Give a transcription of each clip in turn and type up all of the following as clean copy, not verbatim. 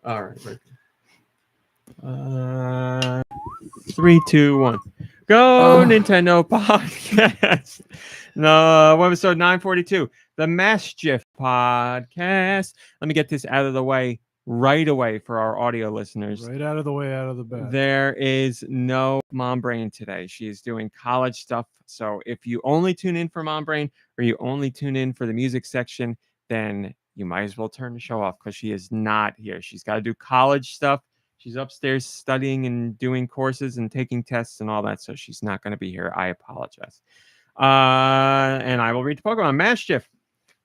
All right. 3, 2, 1. Go Nintendo Podcast. No, episode 942. The Mischief Podcast. Let me get this out of the way right away for our audio listeners. Right out of the way, out of the bed. There is no Mom Brain today. She is doing college stuff. So if you only tune in for Mom Brain or you only tune in for the music section, then you might as well turn the show off because she is not here. She's got to do college stuff. She's upstairs studying and doing courses and taking tests and all that. So she's not going to be here. I apologize. And I will read the Pokemon. Mischief.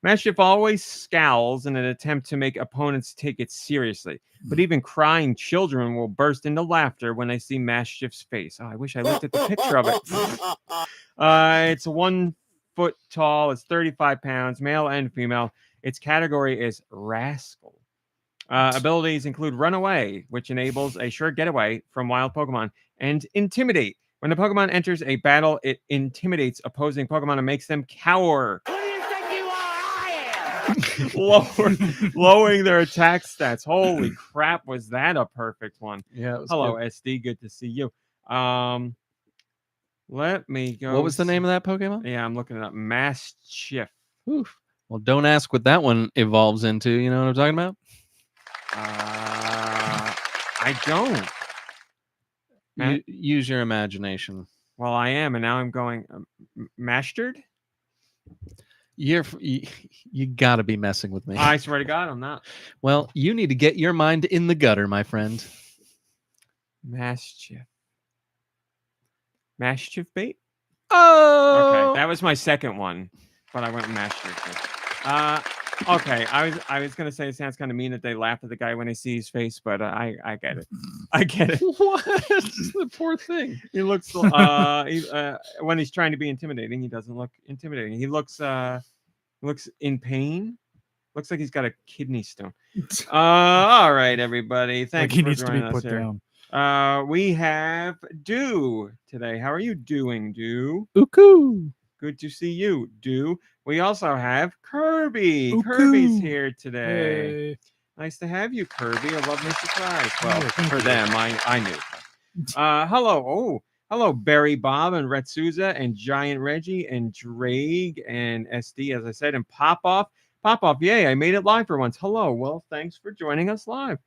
Mischief always scowls in an attempt to make opponents take it seriously. But even crying children will burst into laughter when they see Mischief's face. Oh, I wish I looked at the picture of it. It's 1 foot tall. It's 35 pounds, male and female. Its category is Rascal. Abilities include Runaway, which enables a sure getaway from wild Pokemon, and Intimidate. When the Pokemon enters a battle, it intimidates opposing Pokemon and makes them cower. Who do you think you are? I am. Lowering their attack stats. Holy crap, was that a perfect one? Yeah. Hello, good. SD. Good to see you. Let me go. What was the name of that Pokemon? Yeah, I'm looking it up. Mischief. Oof. Well, don't ask what that one evolves into. You know what I'm talking about? I don't. Use your imagination. Well, I am, and now I'm going mastered. You got to be messing with me. I swear to God, I'm not. Well, you need to get your mind in the gutter, my friend. Mischief bait. Oh, Okay, that was my second one, but I went Mischief. Okay, I was gonna say it sounds kind of mean that they laugh at the guy when they see his face, but I get it. I get it. What? The poor thing. He looks when he's trying to be intimidating, he doesn't look intimidating. He looks in pain. Looks like he's got a kidney stone. All right, everybody. Thanks Like he for needs to be joining us put here. down. We have Deux today. How are you doing, Deux? Uku. Good to see you, Deux. We also have Kirby. Uku. Kirby's here today. Hey. Nice to have you, Kirby. I love your surprise. Well, Oh, thank for you. them, I knew. Hello. Oh, hello, Barry Bob and Retsuza and Giant Reggie and Drake and SD, as I said, and Pop Off. Pop Off, yay, I made it live for once. Hello. Well, thanks for joining us live.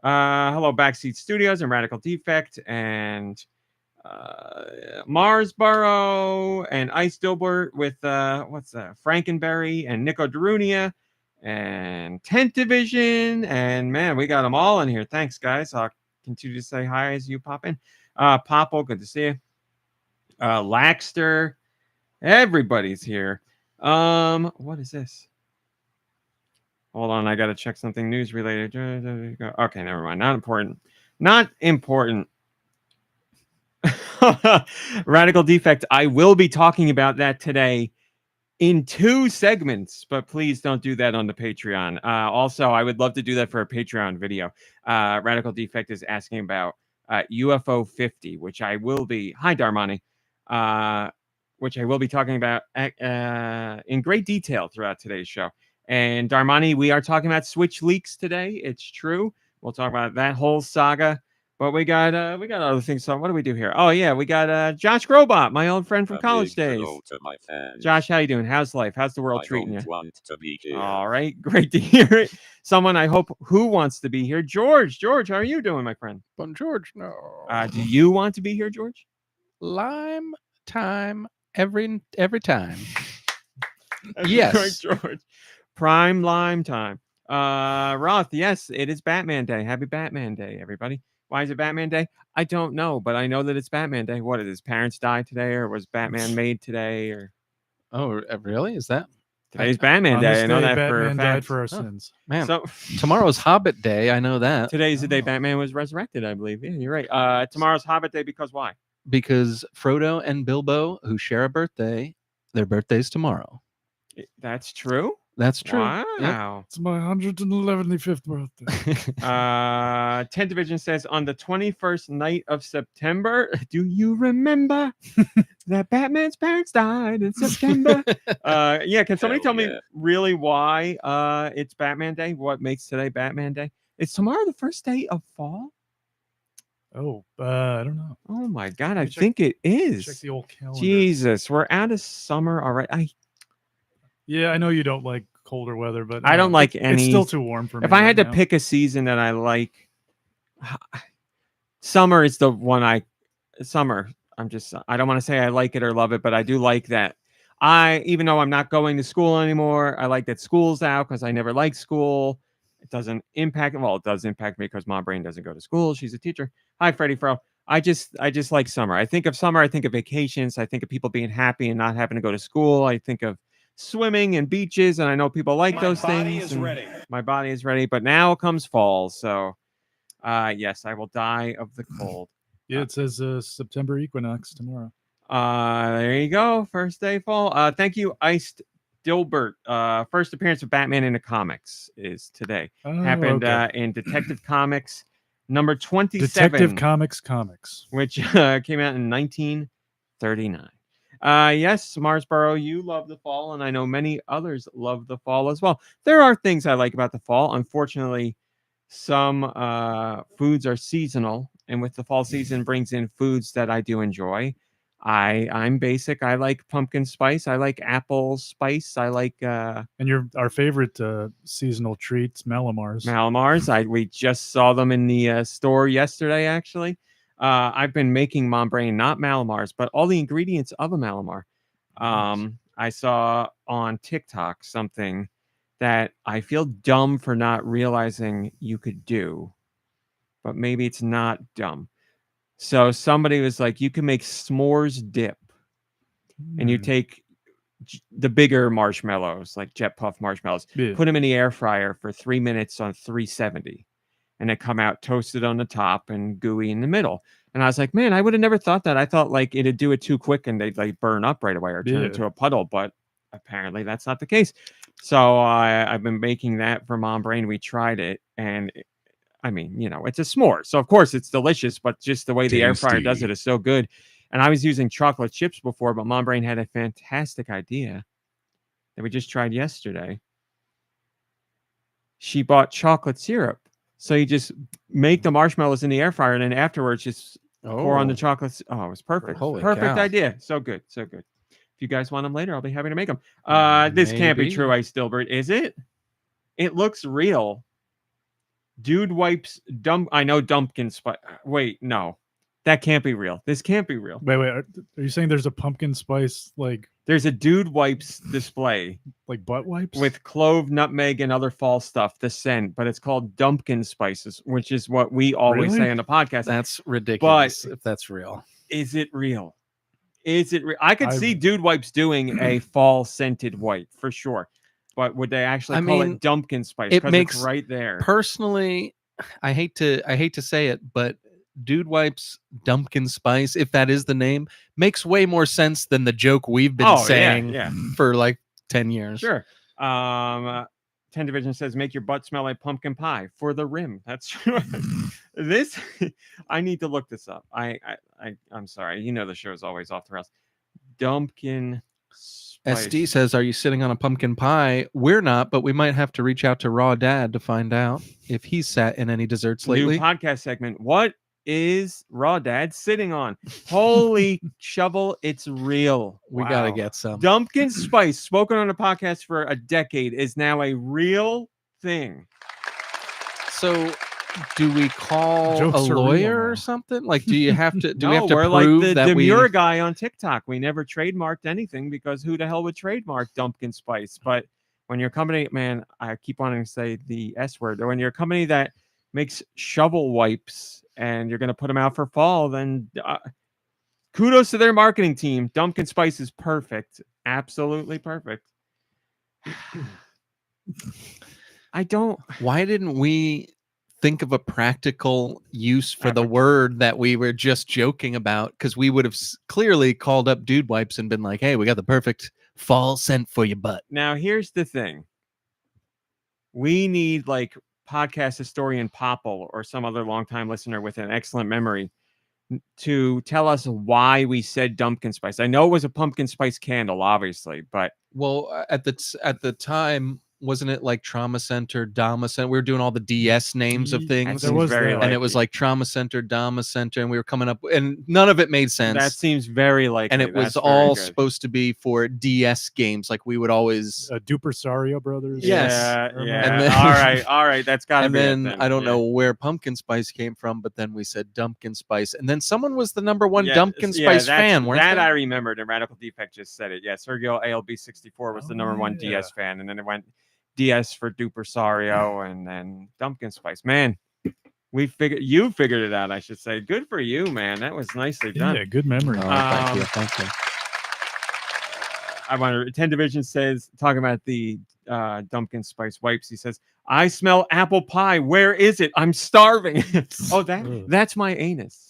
Hello, Backseat Studios and Radical Defect and Marsboro and Ice Dilbert with Frankenberry and Nico Darunia and Tent Division, and man, we got them all in here. Thanks, guys. I'll continue to say hi as you pop in. Popple, good to see you. Laxter, everybody's here. What is this? Hold on, I gotta check something news related. Okay, never mind. Not important. Not important. Radical Defect. I will be talking about that today in 2 segments, but please don't do that on the Patreon. Also, I would love to do that for a Patreon video. Radical Defect is asking about UFO 50, which I will be. Hi, Darmani. Which I will be talking about in great detail throughout today's show. And Darmani, we are talking about Switch leaks today. It's true. We'll talk about that whole saga. But we got other things. So what do we do here? Oh yeah, we got Josh Grobot, my old friend from college days. To my fans. Josh, how you doing? How's life? How's the world treating you? I don't want to be here. All right, great to hear it. Someone I hope who wants to be here. George, how are you doing, my friend? But George, no. Do you want to be here, George? Lime time every time. That's Yes. right, George. Prime lime time. Roth, yes, it is Batman Day. Happy Batman Day, everybody. Why is it Batman Day? I don't know, but I know that it's Batman Day. What, did his parents die today, or was Batman made today? Or Oh, really? Is that? today's Batman On Day? this I know day, that Batman for a died fact. for our sins. Man, So tomorrow's Hobbit Day. I know that. today's the day Oh. Batman was resurrected, I believe. Yeah, you're right. Tomorrow's Hobbit Day because why? Because Frodo and Bilbo, who share a birthday, their birthday's tomorrow. That's true. That's true. Wow. It's my 111th birthday. 10 Division says on the 21st night of September, do you remember that Batman's parents died in September? Yeah, can somebody Hell tell me yeah. really why it's Batman Day? What makes today Batman Day? Is tomorrow the first day of fall? Oh, I don't know. Oh my God, Let I me check- think it Check is. the old calendar. Jesus, we're out of summer already. Yeah, I know you don't like colder weather, but I don't like It's any- still too warm for me. If I right had to now. pick a season that I like, summer is the one summer. I don't want to say I like it or love it, but I do like that. Even though I'm not going to school anymore, I like that school's out because I never liked school. It doesn't impact, well, it does impact me because Mom Brain doesn't go to school. She's a teacher. Hi, Freddie Fro. I just like summer. I think of summer, I think of vacations. I think of people being happy and not having to go to school. I think of swimming and beaches, and I know people like those things. My body is ready, but now comes fall. So yes, I will die of the cold. Yeah, it says September equinox tomorrow. There you go. First day fall. Thank you, Iced Dilbert. First appearance of Batman in the comics is today. Oh, Happened okay. in Detective Comics number 27, Detective Comics. which came out in 1939. Yes, Marsboro, you love the fall, and I know many others love the fall as well. There are things I like about the fall. Unfortunately, some foods are seasonal, and with the fall season brings in foods that I do enjoy. I'm basic. I like pumpkin spice. I like apple spice. I like And our favorite seasonal treats, Malamars. Malamars. We just saw them in the store yesterday, actually. I've been making Mom Brain, not Malamars, but all the ingredients of a Malamar. Nice. I saw on TikTok something that I feel dumb for not realizing you could do, but maybe it's not dumb. So somebody was like, you can make s'mores dip, and you Hmm. take the bigger marshmallows, like Jet Puff marshmallows, Yeah. put them in the air fryer for 3 minutes on 370, and they come out toasted on the top and gooey in the middle. And I was like, man, I would have never thought that. I thought like it'd do it too quick and they'd like burn up right away or turn Yeah. into a puddle, but apparently that's not the case. So I've been making that for Mom Brain. We tried it, and I mean, it's a s'more. So of course it's delicious, but just the way the air fryer does it is so good. And I was using chocolate chips before, but Mom Brain had a fantastic idea that we just tried yesterday. She bought chocolate syrup. So you just make the marshmallows in the air fryer, and then afterwards just pour on the chocolate. Oh, it was perfect. Holy Perfect cow. idea. So good. So good. If you guys want them later, I'll be happy to make them. This can't be Maybe. true, Ice Dilbert. Is it? It looks real. Dude wipes I know Dumpkin spice. Wait, no. That can't be real. This can't be real. Wait. Are you saying there's a pumpkin spice like There's a dude wipes display butt wipes with clove, nutmeg, and other fall stuff, the scent, but it's called Dumpkin spices, which is what we always Really? say on the podcast. That's ridiculous if that's real. Is it real? Is it real? I could I- see Dude Wipes doing a fall scented wipe for sure. But would they actually call it Dumpkin spice? it 'Cause makes- it's right there. Personally, I hate to say it, but Dude Wipes Dumpkin Spice, if that is the name, makes way more sense than the joke we've been saying yeah. for like 10 years. Sure. 10 Division says, make your butt smell like pumpkin pie for the rim. That's true. This, I need to look this up. I'm sorry. The show is always off the rails. Dumpkin spice. SD says, are you sitting on a pumpkin pie? We're not, but we might have to reach out to Raw Dad to find out if he's sat in any desserts lately. New podcast segment. What is Raw Dad sitting on? Holy shovel, it's real. We got to get some. Dumpkin spice, spoken on a podcast for a decade, is now a real thing. So do we call Jokes a are real lawyer now. or something? Like, do you have to? Do No, we have to we're prove like the that we? demure guy on TikTok. We never trademarked anything because who the hell would trademark Dumpkin Spice? But when you're a company, man, I keep wanting to say the S word. Or when you're a company that makes shovel wipes and you're going to put them out for fall, then kudos to their marketing team. Dumpkin Spice is perfect, absolutely perfect. Why didn't we think of a practical use for the word that we were just joking about? Because we would have clearly called up Dude Wipes and been like, hey, we got the perfect fall scent for your butt. Now, here's the thing. We need like podcast historian Popple or some other longtime listener with an excellent memory to tell us why we said Dumpkin Spice. I know it was a pumpkin spice candle, obviously, but well, at the time, wasn't it like Trauma Center, Dama Center? We were doing all the DS names of things. There was very that. And it was like Trauma Center, Dama Center, and we were coming up, and none of it made sense. That seems very likely. And it was That's very all good. supposed to be for DS games. Like we would always. Dupersario Brothers. Yes. Yeah. And then- all right. That's got to And be then it then. I don't Yeah. know where Pumpkin Spice came from, but then we said Dumpkin Spice, and then someone was the number one Yeah, Dumpkin Spice fan, weren't that they? I remembered, and Radical Defect just said it. Yeah, Sergio ALB64 was the number one yeah. DS fan, and then it went DS for Dupersario, and then Dumpkin Spice. Man, you figured it out, I should say. Good for you, man. That was nicely done. Yeah, good memory. Oh, thank you, Um, thank you. I want to. 10 Division says, talking about the Dumpkin Spice wipes. He says, "I smell apple pie. Where is it? I'm starving." Oh, that's my anus.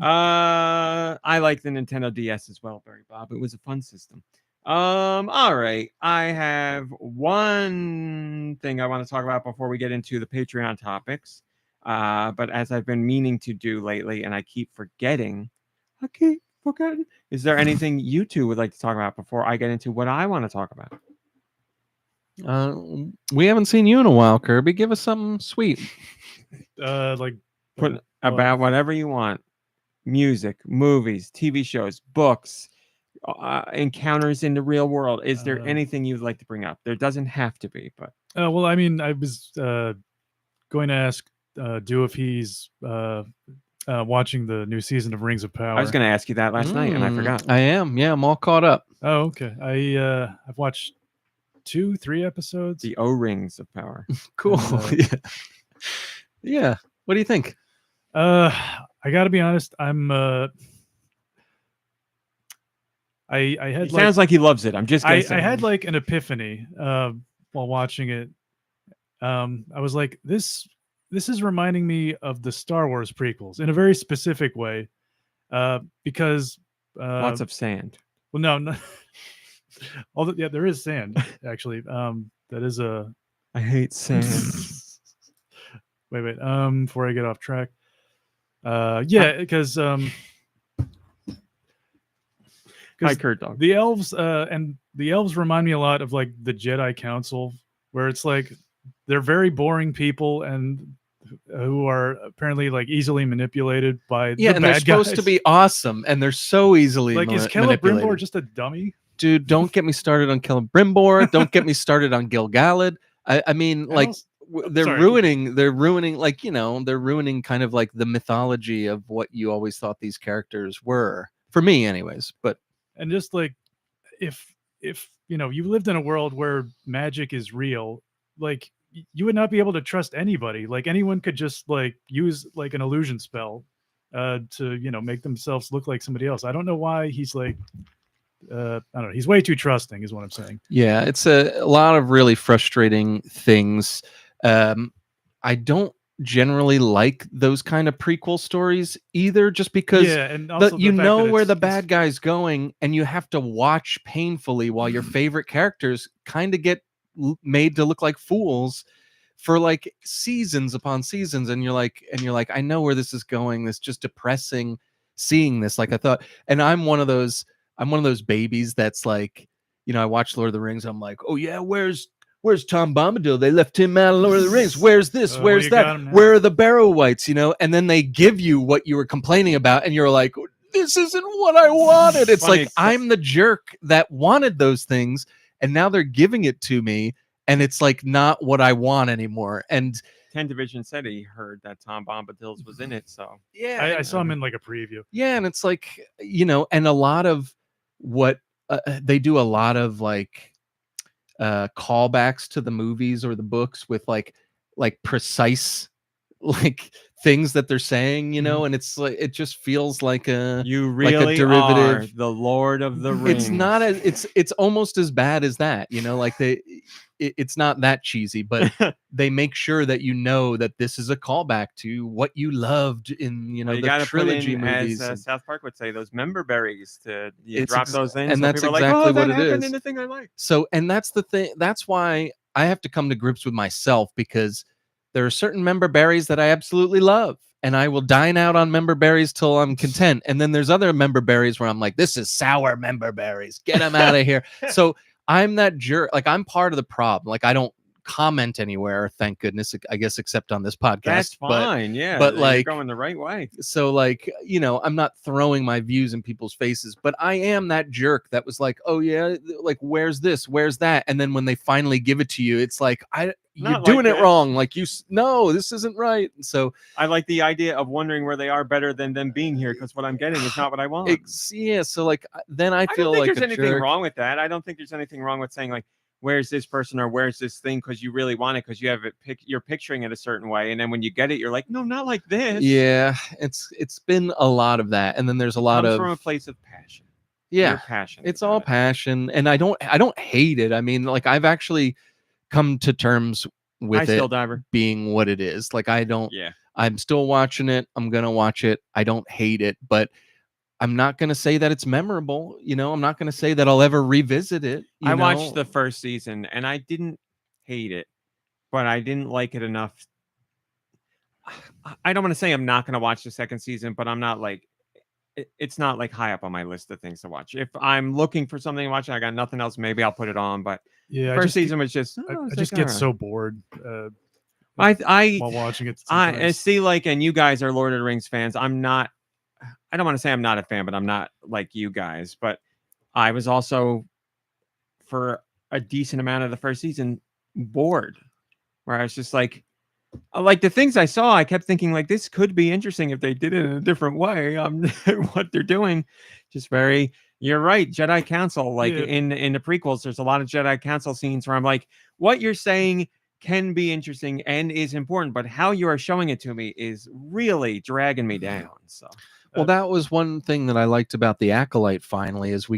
I like the Nintendo DS as well, Barry Bob. It was a fun system. All right. I have one thing I want to talk about before we get into the Patreon topics. But as I've been meaning to do lately, and I keep forgetting, is there anything you two would like to talk about before I get into what I want to talk about? We haven't seen you in a while, Kirby. Give us something sweet. Like Put about whatever you want. Music, movies, TV shows, books, encounters in the real world. Is there anything you'd like to bring up? There doesn't have to be, but well, I mean, I was going to ask Do if he's watching the new season of Rings of Power. I was going to ask you that last night, and I forgot. I am. Yeah, I'm all caught up. Oh, okay. I've watched 2-3 episodes. The O-Rings of Power. Cool. Yeah. Yeah. What do you think? I got to be honest. I'm. I had. Sounds like he loves it. I'm just. I Say. had like an epiphany while watching it. I was like, this is reminding me of the Star Wars prequels in a very specific way, because lots of sand. Well, no. Yeah, there is sand actually. That is a. I hate sand. Wait. Before I get off track. Yeah, because Hi, Kurt Dog. the elves remind me a lot of like the Jedi Council, where it's like they're very boring people and who are apparently like easily manipulated by the and they're bad supposed to guys. be awesome, and they're so easily like, is Caleb manipulated. Brimbor just a dummy? Dude, don't get me started on Caleb Brimbor. Don't get me started on Gil-galad. I mean, like they're sorry. ruining, like, you know, they're ruining kind of like the mythology of what you always thought these characters were, for me anyways. But And just like if you know, you lived in a world where magic is real, like you would not be able to trust anybody. Like anyone could just like use like an illusion spell to, you know, make themselves look like somebody else. I don't know why he's like I don't know, he's way too trusting is what I'm saying. yeah, it's a lot of really frustrating things. I don't generally like those kind of prequel stories either, just because and also you the fact know that where it's- the bad guy's going, and you have to watch painfully while your favorite characters kind of get made to look like fools for like seasons upon seasons, and you're like I know where this is going. It's just depressing seeing this. Like I thought, and I'm one of those babies that's like, you know, I watch Lord of the Rings, I'm like, oh yeah, where's Tom Bombadil? They left him out of Lord of the Rings. Where's this? Where's you got that? him now. Where are the Barrow Whites? You know, and then they give you what you were complaining about, and you're like, this isn't what I wanted. It's Funny, like I'm the jerk that wanted those things, and now they're giving it to me, and it's like not what I want anymore. And 10 Division said he heard that Tom Bombadil's was in it, so yeah, I saw him in like a preview. yeah, and it's like, you know, and a lot of what they do, a lot of like callbacks to the movies or the books with like precise like things that they're saying, you know, and it's like it just feels like a you really derivative. are the Lord of the Rings. It's not as it's almost as bad as that, you know, like it's not that cheesy, but they make sure that you know that this is a callback to what you loved in, you know, Well, you the gotta trilogy put in, movies. as South Park would say, those member berries to It's drop ex- those in, and so that's people are exactly like, oh, what that it happened is. in the thing I like. So, and that's the thing. That's why I have to come to grips with myself, because there are certain member berries that I absolutely love, and I will dine out on member berries till I'm content. And then there's other member berries where I'm like, this is sour member berries. Get them out of here. So I'm that jerk. Like, I'm part of the problem. Like, I don't comment anywhere, thank goodness, I guess, except on this podcast. That's fine. Yeah, but you're like, going the right way. so like, I'm not throwing my views in people's faces, but I am that jerk that was like, oh yeah, like, where's this, where's that, and then when they finally give it to you, it's like, you're Not doing like it this. wrong. Like, no, this isn't right. So I like the idea of wondering where they are better than them being here, because what I'm getting is not what I want. yeah, so like, then I I feel don't think like there's a anything jerk. wrong with that. I don't think there's anything wrong with saying, like, where's this person or where's this thing, because you really want it, because you have it you're picturing it a certain way, and then when you get it, you're like, no, not like this. Yeah, it's been a lot of that, and then there's a lot Comes of from a place of passion. yeah, You're passionate it's about all it. passion, and I don't hate it. I mean, like, I've actually come to terms with Hi, it Still Diver. being what it is. Like, I don't. Yeah. I'm still watching it. I'm gonna watch it. I don't hate it, but I'm not gonna say that it's memorable. I'm not gonna say that I'll ever revisit it. I watched the first season and I didn't hate it, but I didn't like it enough. I don't want to say I'm not going to watch the second season, but I'm not like, it's not like high up on my list of things to watch. If I'm looking for something to watch and I got nothing else, maybe I'll put it on. But Yeah, first season was just, I just get so bored I while watching it. I sometimes. see, like, and you guys are Lord of the Rings fans. I'm not. I don't want to say I'm not a fan, but I'm not like you guys. But I was also, for a decent amount of the first season, bored, where I was just like the things I saw, I kept thinking, like, this could be interesting if they did it in a different way. What they're doing, just very. You're right, Jedi Council. Like, Yeah. in the prequels, there's a lot of Jedi Council scenes where I'm like, what you're saying can be interesting and is important, but how you are showing it to me is really dragging me down. So, well, that was one thing that I liked about the Acolyte. Finally, is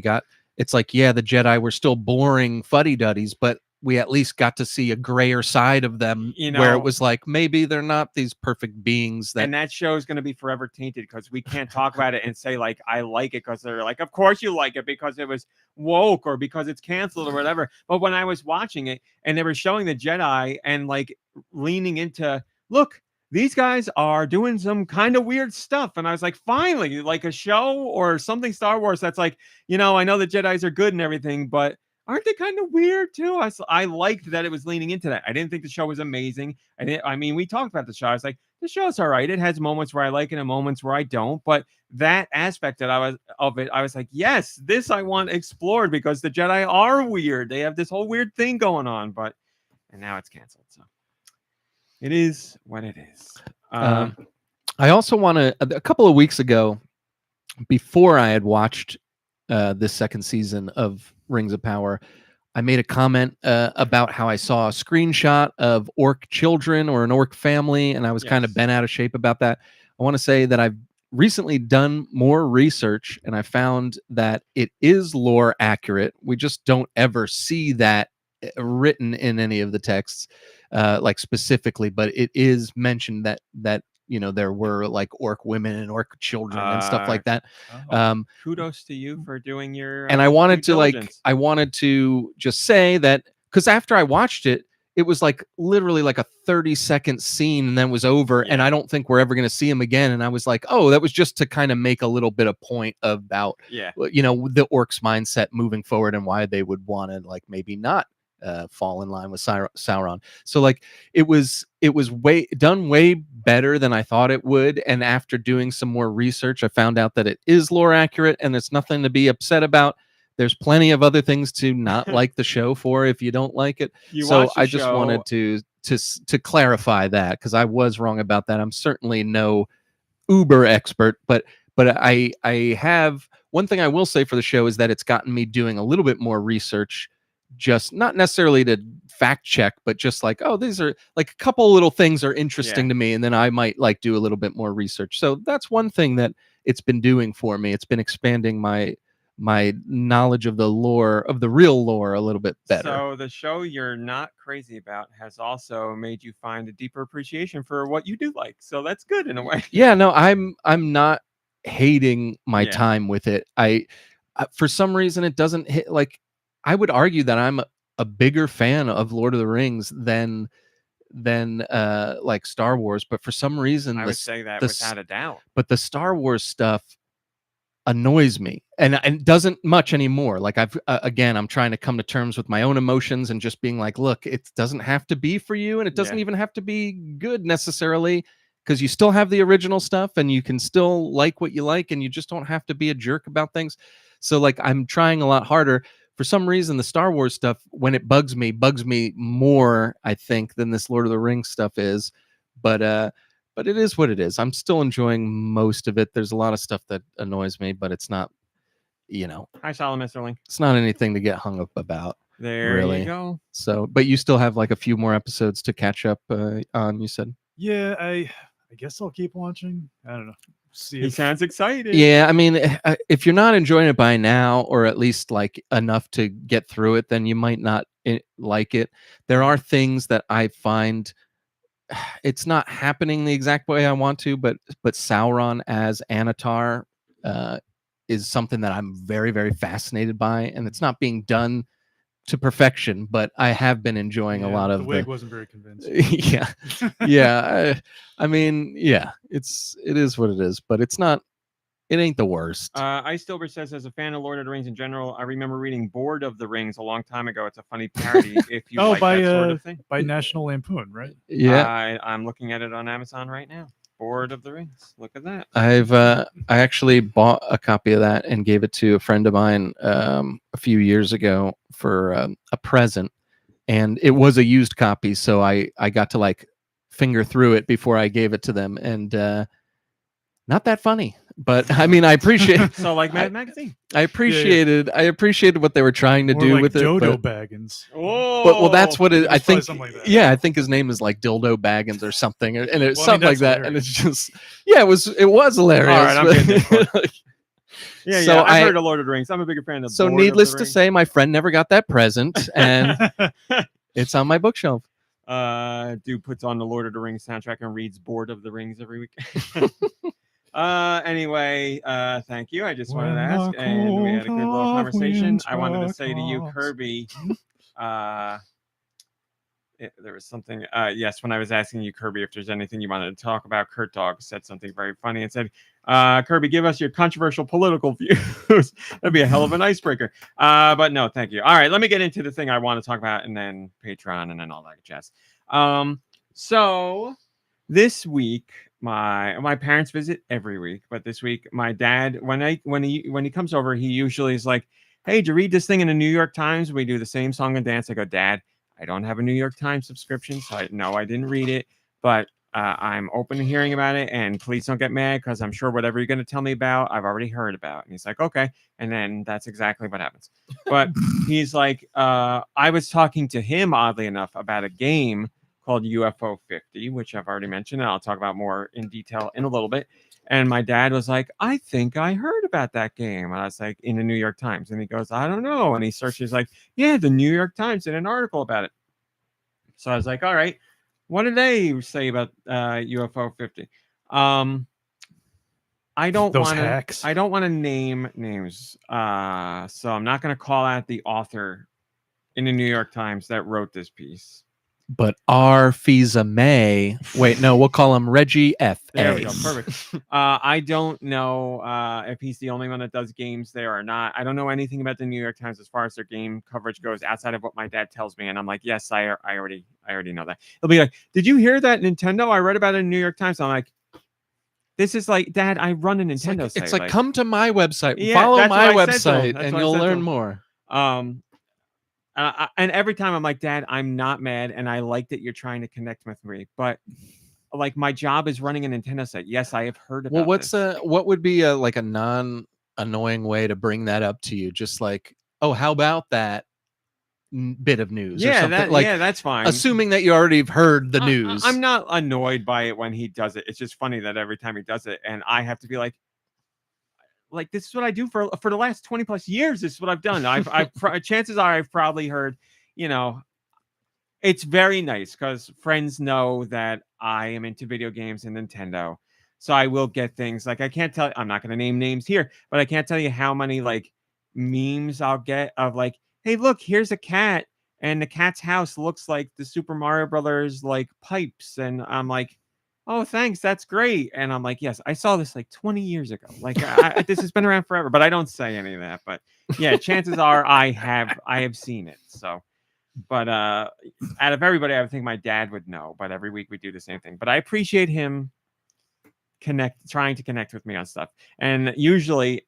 it's like, yeah, the Jedi were still boring fuddy-duddies, but we at least got to see a grayer side of them, where it was like, maybe they're not these perfect beings. And that show is going to be forever tainted, because we can't talk about it and say, like, I like it, because they're like, of course you like it because it was woke or because it's canceled or whatever. But when I was watching it and they were showing the Jedi and, like, leaning into, look, these guys are doing some kind of weird stuff. And I was like, finally, like a show or something Star Wars that's like, I know the Jedis are good and everything, but aren't they kind of weird too? I liked that it was leaning into that. I didn't think the show was amazing. I mean, we talked about the show. I was like, the show's all right. It has moments where I like it and moments where I don't. But that aspect I was like, yes, this I want explored, because the Jedi are weird. They have this whole weird thing going on. And now it's canceled. So it is what it is. I also want to. A couple of weeks ago, before I had watched this second season of Rings of Power, I made a comment about how I saw a screenshot of orc children or an orc family, and I was kind of bent out of shape about that. I want to say that I've recently done more research, and I found that it is lore accurate. We just don't ever see that written in any of the texts, like specifically, but it is mentioned that there were like orc women and orc children and stuff like that. Kudos to you for doing your. And I wanted to just say that, because after I watched it, it was like literally like a 30-second scene and then was over. And I don't think we're ever going to see him again. And I was like, oh, that was just to kind of make a little bit of point about, the orcs mindset moving forward and why they would want to, like, maybe not fall in line with Sauron. So, like, it was way better than I thought it would. And after doing some more research, I found out that it is lore accurate and there's nothing to be upset about. There's plenty of other things to not like the show for if you don't like it. So I just wanted to clarify that, because I was wrong about that. I'm certainly no uber expert, but I have one thing I will say for the show is that it's gotten me doing a little bit more research, just not necessarily to fact check, but just like, oh, these are like a couple little things are interesting to me, and then I might like do a little bit more research. So that's one thing that it's been doing for me. It's been expanding my knowledge of the lore, of the real lore, a little bit better. So the show you're not crazy about has also made you find a deeper appreciation for what you do like. So that's good in a way. Yeah, no, I'm not hating my time with it. I for some reason it doesn't hit. Like, I would argue that I'm a bigger fan of Lord of the Rings than like Star Wars, but for some reason I would say that without a doubt. But the Star Wars stuff, annoys me, and it doesn't much anymore. Like I've again, I'm trying to come to terms with my own emotions and just being like, look, it doesn't have to be for you, and it doesn't even have to be good necessarily, because you still have the original stuff and you can still like what you like, and you just don't have to be a jerk about things. So like I'm trying a lot harder. For some reason, the Star Wars stuff, when it bugs me more, I think, than this Lord of the Rings stuff is. But it is what it is. I'm still enjoying most of it. There's a lot of stuff that annoys me, but it's not, Hi, Solomon, Mr. Link. it's not anything to get hung up about. There really. you go. So, but you still have like a few more episodes to catch up on, you said? Yeah, I guess I'll keep watching. I don't know. See He if sounds excited. Yeah, I mean, if you're not enjoying it by now, or at least like enough to get through it, then you might not like it. There are things that I find it's not happening the exact way I want to, but Sauron as Anatar is something that I'm very, very fascinated by, and it's not being done to perfection, but I have been enjoying a lot of the wig wasn't very convincing. yeah, yeah. I mean, yeah, it is what it is, but it ain't the worst. Ice Dilbert says, as a fan of Lord of the Rings in general, I remember reading Board of the Rings a long time ago. It's a funny parody if you like that sort of thing. By National Lampoon, right? Yeah, I'm looking at it on Amazon right now. Board of the Rings. Look at that. I actually bought a copy of that and gave it to a friend of mine a few years ago for a present, and it was a used copy, so I got to like finger through it before I gave it to them, and not that funny. But I mean, I appreciate. So like Mad Magazine. I appreciated what they were trying to do like with Dodo it. Baggins. Oh, Well, that's what I think. Like that. Yeah, I think his name is like Dildo Baggins or something, and it's something like that. Hilarious. And it's just, yeah, it was hilarious. All right, I'm getting this one. So yeah. I've heard of Lord of the Rings. I'm a bigger fan of. So Board needless of to the say, my friend never got that present, and it's on my bookshelf. Dude puts on the Lord of the Rings soundtrack and reads Board of the Rings every week. Anyway, thank you. I just wanted to ask, and we had a good little conversation. I wanted to say to you, Kirby, there was something. Yes, when I was asking you, Kirby, if there's anything you wanted to talk about, Kurt Dog said something very funny and said, Kirby, give us your controversial political views. That'd be a hell of an icebreaker. But no, thank you. All right, let me get into the thing I want to talk about, and then Patreon, and then all that jazz. So this week, my parents visit every week, but this week my dad, when he comes over, he usually is like, hey, did you read this thing in the New York Times? We do the same song and dance. I go, Dad, I don't have a New York Times subscription, so I didn't read it, but I'm open to hearing about it, and please don't get mad, because I'm sure whatever you're going to tell me about, I've already heard about. And he's like, okay. And then that's exactly what happens. But he's like, I was talking to him, oddly enough, about a game called UFO 50, which I've already mentioned, and I'll talk about more in detail in a little bit. And my dad was like, I think I heard about that game. And I was like, in the New York Times. And he goes, I don't know. And he searches like, yeah, the New York Times did an article about it. So I was like, all right, what did they say about UFO 50? I don't want to name names. So I'm not going to call out the author in the New York Times that wrote this piece. But R. Fiza May. Wait, no, we'll call him Reggie F. There we go. Perfect. I don't know if he's the only one that does games there or not. I don't know anything about the New York Times as far as their game coverage goes, outside of what my dad tells me. And I'm like, yes, I already know that. He'll be like, did you hear that Nintendo? I read about it in the New York Times. I'm like, this is like, Dad, I run a Nintendo site. It's like, come to my website, yeah, follow my website, and you'll learn more. And every time I'm like, Dad, I'm not mad, and I like that you're trying to connect with me, but like my job is running a Nintendo site. Yes, I have heard about. Well, what would be like a non-annoying way to bring that up to you? Just like, oh, how about that bit of news? Yeah, or something? That's fine. Assuming that you already heard the news. I'm not annoyed by it when he does it. It's just funny that every time he does it, and I have to be like this is what I do for the last 20 plus years. This is what I've done. Chances are I've probably heard, it's very nice because friends know that I am into video games and Nintendo. So I will get things like, I'm not going to name names here, but I can't tell you how many like memes I'll get of like, hey, look, here's a cat and the cat's house looks like the Super Mario Brothers like pipes. And I'm like, oh, thanks, that's great. And I'm like, yes, I saw this like 20 years ago. Like this has been around forever, but I don't say any of that. But yeah, chances are I have seen it. So, but out of everybody, I would think my dad would know. But every week we do the same thing. But I appreciate him trying to connect with me on stuff. And usually,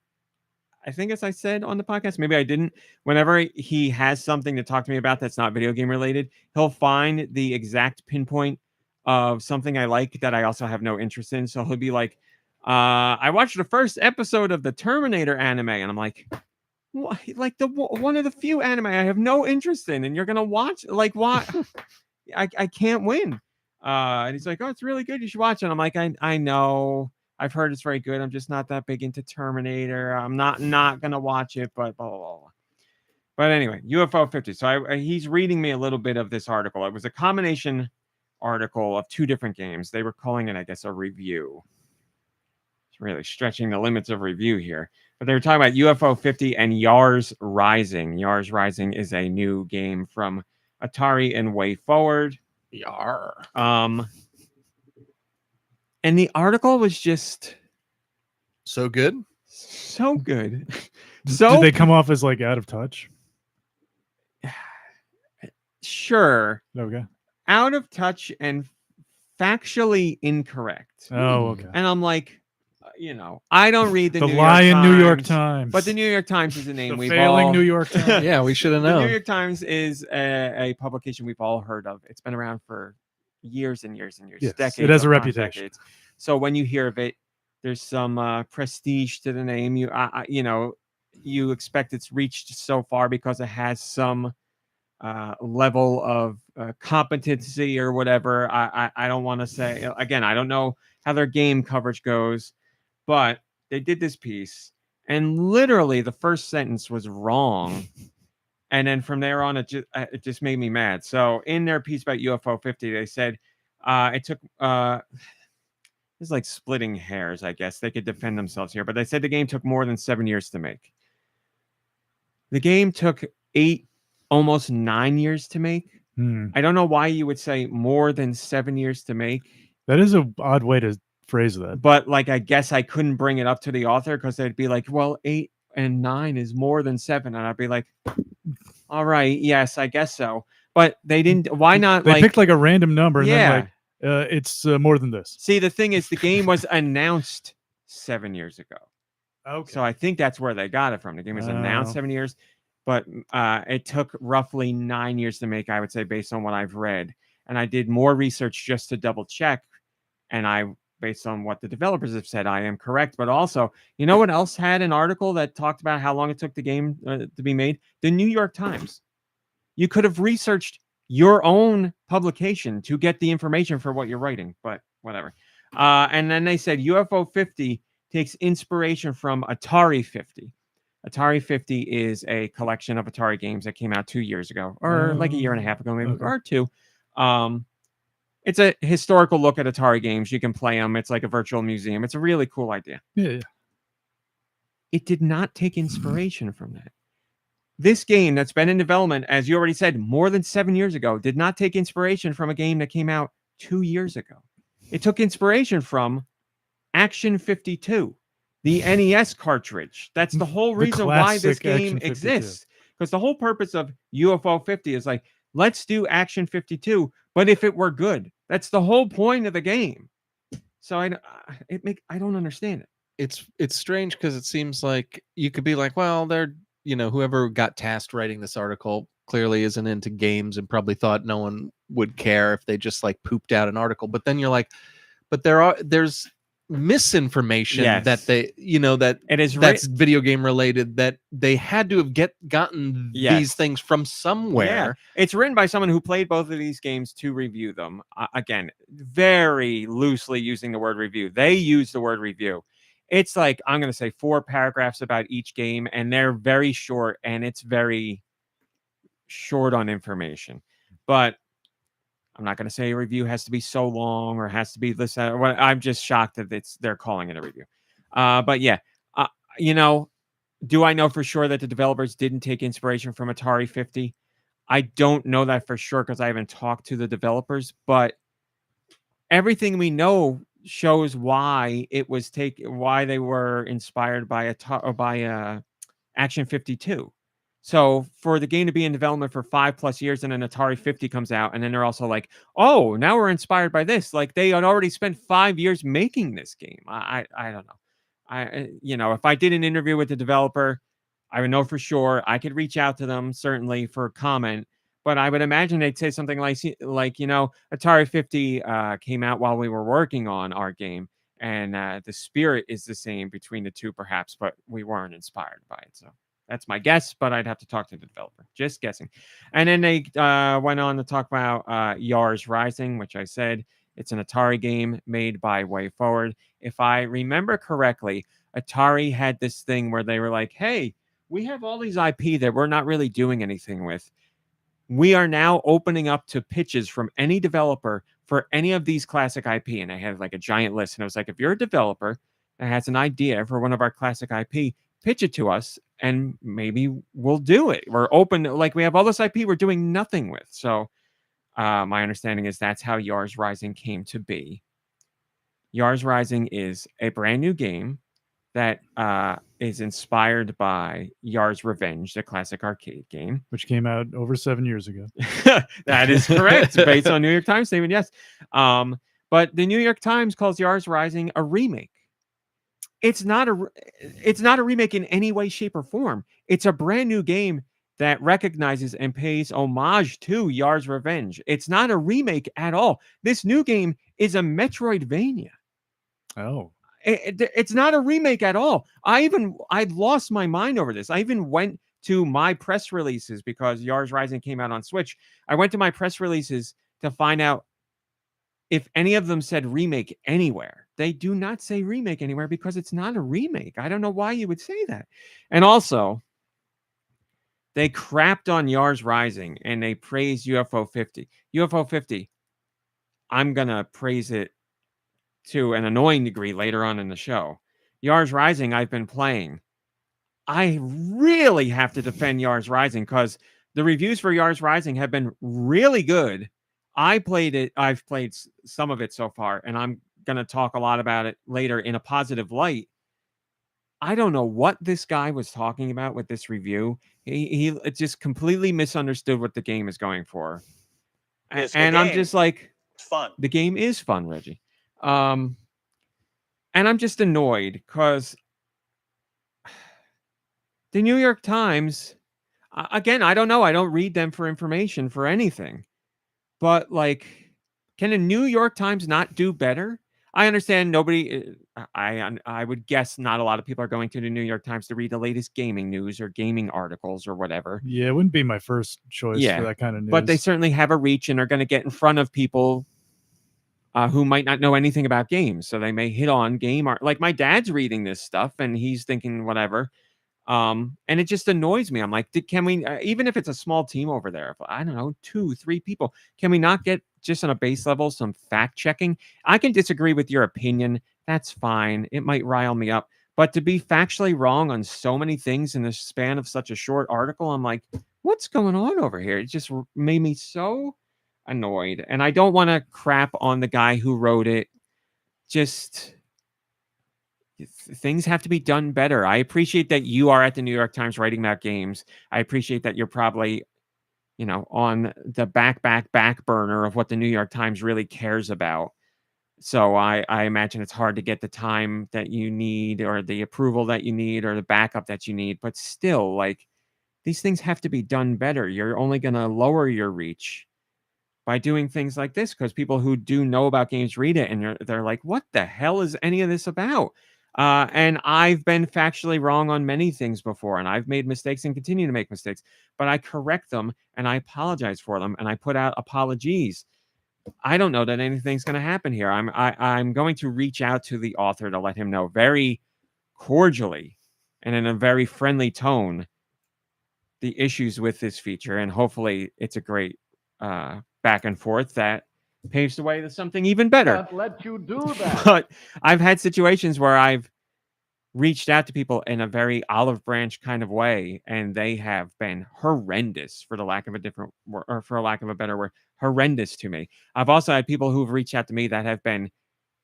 I think as I said on the podcast, maybe I didn't. Whenever he has something to talk to me about that's not video game related, he'll find the exact pinpoint of something I like that I also have no interest in. So he'll be like, I watched the first episode of the Terminator anime, and I'm like, what? Like one of the few anime I have no interest in, and you're gonna watch? Like what? I can't win. And he's like, oh, it's really good. You should watch it. And I'm like, I know. I've heard it's very good. I'm just not that big into Terminator. I'm not gonna watch it, but blah blah blah. But anyway, UFO 50. So he's reading me a little bit of this article. It was a combination article of two different games. They were calling it, I guess, a review. It's really stretching the limits of review here. But they were talking about UFO 50 and Yars Rising. Yars Rising is a new game from Atari and Way Forward. Yar. And the article was just So good. so good. Did they come off as like out of touch? Sure. Okay. Out of touch and factually incorrect. Oh, okay. And I'm like, I don't read the New lying New York Times, Times. but the New York Times is a name The we've failing all... New York Times. Yeah, we should have The New known. York Times is a publication we've all heard of. It's been around for years and years and years. Yes, decades. it has a upon reputation. Decades. So when you hear of it, there's some prestige to the name. You expect it's reached so far because it has some level of competency or whatever. I don't want to say, again, I don't know how their game coverage goes, but they did this piece and literally the first sentence was wrong. And then from there on, it just made me mad. So in their piece about UFO 50, they said it took, it's like splitting hairs, I guess. They could defend themselves here, but they said the game took more than 7 years to make. The game took almost 9 years to make. I don't know why you would say more than 7 years to make. That is an odd way to phrase that. But like, I guess I couldn't bring it up to the author because they'd be like, well, 8 and 9 is more than 7. And I'd be like, all right, yes, I guess so. But they didn't. Why not? They picked like a random number and yeah. then like, it's more than this. See, the thing is, the game was announced 7 years ago. Okay. So I think that's where they got it from. The game was announced 7 years, but it took roughly 9 years to make, I would say, based on what I've read. And I did more research just to double check. And based on what the developers have said, I am correct. But also, you know what else had an article that talked about how long it took the game to be made? The New York Times. You could have researched your own publication to get the information for what you're writing, but whatever. And then they said UFO 50 takes inspiration from Atari 50. Atari 50 is a collection of Atari games that came out 2 years ago, or like a year and a half ago, maybe, or two. It's a historical look at Atari games. You can play them. It's like a virtual museum. It's a really cool idea. Yeah. It did not take inspiration from that. This game that's been in development, as you already said, more than 7 years ago, did not take inspiration from a game that came out 2 years ago. It took inspiration from Action 52, the NES cartridge. That's the whole reason why this game exists. Because the whole purpose of UFO 50 is like, let's do Action 52, but if it were good. That's the whole point of the game. So I don't understand it. It's strange because it seems like you could be like, well, they're, whoever got tasked writing this article clearly isn't into games and probably thought no one would care if they just like pooped out an article. But then you're like, but there's misinformation that they, that it is that's video game related, that they had to have gotten these things from somewhere. Yeah. It's written by someone who played both of these games to review them. Again, very loosely using the word review. They use the word review. It's like, I'm going to say 4 paragraphs about each game, and they're very short, and it's very short on information. But I'm not going to say a review has to be so long or has to be this. I'm just shocked that they're calling it a review. But yeah, do I know for sure that the developers didn't take inspiration from Atari 50? I don't know that for sure because I haven't talked to the developers, but everything we know shows why it was why they were inspired by Action 52. So for the game to be in development for 5+ years and an Atari 50 comes out, and then they're also like, oh, now we're inspired by this. Like they had already spent 5 years making this game. I don't know. If I did an interview with the developer, I would know for sure. I could reach out to them certainly for comment, but I would imagine they'd say something like Atari 50 came out while we were working on our game, and the spirit is the same between the two, perhaps, but we weren't inspired by it. So that's my guess, but I'd have to talk to the developer. Just guessing. And then they went on to talk about Yars Rising, which I said it's an Atari game made by WayForward. If I remember correctly, Atari had this thing where they were like, hey, we have all these IP that we're not really doing anything with. We are now opening up to pitches from any developer for any of these classic IP. And I had like a giant list. And I was like, if you're a developer that has an idea for one of our classic IP, pitch it to us and maybe we'll do it. We're open. Like we have all this IP we're doing nothing with. So my understanding is that's how Yars Rising came to be. Yars Rising is a brand new game that is inspired by Yars Revenge, the classic arcade game. Which came out over 7 years ago. That is correct, based on New York Times statement, yes. But the New York Times calls Yars Rising a remake. It's not a remake in any way, shape, or form. It's a brand new game that recognizes and pays homage to Yars Revenge. It's not a remake at all. This new game is a Metroidvania. Oh. It's not a remake at all. I lost my mind over this. I even went to my press releases because Yars Rising came out on Switch. I went to my press releases to find out if any of them said remake anywhere. They do not say remake anywhere because it's not a remake. I don't know why you would say that. And also, they crapped on Yars Rising and they praised UFO 50. UFO 50, I'm going to praise it to an annoying degree later on in the show. Yars Rising, I've been playing. I really have to defend Yars Rising because the reviews for Yars Rising have been really good. I've played some of it so far, and I'm going to talk a lot about it later in a positive light. I don't know what this guy was talking about with this review. He just completely misunderstood what the game is going for. And I'm just like, it's fun. The game is fun, Reggie. And I'm just annoyed because the New York Times, again, I don't know. I don't read them for information for anything. But like, can the New York Times not do better? I understand nobody, I would guess not a lot of people are going to the New York Times to read the latest gaming news or gaming articles or whatever. Yeah, it wouldn't be my first choice for that kind of news. But they certainly have a reach and are going to get in front of people who might not know anything about games. So they may hit on game art. Like my dad's reading this stuff and he's thinking whatever. And it just annoys me. I'm like, can we, even if it's a small team over there, I don't know, 2-3 people, can we not get just on a base level some fact checking? I can disagree with your opinion. That's fine. It might rile me up. But to be factually wrong on so many things in the span of such a short article, I'm like, what's going on over here? It just made me so annoyed. And I don't want to crap on the guy who wrote it. Just things have to be done better. I appreciate that you are at the New York Times writing about games. I appreciate that you're probably, on the back burner of what the New York Times really cares about. So I imagine it's hard to get the time that you need or the approval that you need or the backup that you need. But still, like, these things have to be done better. You're only going to lower your reach by doing things like this because people who do know about games read it and they're like, what the hell is any of this about? And I've been factually wrong on many things before, and I've made mistakes and continue to make mistakes, but I correct them and I apologize for them and I put out apologies. I don't know that anything's going to happen here. I'm going to reach out to the author to let him know very cordially and in a very friendly tone the issues with this feature, and hopefully it's a great back and forth that paves the way to something even better. Can't let you do that. But I've had situations where I've reached out to people in a very olive branch kind of way, and they have been horrendous, for the lack of a different or for a lack of a better word, horrendous to me. I've also had people who've reached out to me that have been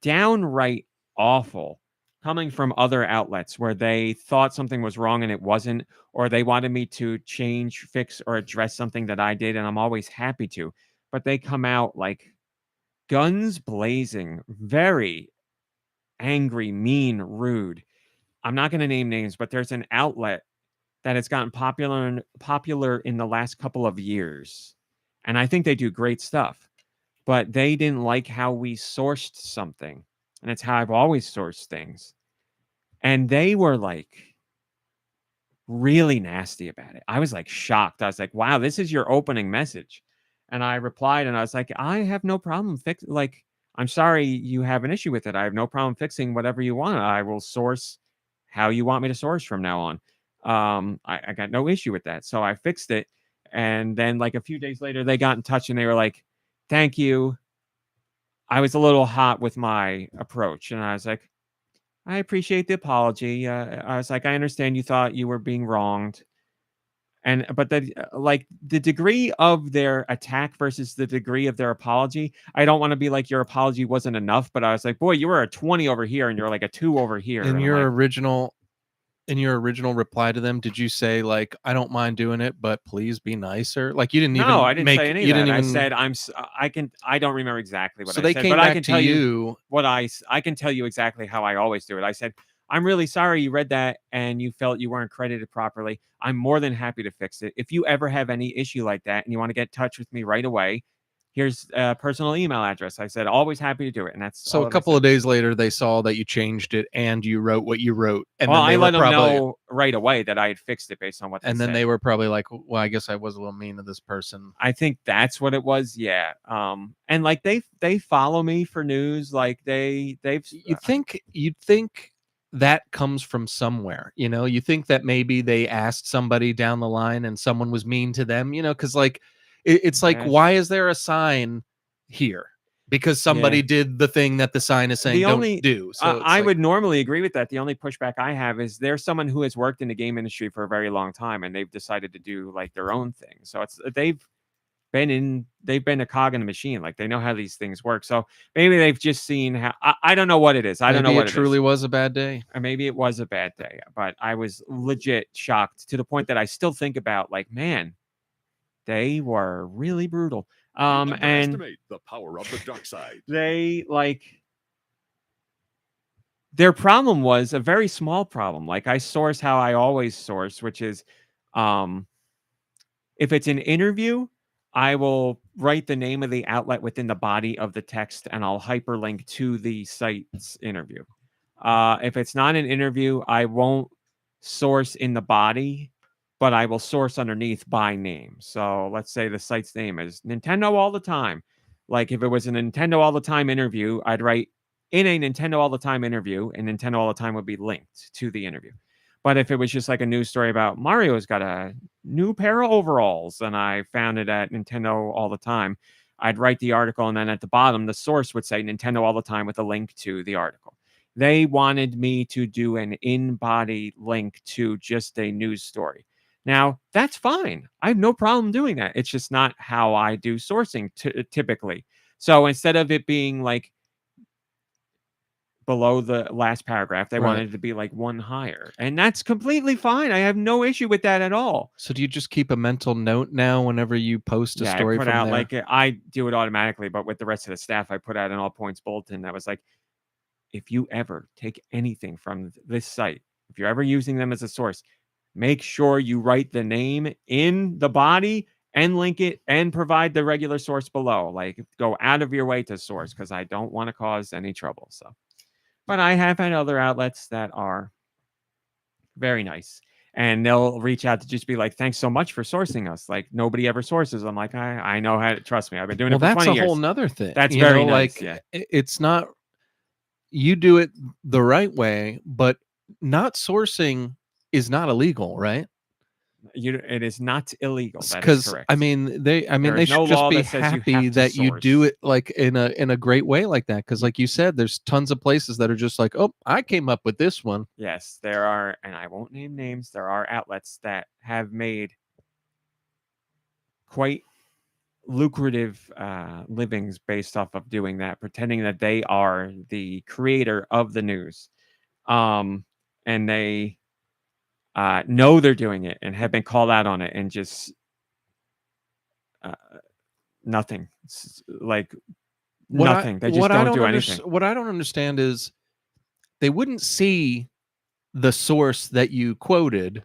downright awful, coming from other outlets where they thought something was wrong and it wasn't, or they wanted me to change, fix, or address something that I did, and I'm always happy to. But they come out like guns blazing, very angry, mean, rude. I'm not going to name names, but there's an outlet that has gotten popular in the last couple of years, and I think they do great stuff. But they didn't like how we sourced something, and it's how I've always sourced things. And they were like really nasty about it. I was like shocked. I was like, "Wow, this is your opening message." And I replied, and I was like, "I have no problem I'm sorry you have an issue with it. I have no problem fixing whatever you want. I will source how you want me to source from now on. I got no issue with that." So I fixed it. And then like a few days later, they got in touch and they were like, "Thank you. I was a little hot with my approach." And I was like, "I appreciate the apology. I was like, I understand you thought you were being wronged." But the degree of their attack versus the degree of their apology, I don't want to be like, your apology wasn't enough, but I was like, boy, you were a 20 over here and you're like a 2 over here. In And I'm your like, original reply to them, did you say like, I don't mind doing it, but please be nicer? Like you didn't no, I even didn't make say any you of that. didn't I even said, I don't remember exactly what so I they said, came but I back can to tell you you. what I can tell you exactly how I always do it. I said, "I'm really sorry you read that and you felt you weren't credited properly. I'm more than happy to fix it. If you ever have any issue like that and you want to get in touch with me right away, here's a personal email address." I said, "Always happy to do it." And that's So all a that I couple said. of days later, they saw that you changed it and you wrote what you wrote, and Well, then I they were let them probably know right away that I had fixed it based on what they and then said. they were probably like, well, I guess I was a little mean to this person. I think that's what it was. Yeah. And like they follow me for news. Like they've You'd think that comes from somewhere, you think that maybe they asked somebody down the line and someone was mean to them, because like it's like, yeah. why is there a sign here? Because somebody Yeah. did the thing that the sign is saying The don't only do. So it's I like, would normally agree with that. The only pushback I have is there's someone who has worked in the game industry for a very long time and they've decided to do like their own thing. So it's they've been a cog in the machine. Like they know how these things work. So maybe they've just seen how I don't know what it is. I don't know maybe what it it is. truly was a bad day. Or maybe it was a bad day, but I was legit shocked to the point that I still think about like, man, they were really brutal. And Underestimate the power of the dark side. they like their problem was a very small problem. Like I source how I always source, which is if it's an interview, I will write the name of the outlet within the body of the text and I'll hyperlink to the site's interview. If it's not an interview, I won't source in the body, but I will source underneath by name. So let's say the site's name is Nintendo All the Time. Like if it was a Nintendo All the Time interview, I'd write in a Nintendo All the Time interview, and Nintendo All the Time would be linked to the interview. But if it was just like a news story about Mario's got a new pair of overalls and I found it at Nintendo All the Time, I'd write the article and then at the bottom, the source would say Nintendo All the Time with a link to the article. They wanted me to do an in-body link to just a news story. Now, that's fine. I have no problem doing that. It's just not how I do sourcing typically. So instead of it being like below the last paragraph, they wanted it to be like one higher. And that's completely fine. I have no issue with that at all. So do you just keep a mental note now whenever you post a story I put from out there? like I do it automatically, but with the rest of the staff, I put out an all points bulletin that was like, if you ever take anything from this site, if you're ever using them as a source, make sure you write the name in the body and link it and provide the regular source below. Like go out of your way to source because I don't want to cause any trouble. So, but I have had other outlets that are very nice. And they'll reach out to just be like, thanks so much for sourcing us. Like nobody ever sources. I'm like, I know how to trust me. I've been doing it for 20 years. That's a whole nother thing. That's very nice. Like, yeah. It's not, you do it the right way, but not sourcing is not illegal, right? It is not illegal. That is Because correct. I mean, they There they is no should just law be that says you happy have to that you do source. it like in a great way like that. Because like you said, there's tons of places that are just like, oh, I came up with this one. Yes, there are, and I won't name names. There are outlets that have made quite lucrative livings based off of doing that, pretending that they are the creator of the news, and they know they're doing it and have been called out on it, and just nothing. Like nothing. They just don't do anything. What I don't understand is they wouldn't see the source that you quoted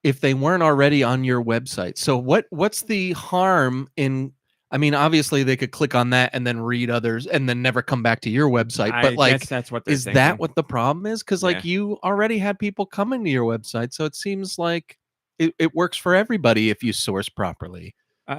if they weren't already on your website. So what's the harm in? I mean, obviously they could click on that and then read others and then never come back to your website. I But like, guess that's what they're is thinking. that what the problem is? Because like Yeah. you already had people coming to your website, so it seems like it works for everybody if you source properly.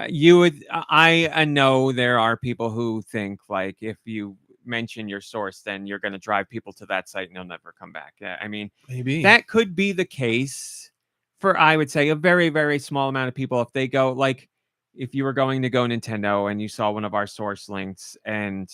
You would. I know there are people who think like if you mention your source, then you're going to drive people to that site and they'll never come back. Yeah, I mean, Maybe that could be the case for, I would say, a very, very small amount of people. If they go, like, if you were going to GoNintendo and you saw one of our source links and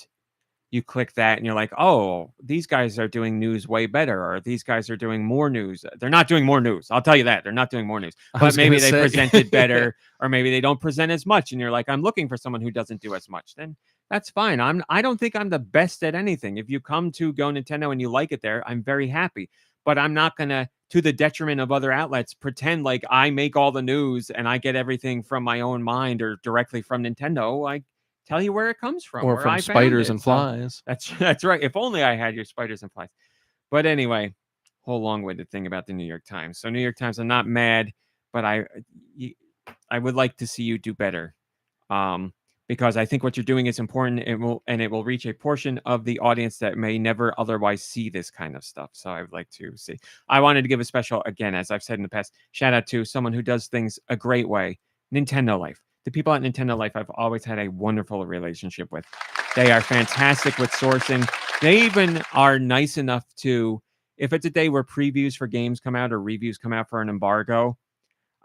you click that and you're like, oh, these guys are doing news way better, or these guys are doing more news. They're not doing more news. I'll tell you that. They're not doing more news. I But was maybe gonna they say- presented better, or maybe they don't present as much. And you're like, I'm looking for someone who doesn't do as much. Then that's fine. I don't think I'm the best at anything. If you come to GoNintendo and you like it there, I'm very happy. But I'm not gonna, to the detriment of other outlets, pretend like I make all the news and I get everything from my own mind or directly from Nintendo. I tell you where it comes from, or where from I found spiders it. and So flies. that's right. If only I had your spiders and flies. But anyway, whole long-winded thing about the New York Times. So New York Times, I'm not mad, but I would like to see you do better. Because I think what you're doing is important. It will reach a portion of the audience that may never otherwise see this kind of stuff. So I would like to see. I wanted to give a special, again, as I've said in the past, shout out to someone who does things a great way, Nintendo Life. The people at Nintendo Life I've always had a wonderful relationship with. They are fantastic with sourcing. They even are nice enough to, if it's a day where previews for games come out or reviews come out for an embargo,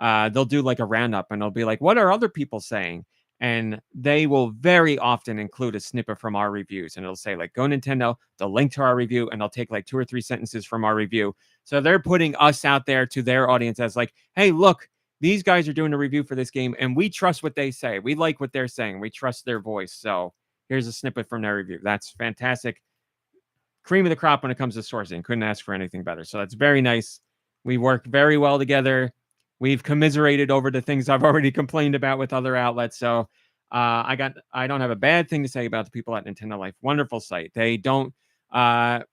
they'll do like a roundup and they'll be like, what are other people saying? And they will very often include a snippet from our reviews, and it'll say like, go Nintendo, they'll link to our review, and they'll take like 2 or 3 sentences from our review. So they're putting us out there to their audience as like, hey, look, these guys are doing a review for this game, and we trust what they say. We like what they're saying. We trust their voice. So here's a snippet from their review. That's fantastic. Cream of the crop when it comes to sourcing. Couldn't ask for anything better. So that's very nice. We work very well together. We've commiserated over the things I've already complained about with other outlets. So I don't have a bad thing to say about the people at Nintendo Life. Wonderful site. They don't, we're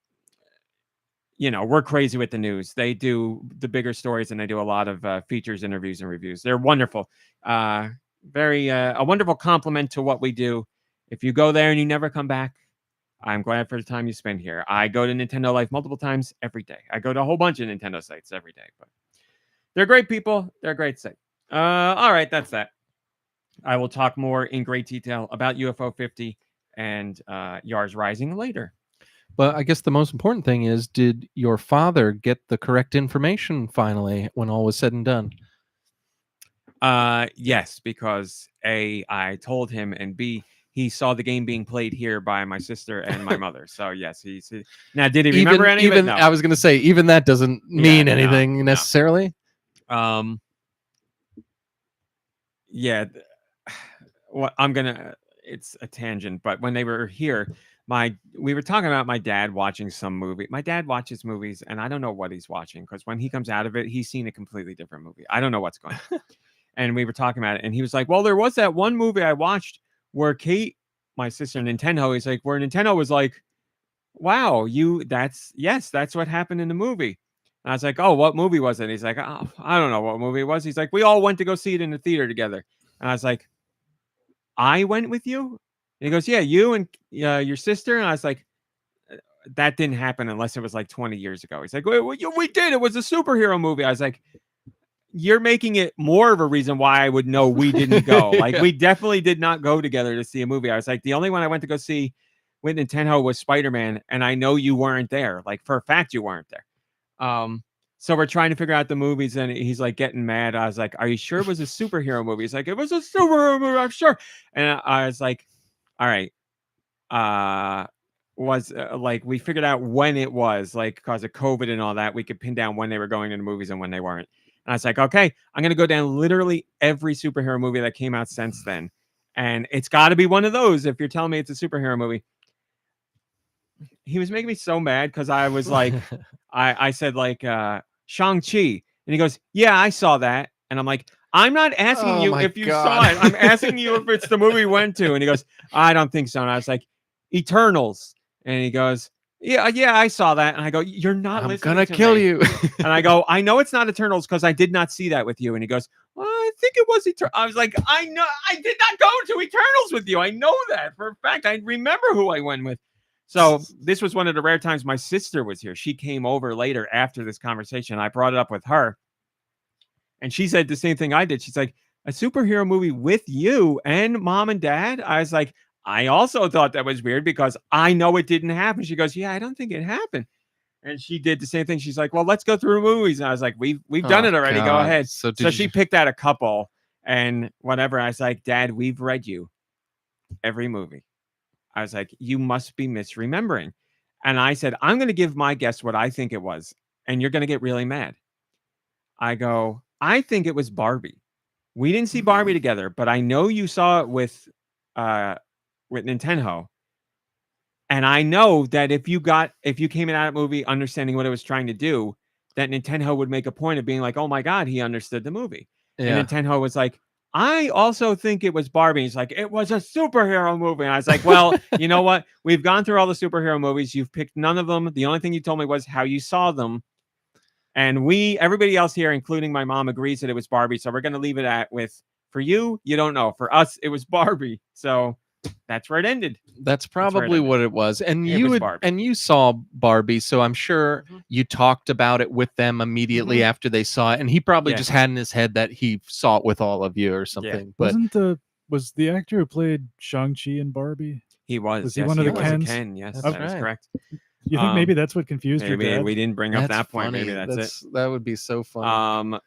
crazy with the news. They do the bigger stories, and they do a lot of features, interviews, and reviews. They're wonderful. Very a wonderful compliment to what we do. If you go there and you never come back, I'm glad for the time you spend here. I go to Nintendo Life multiple times every day. I go to a whole bunch of Nintendo sites every day, but they're great people. They're a great site. All right, that's that. I will talk more in great detail about UFO 50 and Yars Rising later. But I guess the most important thing is, did your father get the correct information finally when all was said and done? Yes, because A, I told him, and B, he saw the game being played here by my sister and my mother. So yes, he's now. Did he remember any of it? No. I was going to say, even that doesn't mean no, anything necessarily. Yeah. What I'm gonna. It's a tangent, but when they were here, we were talking about my dad watching some movie. My dad watches movies, and I don't know what he's watching, because when he comes out of it, he's seen a completely different movie. I don't know what's going on. And we were talking about it, and he was like, well, there was that one movie I watched where Kate, my sister, Nintendo, he's like, where Nintendo was like, wow, that's what happened in the movie. And I was like, oh, what movie was it? And he's like, oh, I don't know what movie it was. He's like, we all went to go see it in the theater together. And I was like, I went with you? And he goes, yeah, you and your sister. And I was like, that didn't happen unless it was like 20 years ago. He's like, we did. It was a superhero movie. I was like, you're making it more of a reason why I would know we didn't go. Like, we definitely did not go together to see a movie. I was like, the only one I went to go see with Nintendo was Spider-Man, and I know you weren't there. Like, for a fact, you weren't there. So we're trying to figure out the movies, and he's like getting mad. I was like, "Are you sure it was a superhero movie?" He's like, "It was a superhero movie, I'm sure." And I was like, "All right." Was like we figured out when it was, like because of COVID and all that, we could pin down when they were going into movies and when they weren't. And I was like, okay, I'm gonna go down literally every superhero movie that came out since then, and it's got to be one of those. If you're telling me it's a superhero movie, he was making me so mad because I was like, I said like Shang-Chi, and he goes, yeah, I saw that, and I'm like, I'm not asking Oh you my if you God. saw it. I'm asking you if it's the movie we went to. And he goes, I don't think so. And I was like, Eternals. And he goes, yeah, I saw that. And I go, you're not I'm listening gonna to kill me. you. And I go, I know it's not Eternals because I did not see that with you. And he goes, well, I think it was Eternals. I was like, I know, I did not go to Eternals with you. I know that for a fact. I remember who I went with. So this was one of the rare times my sister was here. She came over later after this conversation. I brought it up with her. And she said the same thing I did. She's like, a superhero movie with you and mom and dad? I was like, I also thought that was weird because I know it didn't happen. She goes, yeah, I don't think it happened. And she did the same thing. She's like, well, let's go through movies. And I was like, we've done Oh, it already. Go God. ahead. So, So she picked out a couple and whatever. I was like, Dad, we've read you every movie. I was like, you must be misremembering. And I said, I'm going to give my guess what I think it was. And you're going to get really mad. I go, I think it was Barbie. We didn't see Barbie together, but I know you saw it with Nintendo. And I know that if you came in at a movie understanding what it was trying to do, that Nintendo would make a point of being like, oh my God, he understood the movie. Yeah. And Nintendo was like, I also think it was Barbie. He's like, it was a superhero movie. And I was like, well, you know what? We've gone through all the superhero movies. You've picked none of them. The only thing you told me was how you saw them. And everybody else here, including my mom, agrees that it was Barbie. So we're going to leave it at with, for you, you don't know. For us, it was Barbie. So that's where it ended. That's probably what it was. And It was Barbie. you saw Barbie, so I'm sure you talked about it with them immediately after they saw it. And he probably just had in his head that he saw it with all of you or something. But Was the actor who played Shang-Chi in Barbie? He was. Was he one of the Kens? Ken. Yes, That's that is right. correct. You think maybe that's what confused your Maybe dad? we didn't bring up That's that point. funny. Maybe that's it. That would be so funny.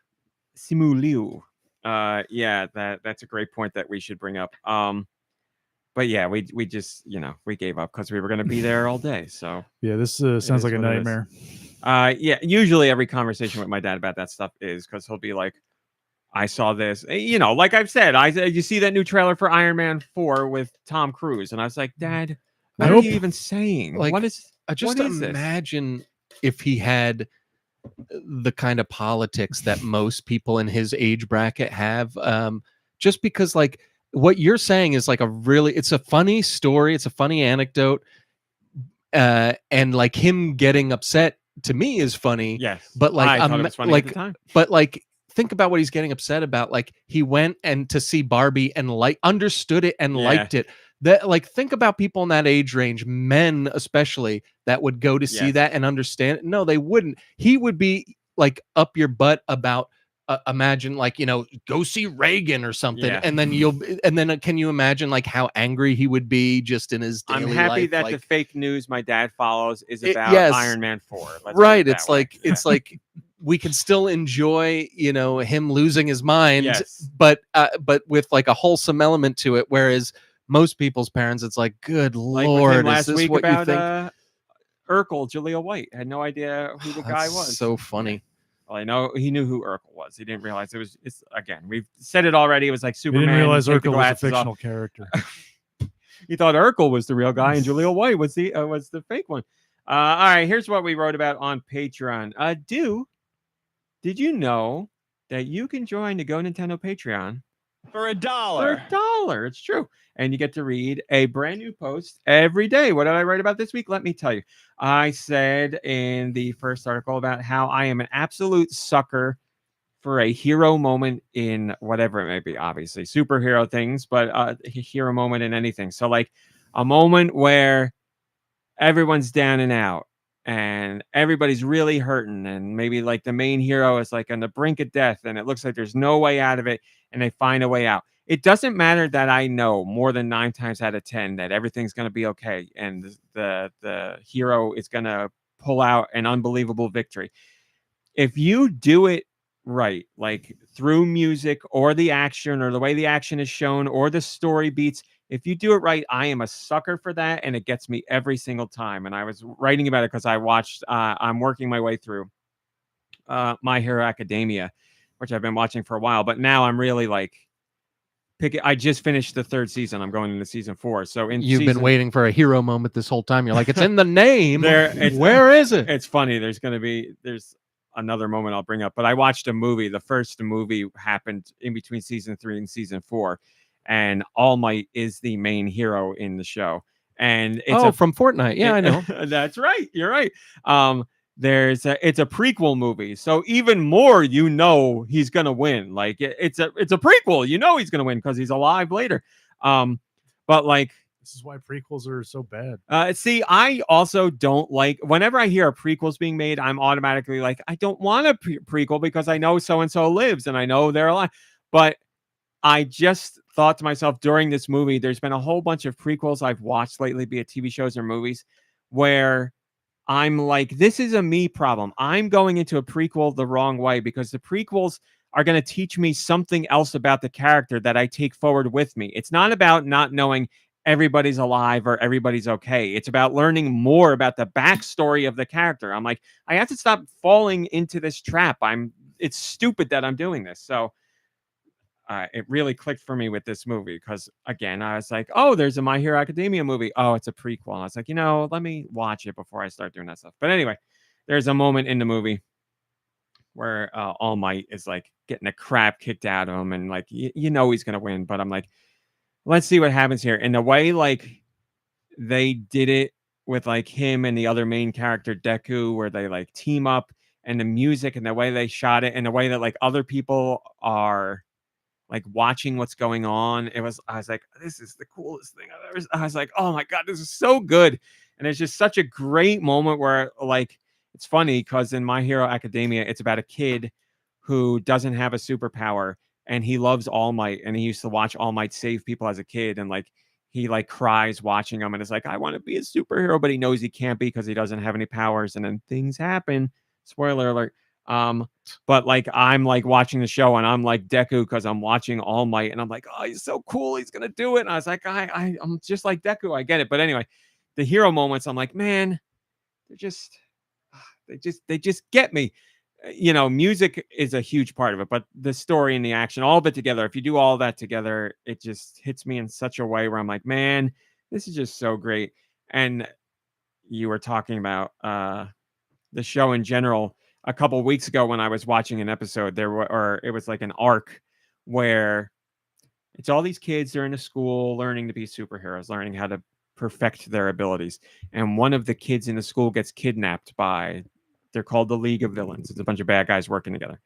Simu Liu. Yeah, that's a great point that we should bring up. But yeah, we just, we gave up because we were going to be there all day. So yeah, this sounds like a nightmare. Yeah, usually every conversation with my dad about that stuff is because he'll be like, I saw this, like I've said, you see that new trailer for Iron Man 4 with Tom Cruise. And I was like, Dad, what are you even saying? Like, what is just what is this? imagine if he had the kind of politics that most people in his age bracket have. Just because, like, what you're saying is like it's a funny story, it's a funny anecdote, and like him getting upset to me is funny. Yes, but like I thought it was funny at the time. But like, think about what he's getting upset about. Like, he went and to see Barbie and understood it and liked it. That, like, think about people in that age range, men especially, that would go to see that and understand it. No, they wouldn't. He would be like up your butt about imagine, like, go see Reagan or something, and then can you imagine like how angry he would be just in his daily life? I'm happy that like, the fake news my dad follows is about Iron Man 4. Right. It's like we can still enjoy, him losing his mind, but with like a wholesome element to it. Whereas most people's parents, it's like, good Lord, last is this week what about, you think? Urkel, Jaleel White, had no idea who the guy was. So funny. Well, I know he knew who Urkel was. He didn't realize it's again. We've said it already. It was like Superman. He didn't realize take the Urkel was a glasses fictional off. character. He thought Urkel was the real guy and Jaleel White was the fake one. All right, here's what we wrote about on Patreon. Did you know that you can join the GoNintendo Patreon For $1. for $1? It's true. And you get to read a brand new post every day. What did I write about this week? Let me tell you. I said in the first article about how I am an absolute sucker for a hero moment in whatever it may be, obviously superhero things, but a hero moment in anything. So like a moment where everyone's down and out and everybody's really hurting, and maybe like the main hero is like on the brink of death and it looks like there's no way out of it, and they find a way out. It doesn't matter that I know more than 9 times out of 10 that everything's going to be okay and the hero is going to pull out an unbelievable victory. if you do it right, like through music or the action or the way the action is shown or the story beats, if you do it right, I am a sucker for that, and it gets me every single time. And I was writing about it because I watched. I'm working my way through My Hero Academia, which I've been watching for a while, but now I'm really like I just finished the 3rd season. I'm going into season 4. So You've been waiting for a hero moment this whole time. You're like, it's in the name. It's- Where is it? It's funny. There's another moment I'll bring up, but I watched a movie. The first movie happened in between season 3 and season 4, and All Might is the main hero in the show. And it's from Fortnite. Yeah, I know. That's right. You're right. It's a prequel movie, so even more, he's gonna win. Like it's a prequel. He's gonna win because he's alive later. But like, This is why prequels are so bad. see, I also don't like whenever I hear a prequel's being made, I'm automatically like, I don't want a prequel because I know so and so lives and I know they're alive. But I just thought to myself during this movie, there's been a whole bunch of prequels I've watched lately, be it TV shows or movies, where I'm like, this is a me problem. I'm going into a prequel the wrong way because the prequels are going to teach me something else about the character that I take forward with me. It's not about not knowing everybody's alive or everybody's okay. It's about learning more about the backstory of the character. I'm like, I have to stop falling into this trap. It's stupid that I'm doing this. So it really clicked for me with this movie because, again, I was like, oh, there's a My Hero Academia movie. Oh, it's a prequel. And I was like, let me watch it before I start doing that stuff. But anyway, there's a moment in the movie where All Might is like getting the crap kicked out of him. And like, he's going to win. But I'm like, let's see what happens here. And the way like they did it with like him and the other main character, Deku, where they like team up, and the music and the way they shot it and the way that like other people are like watching what's going on. I was like, this is the coolest thing I've ever. I was like, oh my God, this is so good. And it's just such a great moment where like, it's funny because in My Hero Academia, it's about a kid who doesn't have a superpower and he loves All Might, and he used to watch All Might save people as a kid. And like, he like cries watching him and is like, I want to be a superhero, but he knows he can't be because he doesn't have any powers. And then things happen. Spoiler alert. But like, I'm like watching the show and I'm like Deku because I'm watching All Might and I'm like, oh, he's so cool, he's gonna do it. And I was like, I'm just like Deku, I get it. But anyway, the hero moments, I'm like, man, they just get me. Music is a huge part of it, but the story and the action, all of it together, if you do all that together, it just hits me in such a way where I'm like, man, this is just so great. And you were talking about the show in general. A couple weeks ago when I was watching an episode, it was like an arc where it's all these kids, they're in a school learning to be superheroes, learning how to perfect their abilities. And one of the kids in the school gets kidnapped they're called the League of Villains. It's a bunch of bad guys working together.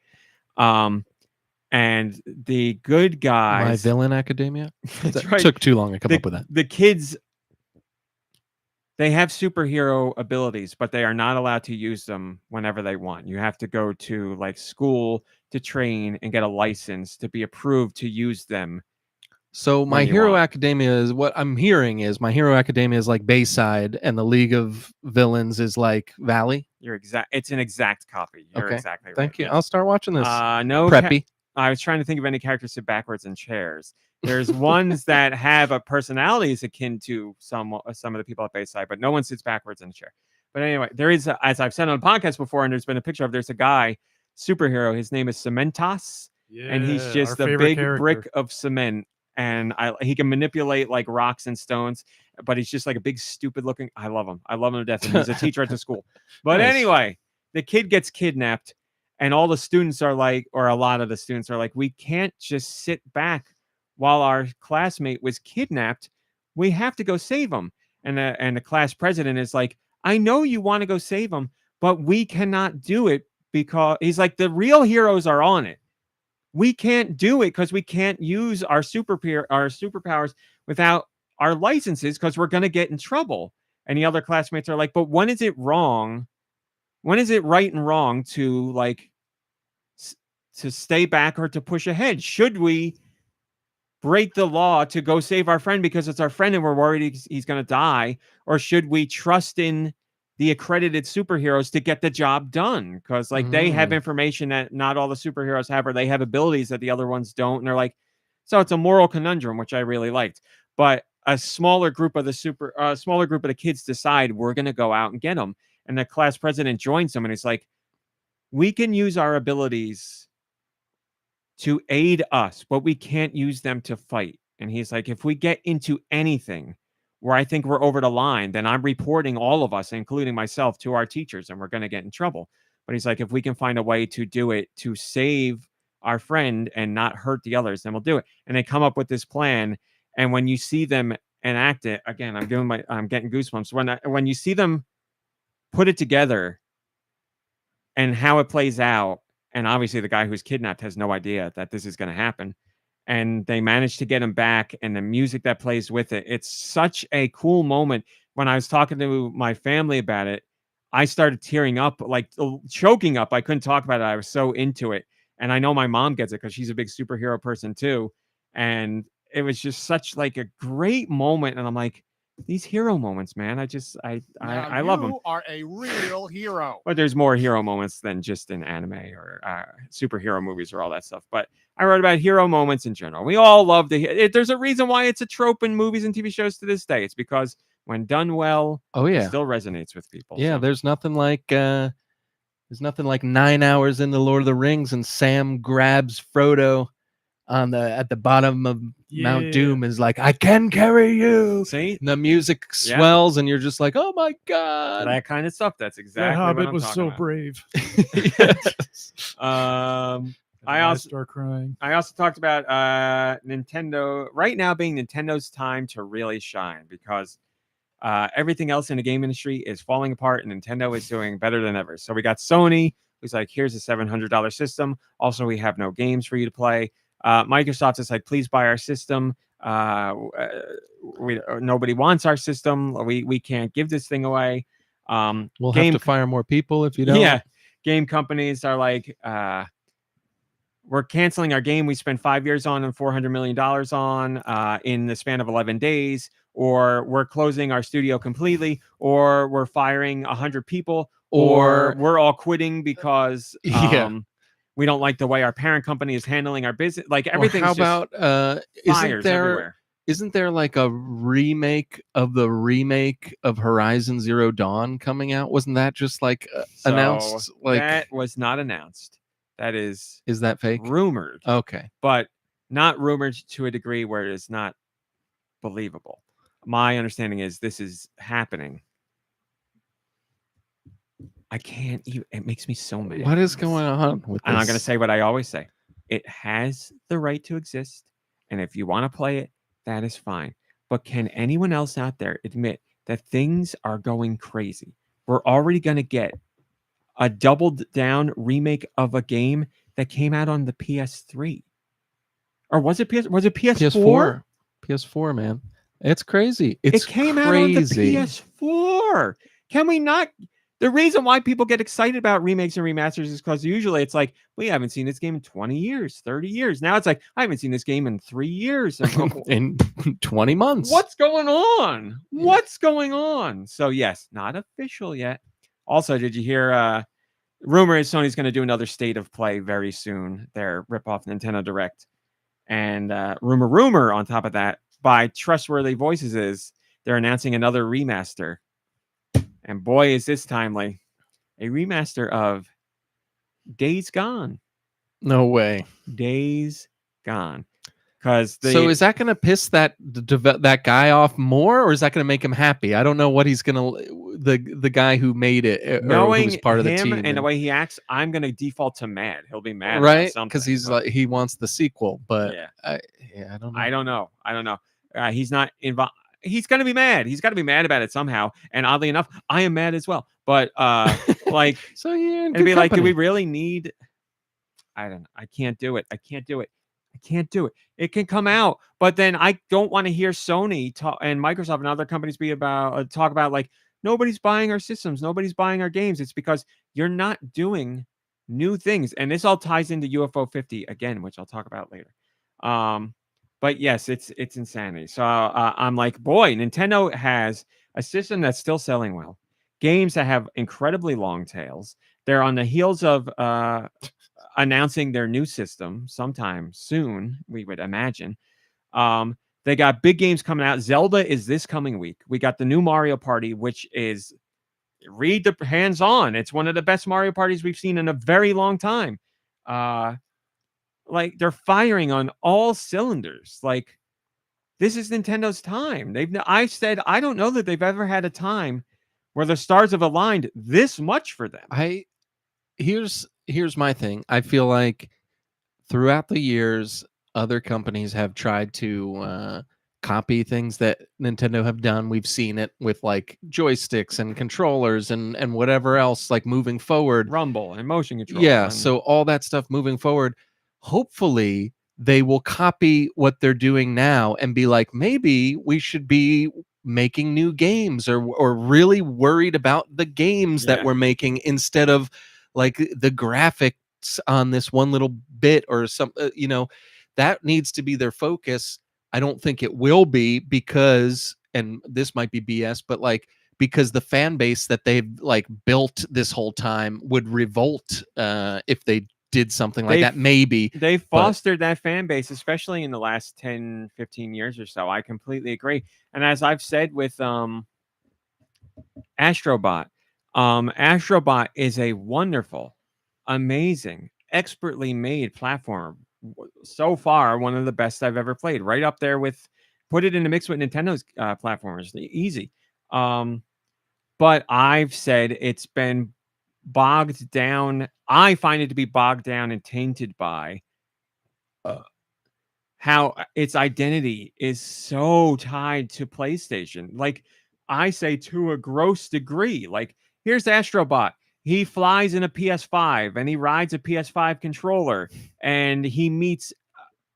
And the good guys. My Villain Academia? That's right. Took too long to come up with that. The kids, they have superhero abilities, but they are not allowed to use them whenever they want. You have to go to like school to train and get a license to be approved to use them. So My Hero Academia is what I'm hearing is My Hero Academia is like Bayside and the League of Villains is like Valley. It's an exact copy. You're okay. Exactly right. Thank you. I'll start watching this. No preppy. I was trying to think of any characters sit backwards in chairs. There's ones that have a personalities akin to some of the people at Bayside, but no one sits backwards in a chair. But anyway, there is, as I've said on the podcast before, and there's been a picture of, there's a guy, superhero. His name is Cementos, and he's just a big brick of cement. And he can manipulate like rocks and stones, but he's just like a big, stupid looking. I love him. I love him to death. And he's a teacher at the school. But anyway, the kid gets kidnapped, and all the students are like, or a lot of the students are like, we can't just sit back while our classmate was kidnapped. We have to go save him. And the class president is like, I know you want to go save him, but we cannot do it because he's like, the real heroes are on it. We can't do it because we can't use our superpowers without our licenses because we're going to get in trouble. And the other classmates are like, but when is it wrong? When is it right and wrong to like to stay back or to push ahead? Should we break the law to go save our friend because it's our friend and we're worried he's going to die? Or should we trust in the accredited superheroes to get the job done, because like they have information that not all the superheroes have, or they have abilities that the other ones don't, and they're like, so it's a moral conundrum, which I really liked. But a smaller group of the kids decide we're going to go out and get them, and the class president joins them, and he's like, we can use our abilities to aid us, but we can't use them to fight. And he's like, if we get into anything where I think we're over the line, then I'm reporting all of us, including myself, to our teachers, and we're going to get in trouble. But he's like, if we can find a way to do it to save our friend and not hurt the others, then we'll do it. And they come up with this plan. And when you see them enact it, again, I'm getting goosebumps. When you see them put it together and how it plays out, and obviously the guy who's kidnapped has no idea that this is going to happen, and they manage to get him back, and the music that plays with it, it's such a cool moment. When I was talking to my family about it, I started tearing up, like choking up. I couldn't talk about it. I was so into it. And I know my mom gets it because she's a big superhero person too. And it was just such like a great moment. And I'm like, these hero moments, man, I love them. You are a real hero. But there's more hero moments than just in anime or superhero movies or all that stuff. But I wrote about hero moments in general. We all love there's a reason why it's a trope in movies and TV shows to this day. It's because when done well, it still resonates with people. Yeah, there's nothing like 9 hours into Lord of the Rings and Sam grabs Frodo at the bottom of Mount Doom, is like, I can carry you. See, and the music swells, and you're just like, oh my god, that kind of stuff. That's exactly that what Hobbit I'm was talking so about. brave. I start crying. I also talked about Nintendo right now being Nintendo's time to really shine, because everything else in the game industry is falling apart, and Nintendo is doing better than ever. So we got Sony, who's like, here's a $700 system. Also, we have no games for you to play. Microsoft is like, please buy our system. Nobody wants our system. We can't give this thing away. We'll have to fire more people if you don't. Yeah, game companies are like, we're canceling our game we spent 5 years on and $400 million on in the span of 11 days, or we're closing our studio completely, or we're firing 100 people, or we're all quitting because we don't like the way our parent company is handling our business. Like everything's how about everywhere. Isn't there like a remake of the remake of Horizon Zero Dawn coming out? Wasn't that just like announced? Like that was not announced. That is that fake? Rumored. Okay. But not rumored to a degree where it is not believable. My understanding is this is happening. I can't even, it makes me so mad. What is going on with this? And I'm going to say what I always say. It has the right to exist. And if you want to play it, that is fine. But can anyone else out there admit that things are going crazy? We're already going to get a doubled down remake of a game that came out on the PS3. Or was it PS4? PS4, man. It's crazy. It came out on the PS4. Can we not? The reason why people get excited about remakes and remasters is because usually it's like, we haven't seen this game in 20 years, 30 years. Now it's like, I haven't seen this game in 3 years. In 20 months. What's going on? What's going on? So yes, not official yet. Also, did you hear rumor is Sony's going to do another State of Play very soon, their rip-off Nintendo Direct. And rumor on top of that, by trustworthy voices, is they're announcing another remaster. And boy, is this timely. A remaster of Days Gone. No way. Days Gone. So is that going to piss that guy off more, or is that going to make him happy? I don't know what he's going to... The guy who made it, knowing who's part of the team, and the way he acts, I'm going to default to mad. He'll be mad, right? Because he's like, he wants the sequel, but I don't know. I don't know. He's not involved. He's going to be mad. He's got to be mad about it somehow. And oddly enough, I am mad as well. But like, so yeah, it'd be like, do we really need? I don't know. I can't do it. I can't do it. It can come out, but then I don't want to hear Sony and Microsoft and other companies talk about like, nobody's buying our systems, nobody's buying our games. It's because you're not doing new things, and this all ties into UFO 50 again, which I'll talk about later. But yes, it's insanity. So I'm like, boy, Nintendo has a system that's still selling well, games that have incredibly long tails. They're on the heels of announcing their new system sometime soon, we would imagine. They got big games coming out. Zelda is this coming week. We got the new Mario Party, which is read the hands-on. It's one of the best Mario parties we've seen in a very long time. Like they're firing on all cylinders. Like this is Nintendo's time. I said I don't know that they've ever had a time where the stars have aligned this much for them. Here's my thing. I feel like throughout the years, other companies have tried to copy things that Nintendo have done. We've seen it with like joysticks and controllers and whatever else, like moving forward. Rumble and motion control. Yeah, so all that stuff moving forward. Hopefully, they will copy what they're doing now and be like, maybe we should be making new games or really worried about the games that we're making instead of like the graphics on this one little bit or something. That needs to be their focus. I don't think it will be because, and this might be BS, but like because the fan base that they've like built this whole time would revolt if they did something like that. Maybe they fostered that fan base, especially in the last 10, 15 years or so. I completely agree. And as I've said with Astrobot, Astrobot is a wonderful, amazing, expertly made platform. So far, one of the best I've ever played. Right up there with, put it in the mix with Nintendo's platformers. Easy. But I've said it's been bogged down. I find it to be bogged down and tainted by how its identity is so tied to PlayStation. Like I say, to a gross degree. Like here's Astrobot. He flies in a PS5 and he rides a PS5 controller and he meets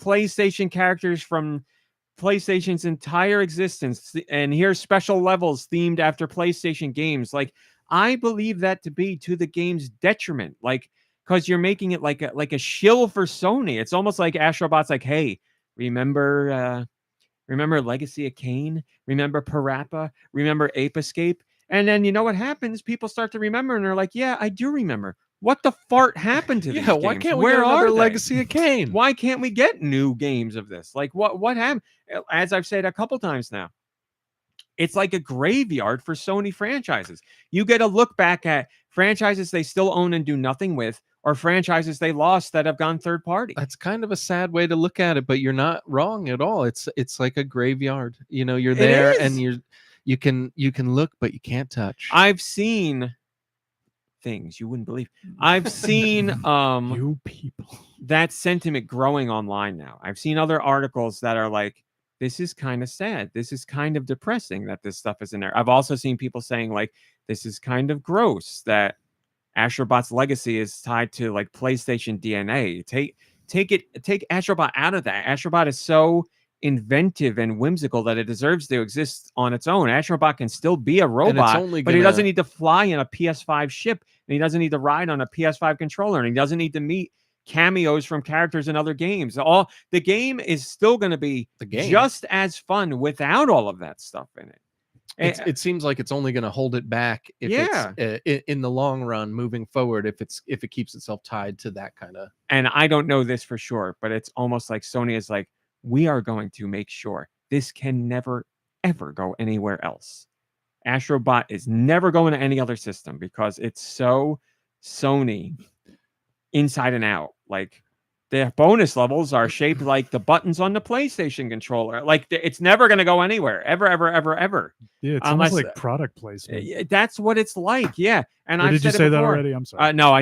PlayStation characters from PlayStation's entire existence. And here's special levels themed after PlayStation games. Like I believe that to be to the game's detriment. Like, because you're making it like a shill for Sony. It's almost like Astrobot's like, hey, remember Legacy of Kain? Remember Parappa? Remember Ape Escape? And then you know what happens? People start to remember, and they're like, "Yeah, I do remember. What the fart happened to these games? Why can't we get another Legacy of Kain? Why can't we get new games of this? Like, what happened?" As I've said a couple times now, it's like a graveyard for Sony franchises. You get a look back at franchises they still own and do nothing with, or franchises they lost that have gone third party. That's kind of a sad way to look at it, but you're not wrong at all. It's like a graveyard. You're there and you can look, but you can't touch. I've seen things you wouldn't believe. I've seen you people, that sentiment growing online now. I've seen other articles that are like, this is kind of sad. This is kind of depressing that this stuff is in there. I've also seen people saying like, this is kind of gross that Astrobot's legacy is tied to like PlayStation DNA. Take Astrobot out of that. Astrobot is so inventive and whimsical that it deserves to exist on its own. Astrobot can still be a robot, but he doesn't need to fly in a PS5 ship, and he doesn't need to ride on a PS5 controller, and he doesn't need to meet cameos from characters in other games. The game is still going to be just as fun without all of that stuff in it. It seems like it's only going to hold it back if it's in the long run moving forward, if it keeps itself tied to that kind of. And I don't know this for sure, but it's almost like Sony is like, we are going to make sure this can never, ever go anywhere else. Astrobot is never going to any other system because it's so Sony inside and out. Like the bonus levels are shaped like the buttons on the PlayStation controller. Like it's never going to go anywhere, ever, ever, ever, ever. Yeah, it's almost like product placement. That's what it's like. Yeah, and I did you say that already? I'm sorry. No,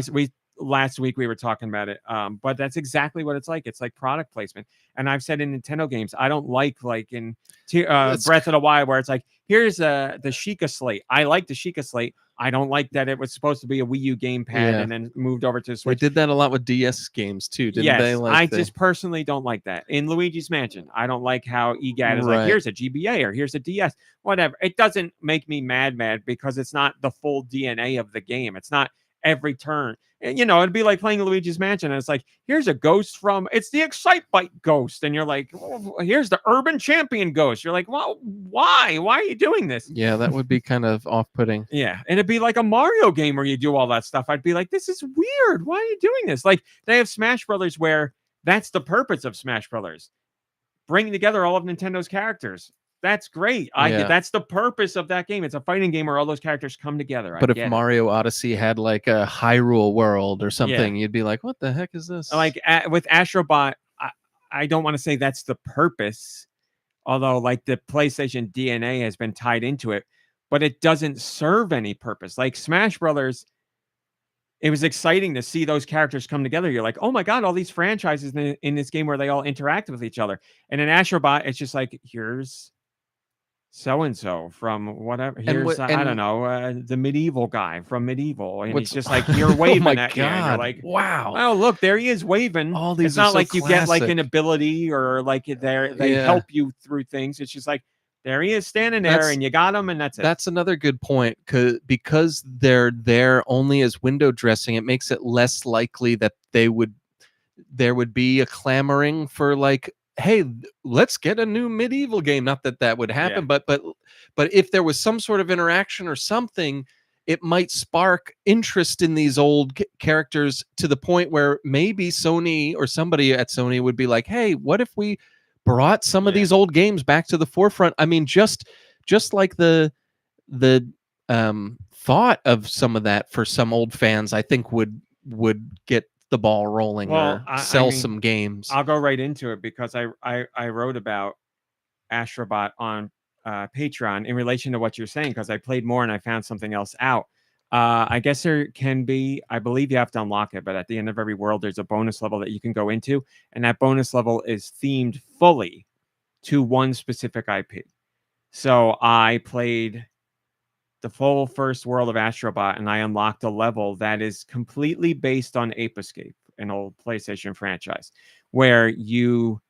last week we were talking about it. But that's exactly what it's like. It's like product placement. And I've said in Nintendo games, I don't like in Breath of the Wild where it's like, here's the Sheikah Slate. I like the Sheikah Slate. I don't like that it was supposed to be a Wii U gamepad and then moved over to the Switch. They did that a lot with DS games too, didn't they? I just personally don't like that. In Luigi's Mansion, I don't like how EGAT is like, here's a GBA or here's a DS, whatever. It doesn't make me mad because it's not the full DNA of the game. It's not every turn. And, you know, it'd be like playing Luigi's Mansion, and it's like, here's a ghost from, it's the Excitebike ghost, and you're like, oh, here's the Urban Champion ghost. You're like, well, why? Why are you doing this? Yeah, that would be kind of off-putting. Yeah, and it'd be like a Mario game where you do all that stuff. I'd be like, this is weird. Why are you doing this? Like, they have Smash Brothers where that's the purpose of Smash Brothers. Bringing together all of Nintendo's characters. That's great. Yeah. That's the purpose of that game. It's a fighting game where all those characters come together. But if Mario Odyssey had like a Hyrule world or something, Yeah. you'd be like, what the heck is this? Like with Astrobot, I don't want to say that's the purpose, although like the PlayStation DNA has been tied into it, but it doesn't serve any purpose. Like Smash Brothers, it was exciting to see those characters come together. You're like, oh my God, all these franchises in this game where they all interact with each other. And in Astrobot, it's just like, here's so-and-so from whatever. Here's, I don't know, the medieval guy from Medieval. And he's just like, you're waving at you. And you're like, wow. oh, look, there he is waving. All these it's are not so like you get like classic. an ability or like they Yeah. help you through things. It's just like, there he is standing there and you got him and that's it. That's another good point, because they're there only as window dressing. It makes it less likely that there would be a clamoring for like, hey, let's get a new medieval game. Not that that would happen, but if there was some sort of interaction or something, it might spark interest in these old characters to the point where maybe Sony or somebody at Sony would be like, hey, what if we brought some of these old games back to the forefront? I mean, just like the thought of some of that for some old fans, I think would get the ball rolling, or sell some games. I'll go right into it because I wrote about Astrobot on Patreon in relation to what you're saying, because I played more and I found something else out. I guess there can be, I believe you have to unlock it, but at the end of every world, there's a bonus level that you can go into. And that bonus level is themed fully to one specific IP. So I played the full first world of Astrobot, and I unlocked a level that is completely based on Ape Escape, an old PlayStation franchise, where you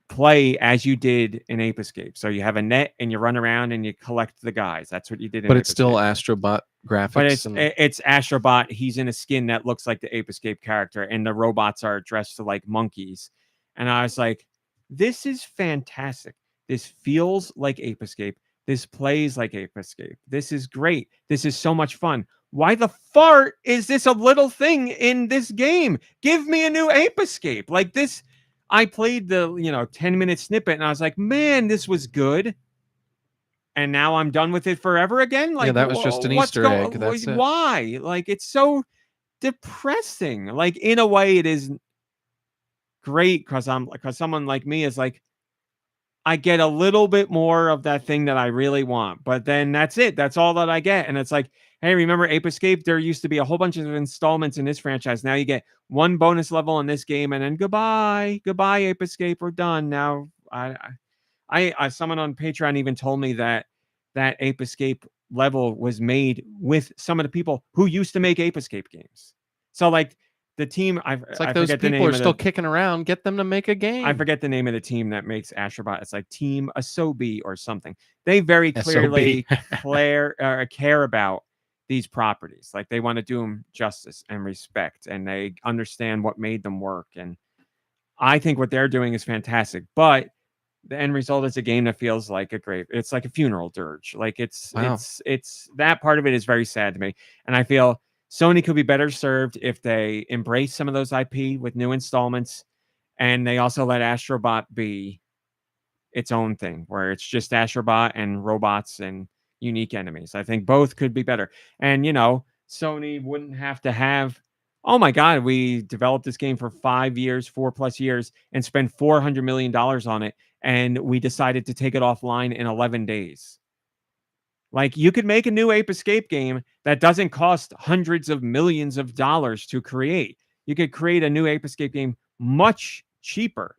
play as you did in Ape Escape. So you have a net and you run around and you collect the guys. That's what you did in But Ape it's still Escape. Astrobot graphics. But it's Astrobot. He's in a skin that looks like the Ape Escape character, and the robots are dressed to like monkeys. And I was like, this is fantastic. This feels like Ape Escape. This plays like Ape Escape. This is great. This is so much fun. Why the fart is this a little thing in this game? Give me a new Ape Escape. Like this, I played the 10-minute snippet and I was like, man, this was good. And now I'm done with it forever again. Like, that was just an Easter egg. That's it. Why? Like, it's so depressing. Like, in a way, it is great because someone like me is like, I get a little bit more of that thing that I really want, but then that's it. That's all that I get. And it's like, hey, remember Ape Escape? There used to be a whole bunch of installments in this franchise. Now you get one bonus level in this game, and then goodbye, Ape Escape. We're done now. I someone on Patreon even told me that Ape Escape level was made with some of the people who used to make Ape Escape games. So like the team, it's like those people are still kicking around. Get them to make a game. I forget the name of the team that makes Astrobot. It's like Team Asobi or something. They very clearly care about these properties. Like they want to do them justice and respect, and they understand what made them work. And I think what they're doing is fantastic. But the end result is a game that feels like it's like a funeral dirge. Like it's that part of it is very sad to me. And I feel Sony could be better served if they embrace some of those IP with new installments, and they also let Astrobot be its own thing, where it's just Astrobot and robots and unique enemies. I think both could be better. And, Sony wouldn't have to have, oh my God, we developed this game for 4+ years, and spent $400 million on it, and we decided to take it offline in 11 days. Like, you could make a new Ape Escape game that doesn't cost hundreds of millions of dollars to create. You could create a new Ape Escape game much cheaper.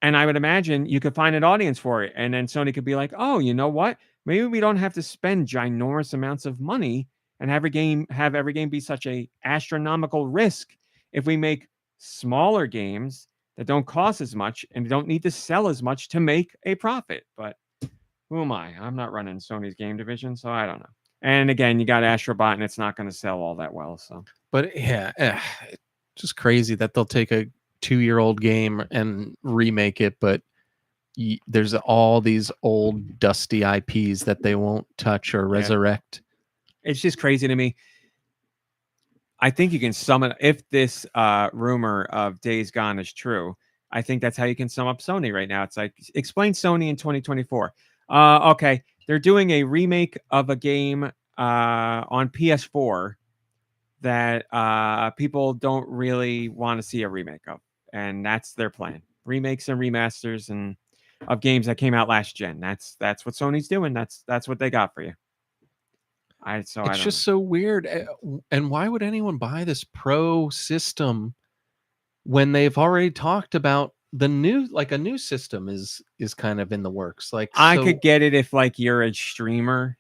And I would imagine you could find an audience for it. And then Sony could be like, oh, you know what? Maybe we don't have to spend ginormous amounts of money and have every game be such a astronomical risk if we make smaller games that don't cost as much and don't need to sell as much to make a profit. But who am I? I'm not running Sony's game division, so I don't know. And again, you got Astrobot, and it's not going to sell all that well. So, But yeah, it's just crazy that they'll take a 2-year-old game and remake it, but there's all these old dusty IPs that they won't touch or resurrect. it's just crazy to me. I think you can sum it, if this rumor of Days Gone is true, I think that's how you can sum up Sony right now. It's like, explain Sony in 2024. Okay, they're doing a remake of a game on PS4 that people don't really want to see a remake of, and that's their plan. Remakes and remasters and of games that came out last gen. That's what Sony's doing. That's what they got for you. It's just so weird. And why would anyone buy this Pro system when they've already talked about the new, like a new system is kind of in the works? Like, I could get it if like you're a streamer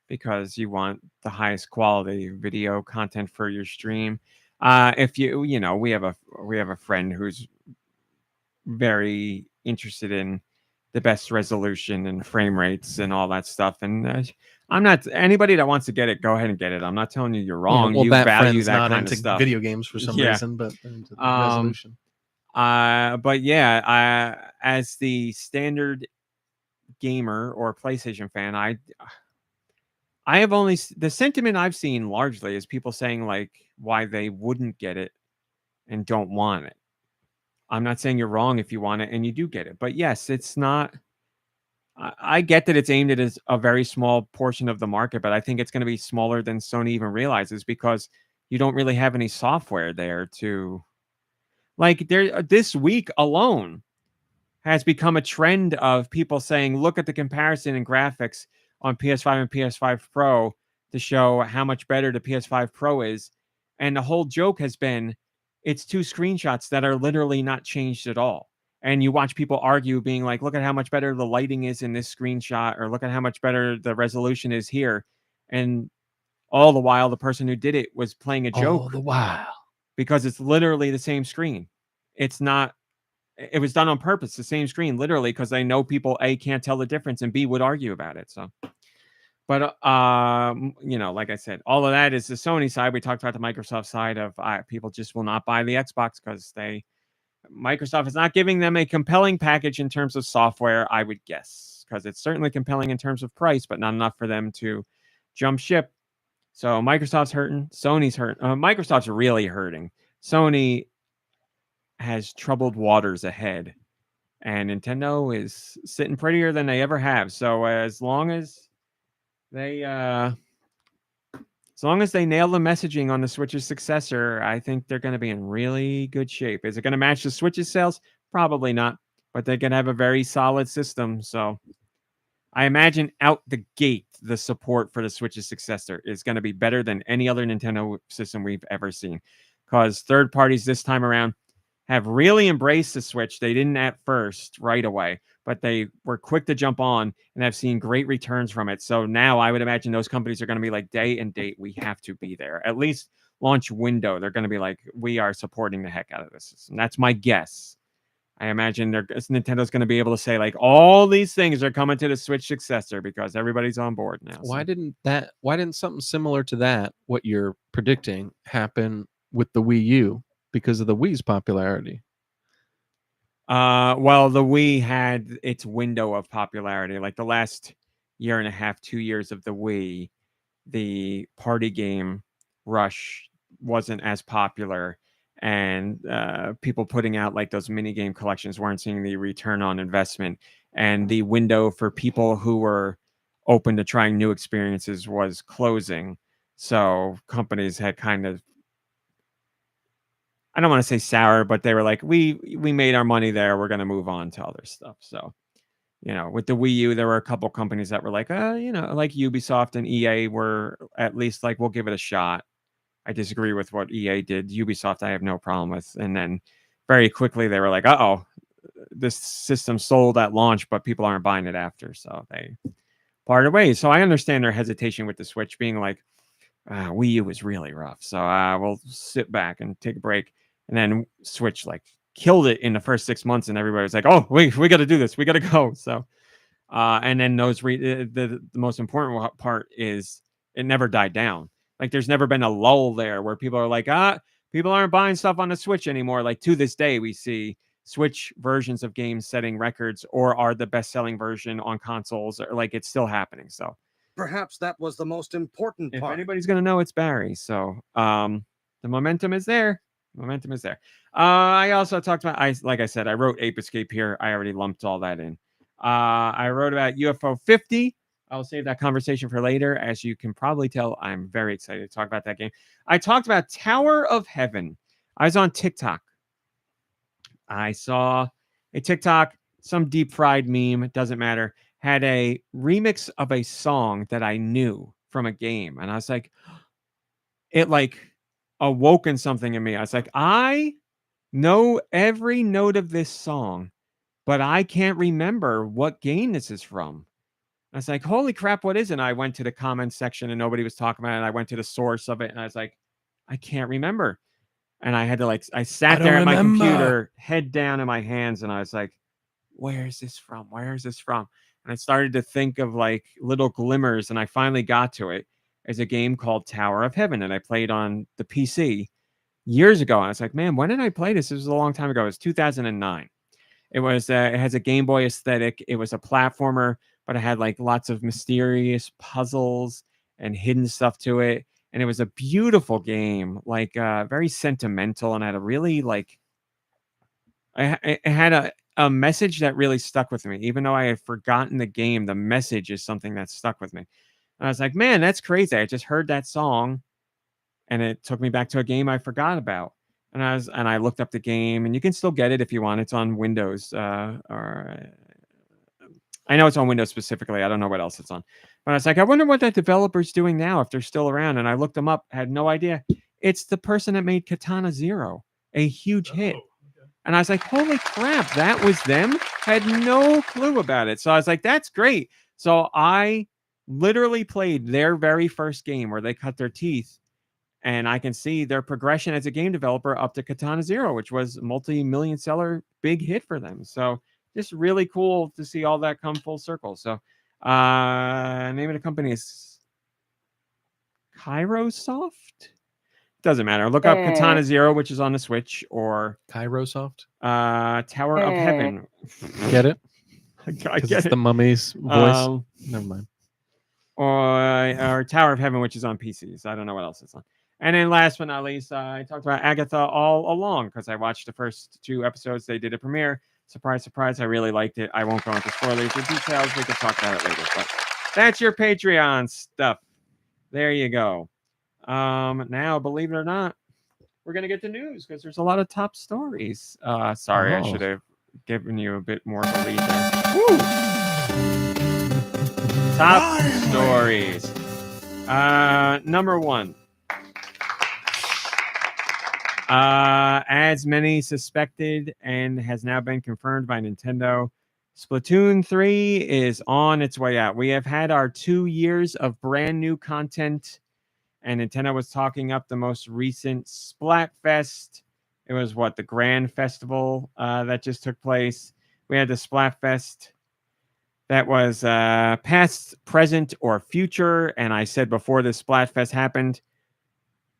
because you want the highest quality video content for your stream. If you know, we have a friend who's very interested in the best resolution and frame rates and all that stuff. And I'm not, anybody that wants to get it, go ahead and get it. I'm not telling you you're wrong. Well, you that value friend's that not kind into of stuff. video games for some reason, but they're into the resolution. But yeah, as the standard gamer or PlayStation fan, I have only, the sentiment I've seen largely is people saying like why they wouldn't get it and don't want it. I'm not saying you're wrong if you want it and you do get it, but yes, it's not. I get that it's aimed at a very small portion of the market, but I think it's going to be smaller than Sony even realizes because you don't really have any software there to, like, there. This week alone has become a trend of people saying, look at the comparison in graphics on PS5 and PS5 Pro to show how much better the PS5 Pro is. And the whole joke has been, it's two screenshots that are literally not changed at all. And you watch people argue being like, look at how much better the lighting is in this screenshot, or look at how much better the resolution is here. And all the while, the person who did it was playing a joke. All the while. Because it's literally the same screen. It's not, it was done on purpose, the same screen, literally, because they know people, A, can't tell the difference, and B, would argue about it. So, but, you know, like I said, all of that is the Sony side. We talked about the Microsoft side of people just will not buy the Xbox because Microsoft is not giving them a compelling package in terms of software, I would guess, because it's certainly compelling in terms of price, but not enough for them to jump ship. So Microsoft's hurting. Sony's hurting. Microsoft's really hurting. Sony has troubled waters ahead, and Nintendo is sitting prettier than they ever have. So as long as they nail the messaging on the Switch's successor, I think they're going to be in really good shape. Is it going to match the Switch's sales? Probably not, but they're going to have a very solid system. So I imagine out the gate, the support for the Switch's successor is going to be better than any other Nintendo system we've ever seen, because third parties this time around have really embraced the Switch. They didn't at first right away, but they were quick to jump on and have seen great returns from it. So now I would imagine those companies are going to be like, day and date, we have to be there. At least launch window, they're going to be like, we are supporting the heck out of this. And that's my guess. I imagine Nintendo's going to be able to say like, all these things are coming to the Switch successor because everybody's on board now. Why didn't something similar to that, what you're predicting, happen with the Wii U because of the Wii's popularity? Well, the Wii had its window of popularity. Like the last year and a half, 2 years of the Wii, the party game Rush wasn't as popular, and people putting out like those mini game collections weren't seeing the return on investment, and the window for people who were open to trying new experiences was closing. So companies had kind of, I don't want to say sour, but they were like, we made our money there. We're going to move on to other stuff. So, you know, with the Wii U, there were a couple companies that were like, you know, like Ubisoft and EA were at least like, we'll give it a shot. I disagree with what EA did. Ubisoft, I have no problem with. And then very quickly they were like, this system sold at launch, but people aren't buying it after. So they parted ways. So I understand their hesitation with the Switch being like, Wii U was really rough. So we'll sit back and take a break. And then Switch like killed it in the first 6 months, and everybody was like, "Oh, we got to do this. We got to go." So, and then the most important part is it never died down. Like there's never been a lull there where people are like, people aren't buying stuff on the Switch anymore. Like to this day, we see Switch versions of games setting records or are the best-selling version on consoles. Or like it's still happening. So Perhaps that was the most important if part. anybody's gonna know, it's Barry. So the momentum is there. Momentum is there. I also talked about like I said, I wrote Ape Escape here. I already lumped all that in. I wrote about UFO 50. I'll save that conversation for later. As you can probably tell, I'm very excited to talk about that game. I talked about Tower of Heaven. I was on TikTok. I saw a TikTok, some deep fried meme, it doesn't matter, had a remix of a song that I knew from a game. And I was like, it like awoken something in me. I was like, I know every note of this song, but I can't remember what game this is from. I was like, holy crap, what is it? And I went to the comments section and nobody was talking about it. And I went to the source of it and I was like, I can't remember. And I had to I sat there at my computer, head down in my hands, and I was like, where is this from? Where is this from? And I started to think of like little glimmers, and I finally got to it. As a game called Tower of Heaven, and I played on the PC years ago. And I was like, man, when did I play this? This was a long time ago. It was 2009. It was it has a Game Boy aesthetic. It was a platformer, but it had like lots of mysterious puzzles and hidden stuff to it. And it was a beautiful game, like very sentimental, and had a really like it had a message that really stuck with me. Even though I had forgotten the game, the message is something that stuck with me. And I was like, man, that's crazy. I just heard that song and it took me back to a game I forgot about. And I looked up the game, and you can still get it if you want. It's on Windows, or I know it's on Windows specifically. I don't know what else it's on. But I was like, I wonder what that developer's doing now if they're still around. And I looked them up, had no idea. It's the person that made Katana Zero, a huge hit. And I was like, holy crap, that was them? I had no clue about it. So I was like, that's great. So I literally played their very first game where they cut their teeth. And I can see their progression as a game developer up to Katana Zero, which was a multi-million seller big hit for them. So just really cool to see all that come full circle. So name of the company is Kairosoft. Doesn't matter. Look up Katana Zero, which is on the Switch, or Kairosoft. Tower of Heaven. Get it? I Because get it's it. the mummy's voice. Never mind. Or Tower of Heaven, which is on PCs. I don't know what else it's on. And then last but not least, I talked about Agatha all along because I watched the first 2 episodes. They did a premiere. Surprise, surprise. I really liked it. I won't go into spoilers or details. We can talk about it later. But that's your Patreon stuff. There you go. Now, believe it or not, we're going to get to news because there's a lot of top stories. Sorry, I should have given you a bit more of a lead there. Woo! Top stories. Number 1. As many suspected and has now been confirmed by Nintendo, Splatoon 3 is on its way out. We have had our 2 years of brand new content, and Nintendo was talking up the most recent Splatfest. It was the Grand Festival that just took place. We had the Splatfest that was past, present, or future. And I said before this Splatfest happened,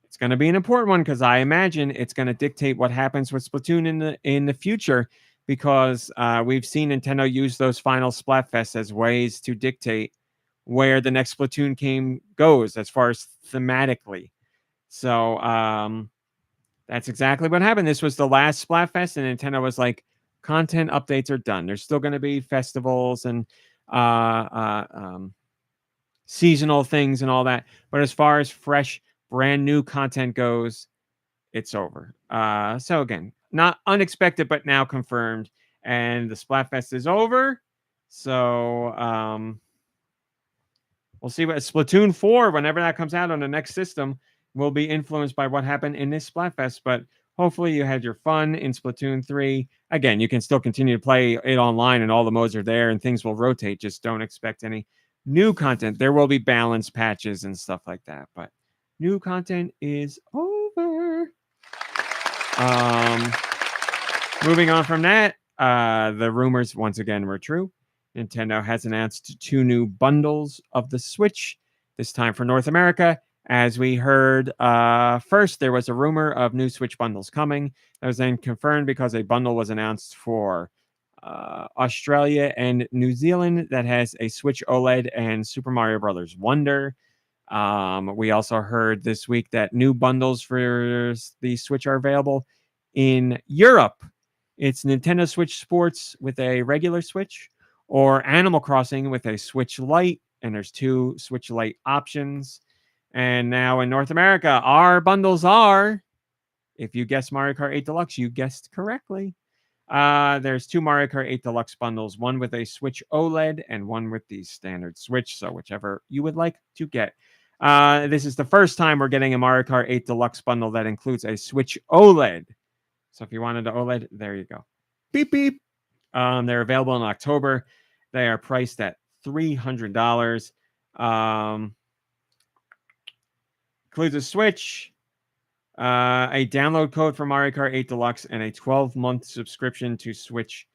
it's going to be an important one because I imagine it's going to dictate what happens with Splatoon in the future, because we've seen Nintendo use those final Splatfests as ways to dictate where the next Splatoon game goes as far as thematically. So that's exactly what happened. This was the last Splatfest, and Nintendo was like, content updates are done. There's still going to be festivals and seasonal things and all that. But as far as fresh, brand new content goes, it's over. So again, not unexpected, but now confirmed. And the Splatfest is over. So we'll see what Splatoon 4, whenever that comes out on the next system, will be influenced by what happened in this Splatfest. But hopefully you had your fun in Splatoon 3. Again, you can still continue to play it online and all the modes are there and things will rotate. Just don't expect any new content. There will be balance patches and stuff like that. But new content is over. Moving on from that, the rumors once again were true. Nintendo has announced 2 new bundles of the Switch. This time for North America, as we heard first, there was a rumor of new Switch bundles coming. That was then confirmed because a bundle was announced for Australia and New Zealand that has a Switch OLED and Super Mario Brothers Wonder. We also heard this week that new bundles for the Switch are available in Europe. It's Nintendo Switch Sports with a regular Switch, or Animal Crossing with a Switch Lite, and there's 2 Switch Lite options. And now in North America, our bundles are, if you guessed Mario Kart 8 Deluxe, you guessed correctly. There's 2 Mario Kart 8 Deluxe bundles, one with a Switch OLED and one with the standard Switch, so whichever you would like to get. This is the first time we're getting a Mario Kart 8 Deluxe bundle that includes a Switch OLED. So if you wanted the OLED, there you go. Beep, beep. They're available in October. They are priced at $300. Includes a Switch, a download code for Mario Kart 8 Deluxe, and a 12-month subscription to Switch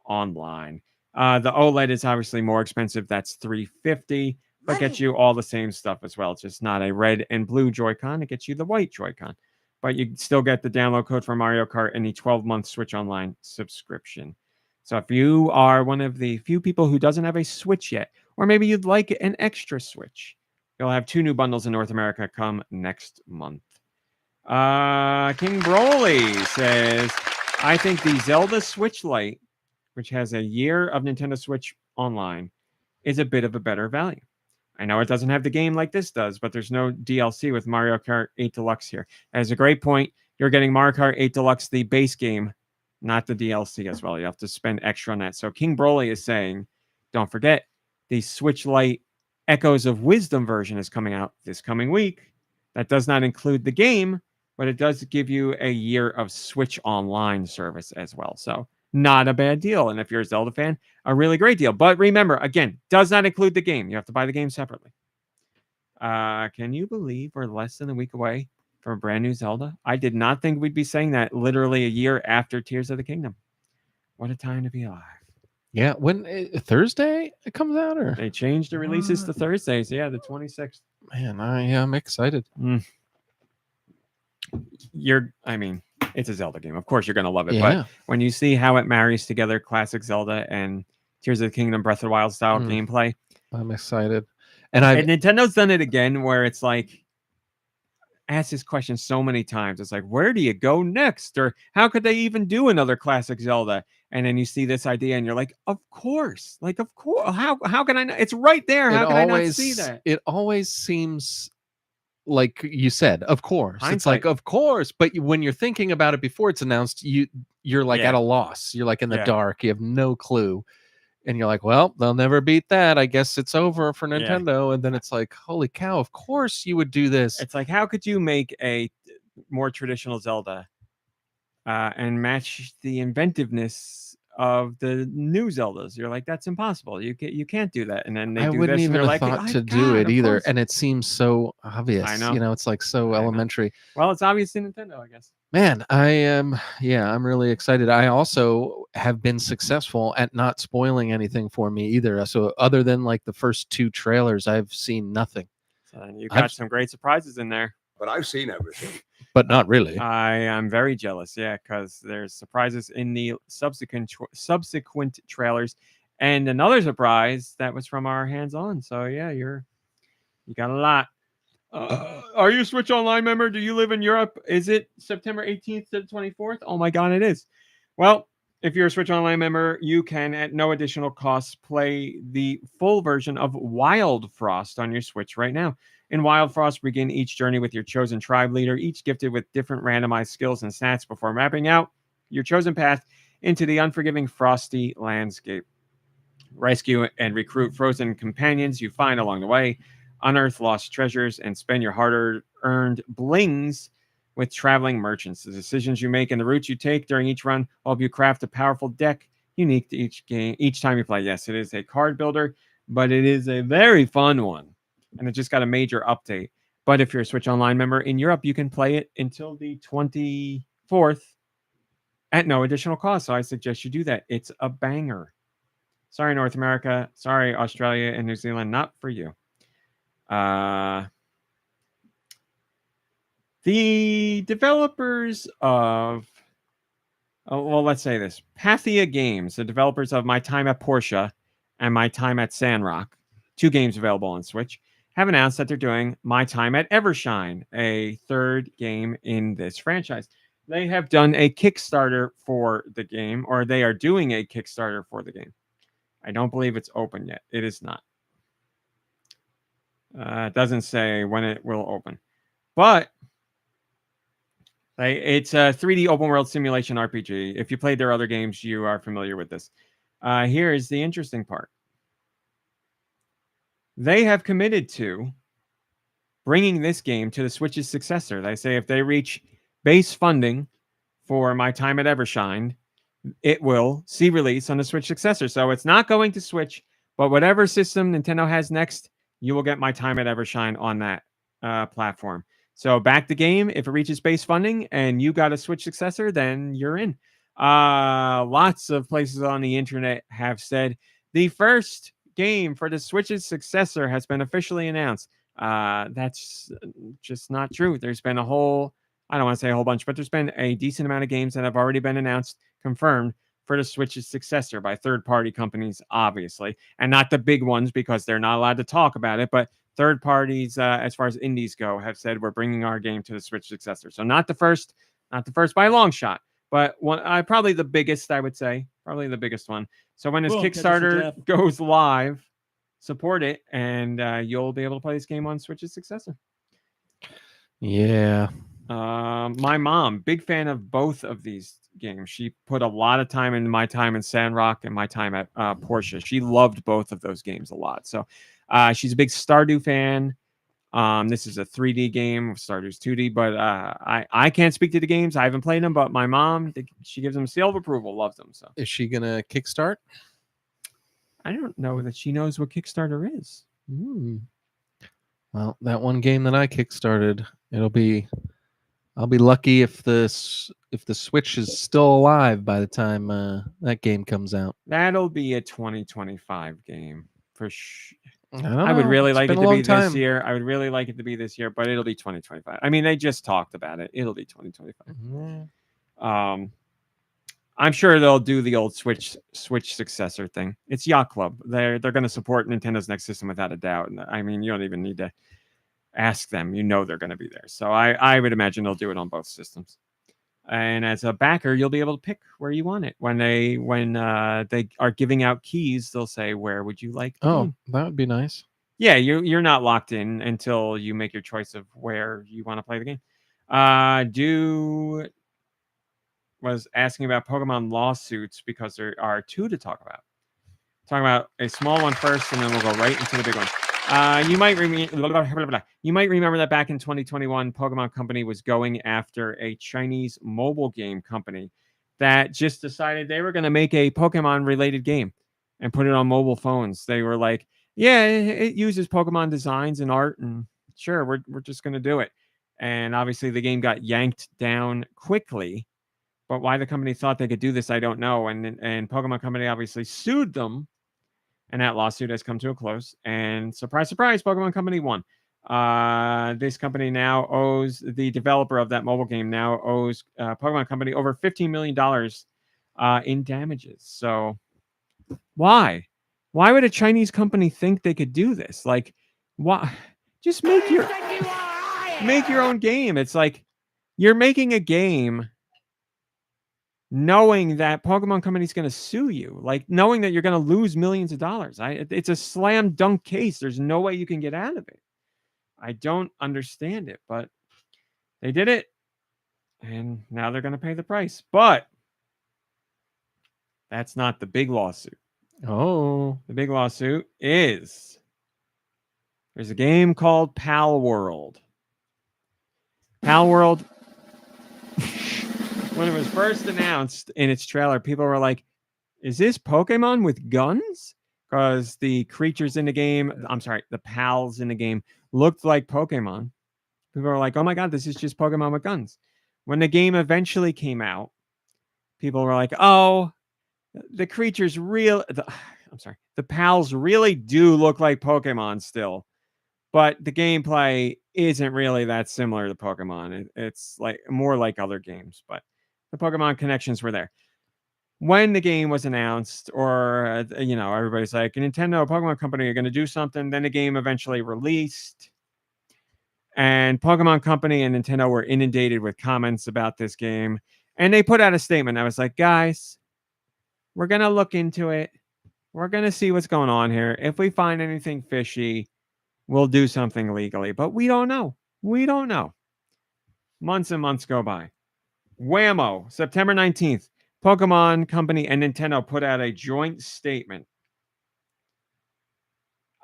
Online. The OLED is obviously more expensive. That's $350, but gets you all the same stuff as well. It's just not a red and blue Joy-Con. It gets you the white Joy-Con. But you still get the download code for Mario Kart and the 12-month Switch Online subscription. So if you are one of the few people who doesn't have a Switch yet, or maybe you'd like an extra Switch, you'll have 2 new bundles in North America come next month. King Broly says, I think the Zelda Switch Lite, which has a year of Nintendo Switch Online, is a bit of a better value. I know it doesn't have the game like this does, but there's no DLC with Mario Kart 8 Deluxe here. As a great point, you're getting Mario Kart 8 Deluxe, the base game, not the DLC as well. You have to spend extra on that. So King Broly is saying, don't forget, the Switch Lite Echoes of Wisdom version is coming out this coming week. That does not include the game, but it does give you a year of Switch Online service as well. So not a bad deal. And if you're a Zelda fan, a really great deal. But remember, again, does not include the game. You have to buy the game separately. Can you believe we're less than a week away from a brand new Zelda? I did not think we'd be saying that literally a year after Tears of the Kingdom. What a time to be alive. Yeah, when Thursday it comes out, or They changed the releases to Thursdays. Yeah, the 26th. man, I am excited. It's a Zelda game. Of course you're going to love it. Yeah. But when you see how it marries together classic Zelda and Tears of the Kingdom Breath of the Wild style gameplay, I'm excited. And Nintendo's done it again where it's like, asked this question so many times. It's like, where do you go next? Or how could they even do another classic Zelda? And then you see this idea and you're like, of course. Like, of course. How can I not? It's right there. How can I not see that? It always seems like you said, of course. Hindsight. It's like, of course. But when you're thinking about it before it's announced, you're like at a loss. You're like in the dark. You have no clue. And you're like, well, they'll never beat that. I guess it's over for Nintendo. And then it's like, holy cow, of course you would do this. It's like, how could you make a more traditional Zelda and match the inventiveness of the new Zeldas? You're like, that's impossible. You can't do that. And then they do wouldn't this, even and have they're thought like, to do it either. Course. And it seems so obvious. I know. You know, it's like so elementary. Well, it's obvious in Nintendo, I guess. Man, I'm really excited. I also have been successful at not spoiling anything for me either. So other than like the first 2 trailers, I've seen nothing. So you got some great surprises in there. But I've seen everything. But not really. I am very jealous, because there's surprises in the subsequent trailers, and another surprise that was from our hands-on. So yeah, you got a lot. Are you a Switch Online member? Do you live in Europe? Is it September 18th to the 24th? Oh my God, it is. Well, if you're a Switch Online member, you can, at no additional cost, play the full version of Wild Frost on your Switch right now. In Wild Frost, begin each journey with your chosen tribe leader, each gifted with different randomized skills and stats before mapping out your chosen path into the unforgiving frosty landscape. Rescue and recruit frozen companions you find along the way, unearth lost treasures, and spend your hard-earned blings with traveling merchants. The decisions you make and the routes you take during each run help you craft a powerful deck unique to each game, each time you play. Yes, it is a card builder, but it is a very fun one. And it just got a major update. But if you're a Switch Online member in Europe, you can play it until the 24th at no additional cost. So I suggest you do that. It's a banger. Sorry, North America. Sorry, Australia and New Zealand. Not for you. The developers of, well, let's say this. Pathia Games, the developers of My Time at Portia and My Time at Sandrock, 2 games available on Switch, have announced that they're doing My Time at Evershine, a 3rd game in this franchise. They have done a Kickstarter for the game, or they are doing a Kickstarter for the game. I don't believe it's open yet. It is not. It doesn't say when it will open. But it's a 3D open world simulation RPG. If you played their other games, you are familiar with this. Here is the interesting part. They have committed to bringing this game to the Switch's successor. They say if they reach base funding for My Time at Evershine, it will see release on the Switch successor. So it's not going to Switch, but whatever system Nintendo has next, you will get My Time at Evershine on that platform. So back the game. If it reaches base funding and you got a Switch successor, then you're in. Lots of places on the internet have said the first game for the Switch's successor has been officially announced. That's just not true. There's been I don't want to say a whole bunch, but there's been a decent amount of games that have already been announced, confirmed for the Switch's successor by third-party companies, obviously, and not the big ones because they're not allowed to talk about it, but third parties, as far as indies go, have said we're bringing our game to the Switch successor. So not the first by a long shot, but probably the biggest, I would say, probably the biggest one. So when this Kickstarter goes live, support it, and you'll be able to play this game on Switch's successor. Yeah. My mom, big fan of both of these games. She put a lot of time in My Time in Sandrock and My Time at Portia. She loved both of those games a lot. So she's a big Stardew fan. This is a 3D game. Stardew's 2D, but I can't speak to the games. I haven't played them, but my mom, she gives them a seal of approval, loves them. So Is she gonna kickstart? I don't know that she knows what Kickstarter is. Well, that one game that I kickstarted, I'll be lucky if the Switch is still alive by the time that game comes out. That'll be a 2025 game for sure. I would really like it to be time. this year. I would really like it to be this year, but it'll be 2025. I mean, they just talked about it. It'll be 2025. Mm-hmm. I'm sure they'll do the old Switch successor thing. It's Yacht Club. They're going to support Nintendo's next system without a doubt. And I mean, you don't even need to ask them. You know they're going to be there. So I would imagine they'll do it on both systems. And as a backer, you'll be able to pick where you want it. When they are giving out keys, they'll say, "Where would you like?" That would be nice. Yeah, you're not locked in until you make your choice of where you want to play the game. Was asking about Pokemon lawsuits because there are 2 to talk about. Talk about a small one first, and then we'll go right into the big one. You might remember that back in 2021, Pokemon Company was going after a Chinese mobile game company that just decided they were going to make a Pokemon-related game and put it on mobile phones. They were like, yeah, it uses Pokemon designs and art, and sure, we're just going to do it. And obviously, the game got yanked down quickly. But why the company thought they could do this, I don't know. And Pokemon Company obviously sued them. And that lawsuit has come to a close. And surprise, surprise, Pokemon Company won. This company now owes, the developer of that mobile game now owes Pokemon Company over $15 million in damages. So why? Why would a Chinese company think they could do this? Like, why? Just make your own game. It's like you're making a game knowing that Pokemon Company is going to sue you, like knowing that you're going to lose millions of dollars. It's a slam dunk case. There's no way you can get out of it. I don't understand it, but they did it, and now they're going to pay the price. But that's not the big lawsuit. Oh, the big lawsuit is there's a game called Palworld. Palworld. When it was first announced in its trailer, people were like, is this Pokemon with guns? Because the creatures in the game, the pals in the game looked like Pokemon. People were like, oh my God, this is just Pokemon with guns. When the game eventually came out, people were like, oh, the creatures the pals really do look like Pokemon still. but the gameplay isn't really that similar to Pokemon. It's like more like other games, but the Pokemon connections were there. When the game was announced, or everybody's like, Nintendo, Pokemon Company are going to do something. Then the game eventually released, and Pokemon Company and Nintendo were inundated with comments about this game, and they put out a statement. I was like, guys, we're going to look into it. We're going to see what's going on here. If we find anything fishy, we'll do something legally, but we don't know. We don't know. Months and months go by. Whammo, September 19th, Pokemon Company and Nintendo put out a joint statement.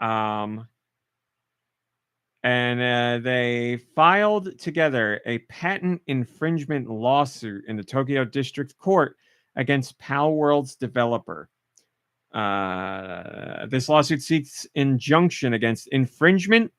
And they filed together a patent infringement lawsuit in the Tokyo District Court against Palworld's developer. This lawsuit seeks injunction against infringement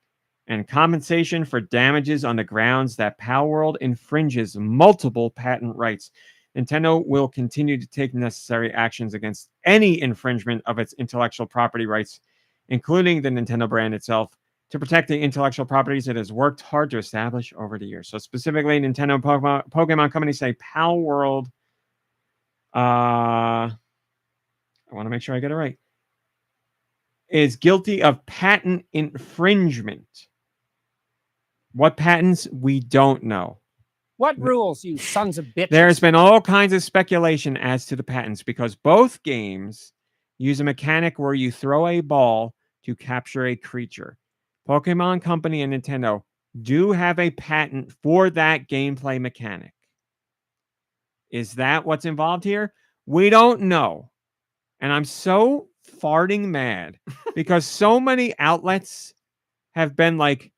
and compensation for damages on the grounds that Palworld infringes multiple patent rights. Nintendo will continue to take necessary actions against any infringement of its intellectual property rights, including the Nintendo brand itself, to protect the intellectual properties it has worked hard to establish over the years. So specifically, Nintendo and Pokemon Company say Palworld, I want to make sure I get it right, is guilty of patent infringement. What patents? We don't know. What rules, you sons of bitches? There's been all kinds of speculation as to the patents because both games use a mechanic where you throw a ball to capture a creature. Pokemon Company and Nintendo do have a patent for that gameplay mechanic. Is that what's involved here? We don't know. And I'm so farting mad because so many outlets have been like,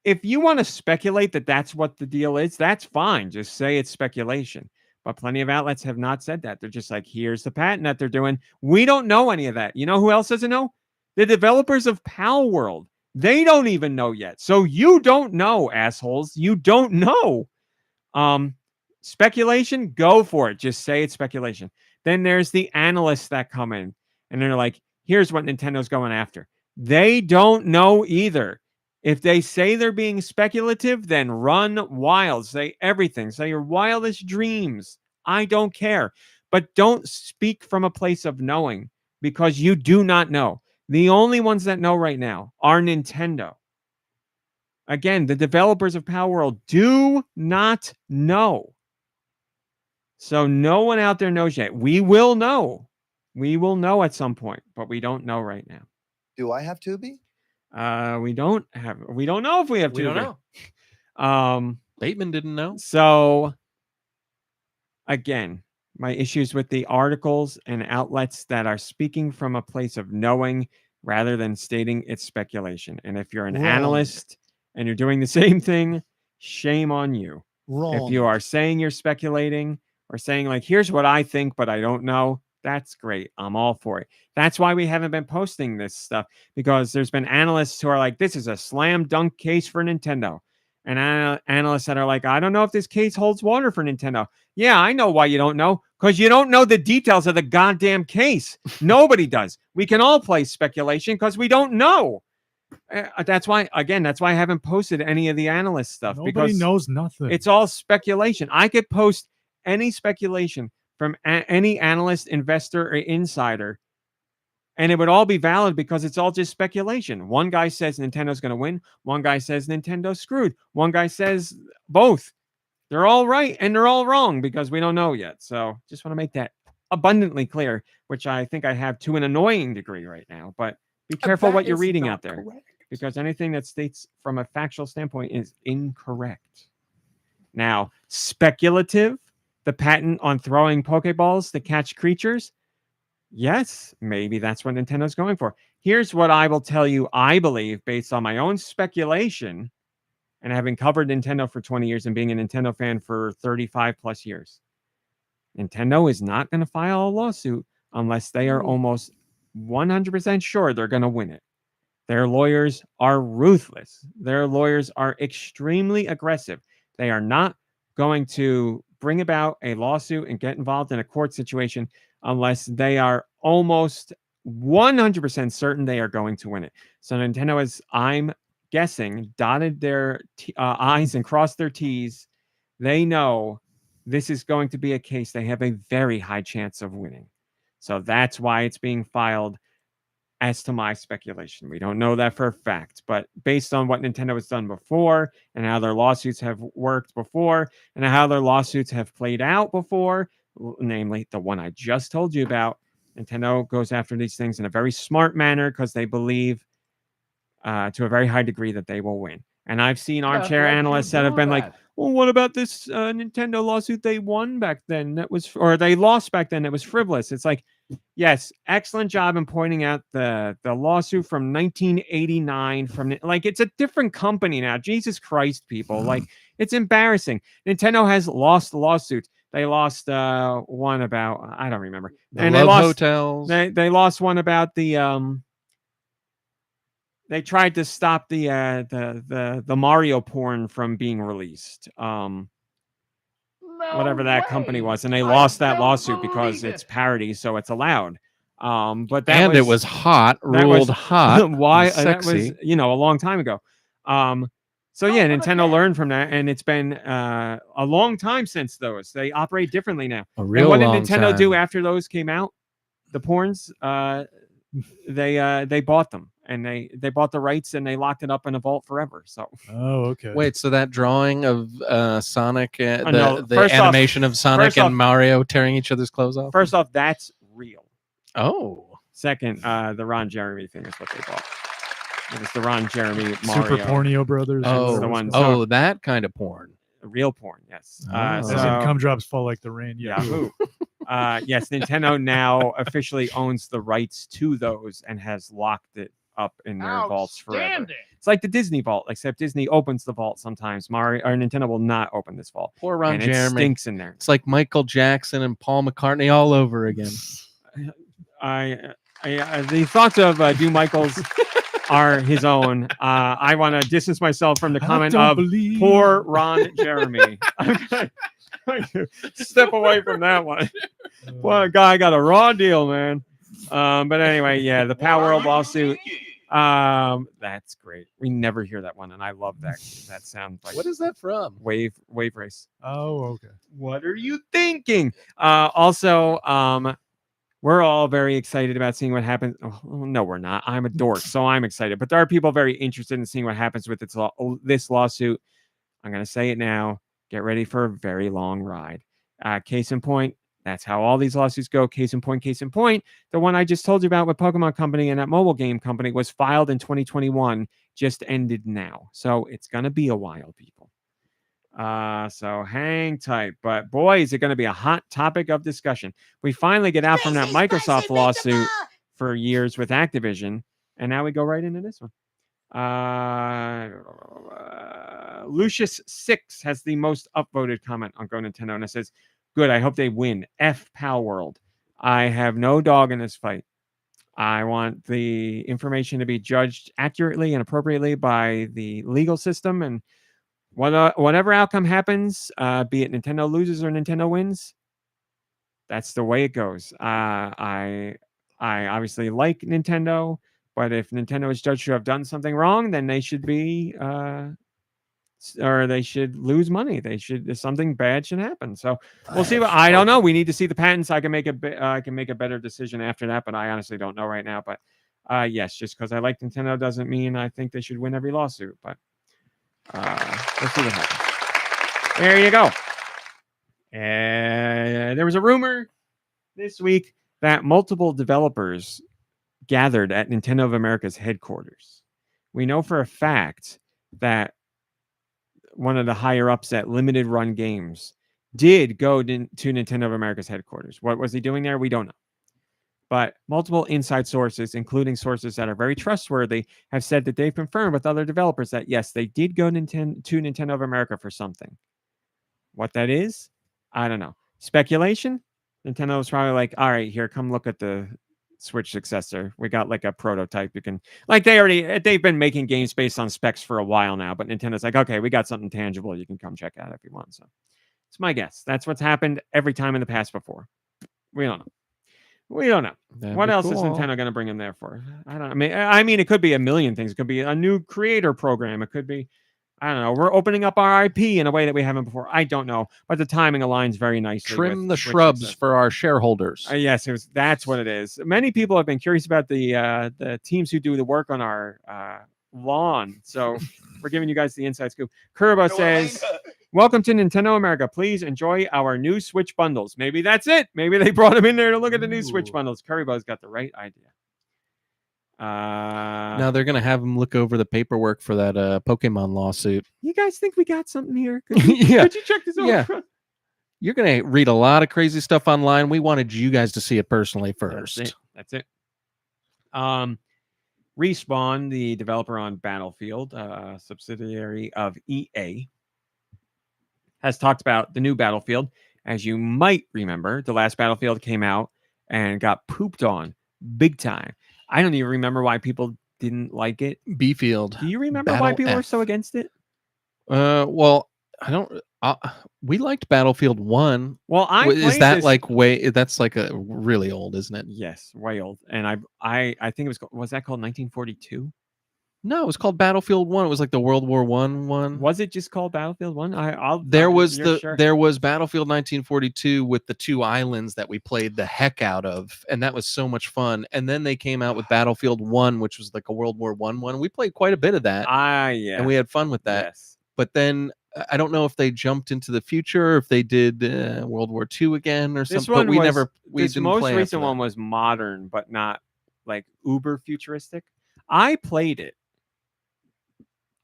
if you want to speculate that that's what the deal is, that's fine. Just say it's speculation. But plenty of outlets have not said that. They're just like, here's the patent that they're doing. We don't know any of that. You know who else doesn't know? The developers of Palworld. They don't even know yet. So you don't know, assholes. You don't know. Speculation, go for it. Just say it's speculation. Then there's the analysts that come in and they're like, here's what Nintendo's going after. They don't know either. If they say they're being speculative, then run wild. Say everything. Say your wildest dreams. I don't care. But don't speak from a place of knowing because you do not know. The only ones that know right now are Nintendo. Again, the developers of Palworld do not know. So no one out there knows yet. We will know. We will know at some point, but we don't know right now. Do I have Tubi? We don't know if we have We don't Tubi. know. Bateman didn't know. So again, my issues with the articles and outlets that are speaking from a place of knowing rather than stating it's speculation. And if you're an analyst and you're doing the same thing, shame on you. If you are saying you're speculating or saying like, here's what I think, but I don't know, that's great. I'm all for it. That's why we haven't been posting this stuff, because there's been analysts who are like, this is a slam dunk case for Nintendo. And analysts that are like, I don't know if this case holds water for Nintendo. Yeah, I know why you don't know. Because you don't know the details of the goddamn case. Nobody does. We can all play speculation because we don't know. That's why I haven't posted any of the analyst stuff. Nobody because knows nothing. It's all speculation. I could post any speculation from any analyst, investor, or insider, and it would all be valid because it's all just speculation. One guy says Nintendo's going to win. One guy says Nintendo's screwed. One guy says both. They're all right and they're all wrong because we don't know yet. So just want to make that abundantly clear, which I think I have to an annoying degree right now. But be careful what you're reading out there, because anything that states from a factual standpoint is incorrect. Now, speculative, the patent on throwing Pokeballs to catch creatures. Yes, maybe that's what Nintendo's going for. Here's what I will tell you, I believe, based on my own speculation and having covered Nintendo for 20 years and being a Nintendo fan for 35 plus years. Nintendo is not going to file a lawsuit unless they are almost 100% sure they're going to win it. Their lawyers are ruthless. Their lawyers are extremely aggressive. They are not going to bring about a lawsuit and get involved in a court situation unless they are almost 100% certain they are going to win it. So Nintendo has, I'm guessing, dotted their I's and crossed their T's. They know this is going to be a case they have a very high chance of winning. So that's why it's being filed. As to my speculation, we don't know that for a fact, but based on what Nintendo has done before and how their lawsuits have worked before and how their lawsuits have played out before, namely the one I just told you about, Nintendo goes after these things in a very smart manner because they believe to a very high degree that they will win. And I've seen armchair analysts that have been like, well, what about this Nintendo lawsuit they won back then? That was, or they lost back then. It was frivolous. It's like, yes, excellent job in pointing out the lawsuit from 1989. From like, it's a different company now. Jesus Christ, people! Like, it's embarrassing. Nintendo has lost lawsuits. They lost one about, I don't remember, and they lost hotels. They lost one about the They tried to stop the Mario porn from being released. Whatever that company was, and they lost that lawsuit because it's parody, so it's allowed. But that it was hot, ruled hot. Why sexy. that was, a long time ago. So yeah, Nintendo learned from that, and it's been a long time since those. They operate differently now. A real and what long did Nintendo time. do after those came out? The porns, they bought them. And they bought the rights and they locked it up in a vault forever. So okay. Wait, so that drawing of Sonic, no. the animation of Sonic and Mario tearing each other's clothes off? First off, that's real. Oh. Second, the Ron Jeremy thing is what they bought. It was the Ron Jeremy Mario. Super Pornio Brothers. Oh, the ones. Oh, that kind of porn. Real porn, yes. As in cum drops fall like the rain. Yeah. Yahoo. Yes, Nintendo now officially owns the rights to those and has locked it up in their vaults forever. It's like the Disney vault, except Disney opens the vault sometimes. Mario or Nintendo will not open this vault. Poor Ron and Jeremy. It stinks in there. It's like Michael Jackson and Paul McCartney all over again. The thoughts of Do Michaels are his own. I want to distance myself from the comment of poor Ron Jeremy. I'm gonna step away from that one. Well, a guy got a raw deal, man. But anyway, yeah, the Palworld lawsuit. That's great. We never hear that one, and I love that sound. Like, what is that from? Wave Race. Oh, okay. What are you thinking? Also, we're all very excited about seeing what happens. Oh, no, we're not. I'm a dork, so I'm excited. But there are people very interested in seeing what happens with this lawsuit. I'm going to say it now. Get ready for a very long ride. Case in point, that's how all these lawsuits go. Case in point. The one I just told you about with Pokemon Company and that mobile game company was filed in 2021, just ended now. So it's going to be a while, people. So hang tight. But boy, is it going to be a hot topic of discussion. We finally get out from that Microsoft lawsuit for years with Activision, and now we go right into this one. Lucius6 has the most upvoted comment on GoNintendo, and it says, good, I hope they win. F Palworld. I have no dog in this fight. I want the information to be judged accurately and appropriately by the legal system, and whatever outcome happens, be it Nintendo loses or Nintendo wins, that's the way it goes. I obviously like Nintendo, but if Nintendo is judged to have done something wrong, then they should be, or they should lose money. Something bad should happen. So we'll see. I don't know. We need to see the patents. I can make a better decision after that, but I honestly don't know right now. But yes, just because I like Nintendo doesn't mean I think they should win every lawsuit. But let's see what happens. There you go. There was a rumor this week that multiple developers gathered at Nintendo of America's headquarters. We know for a fact that one of the higher ups at Limited Run Games did go to Nintendo of America's headquarters. What was he doing there? We don't know. But multiple inside sources, including sources that are very trustworthy, have said that they've confirmed with other developers that, yes, they did go to Nintendo of America for something. What that is, I don't know. Speculation? Nintendo was probably like, all right, here, come look at the Switch Successor. We got like a prototype. You can, like, they've been making games based on specs for a while now, but Nintendo's like, okay, we got something tangible. You can come check out if you want. So it's my guess. That's what's happened every time in the past before. We don't know. We don't know. That'd What be else is cool. Nintendo going to bring him there for? I don't know. I mean, it could be a million things. It could be a new creator program. It could be, I don't know. We're opening up our IP in a way that we haven't before. I don't know, but the timing aligns very nicely. Trim with the Switch shrubs success. for our shareholders. Yes, that's what it is. Many people have been curious about the teams who do the work on our lawn. So we're giving you guys the inside scoop. Kurbo says, "Welcome to Nintendo America. Please enjoy our new Switch bundles." Maybe that's it. Maybe they brought him in there to look at the new Switch Ooh. bundles. Currybo's got the right idea. Now they're gonna have him look over the paperwork for that Pokemon lawsuit. You guys think we got something here? Could you, Yeah. could you check this over? Yeah. You're gonna read a lot of crazy stuff online. We wanted you guys to see it personally first. That's it. Respawn, the developer on Battlefield, subsidiary of EA, has talked about the new Battlefield. As you might remember, the last Battlefield came out and got pooped on big time. I don't even remember why people didn't like it. B-Field. Do you remember why Battle people were F. so against it? Well, I don't. We liked Battlefield 1. Well, I Is played that this- like way? That's like a really old, isn't it? Yes, way old. And I think it was that called 1942? No, it was called Battlefield 1. It was like the World War one. Was it just called Battlefield 1? There was sure? there was Battlefield 1942 with the 2 islands that we played the heck out of, and that was so much fun. And then they came out with Battlefield 1, which was like a World War one. We played quite a bit of that, Yeah. and we had fun with that. Yes. But then I don't know if they jumped into the future, or if they did World War II again or This something. one But we was- never. We This didn't most play recent after that. one was modern, but not like uber futuristic. I played it.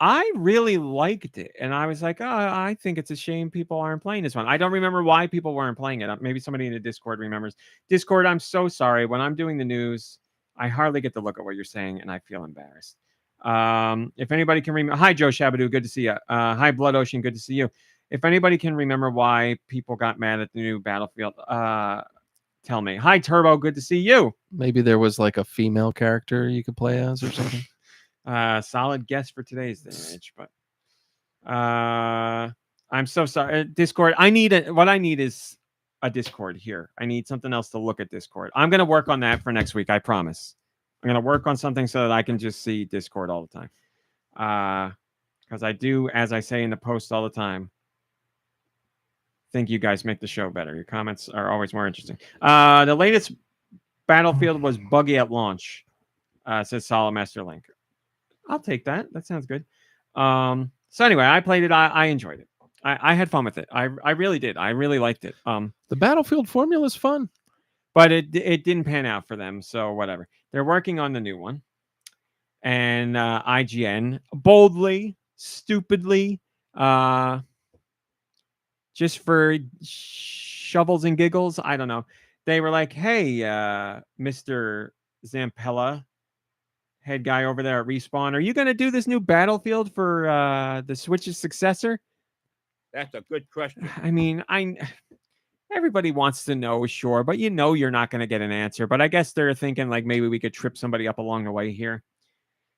I really liked it, and I was like, "Oh, I think it's a shame people aren't playing this one." I don't remember why people weren't playing it. Maybe somebody in the Discord remembers. Discord, I'm so sorry. When I'm doing the news, I hardly get to look at what you're saying, and I feel embarrassed. If anybody can remember, hi Joe Shabadoo, good to see you. Hi Blood Ocean, good to see you. If anybody can remember why people got mad at the new Battlefield, tell me. Hi Turbo, good to see you. Maybe there was like a female character you could play as or something. Solid guess for today's damage, but I'm so sorry. Discord, what I need is a Discord here. I need something else to look at Discord. I'm gonna work on that for next week, I promise. I'm gonna work on something so that I can just see Discord all the time. Because I do, as I say in the post all the time, think you guys make the show better. Your comments are always more interesting. The latest Battlefield was buggy at launch, says Solid Master Link. I'll take that. That sounds good. So anyway, I played it. I enjoyed it. I had fun with it. I really did. I really liked it. The Battlefield formula is fun. But it didn't pan out for them. So whatever. They're working on the new one. And IGN boldly, stupidly, just for shovels and giggles, I don't know. They were like, "Hey, Mr. Zampella, head guy over there at Respawn, are you going to do this new Battlefield for the Switch's successor?" That's a good question. I mean, everybody wants to know, sure, but you're not going to get an answer. But I guess they're thinking like maybe we could trip somebody up along the way here.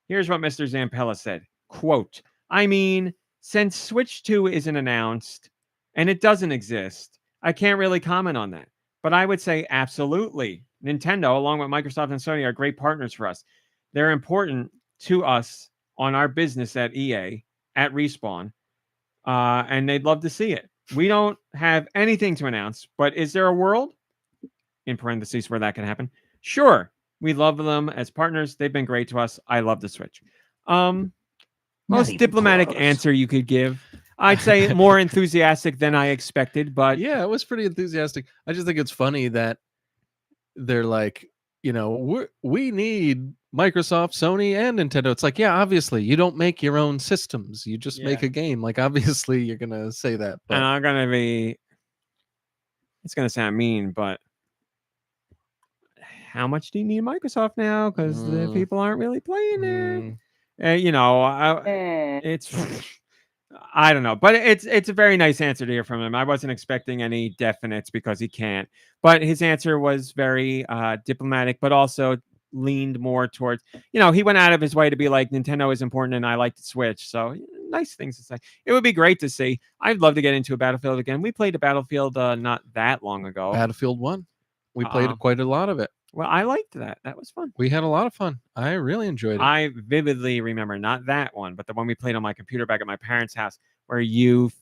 Here's what Mr. Zampella said, quote, "I mean, since Switch 2 isn't announced and it doesn't exist, I can't really comment on that. But I would say absolutely. Nintendo, along with Microsoft and Sony, are great partners for us. They're important to us on our business at EA, at Respawn, and they'd love to see it. We don't have anything to announce, but is there a world, in parentheses, where that can happen? Sure. We love them as partners. They've been great to us. I love the Switch." Most even diplomatic close. answer you could give. I'd say more enthusiastic than I expected, but Yeah, it was pretty enthusiastic. I just think it's funny that they're like, we need Microsoft, Sony, and Nintendo. It's like, yeah, obviously you don't make your own systems. You just make Yeah. a game. Like, obviously you're gonna say that. But and I'm gonna be. It's gonna sound mean, but how much do you need Microsoft now? Because the people aren't really playing it. It's. I don't know, but it's a very nice answer to hear from him. I wasn't expecting any definites because he can't, but his answer was very diplomatic, but also leaned more towards, he went out of his way to be like, Nintendo is important and I like to Switch. So nice things to say. It would be great to see. I'd love to get into a Battlefield again. We played a Battlefield not that long ago. Battlefield 1, we played quite a lot of it. Well, I liked that. That was fun. We had a lot of fun. I really enjoyed it. I vividly remember not that one, but the one we played on my computer back at my parents' house, where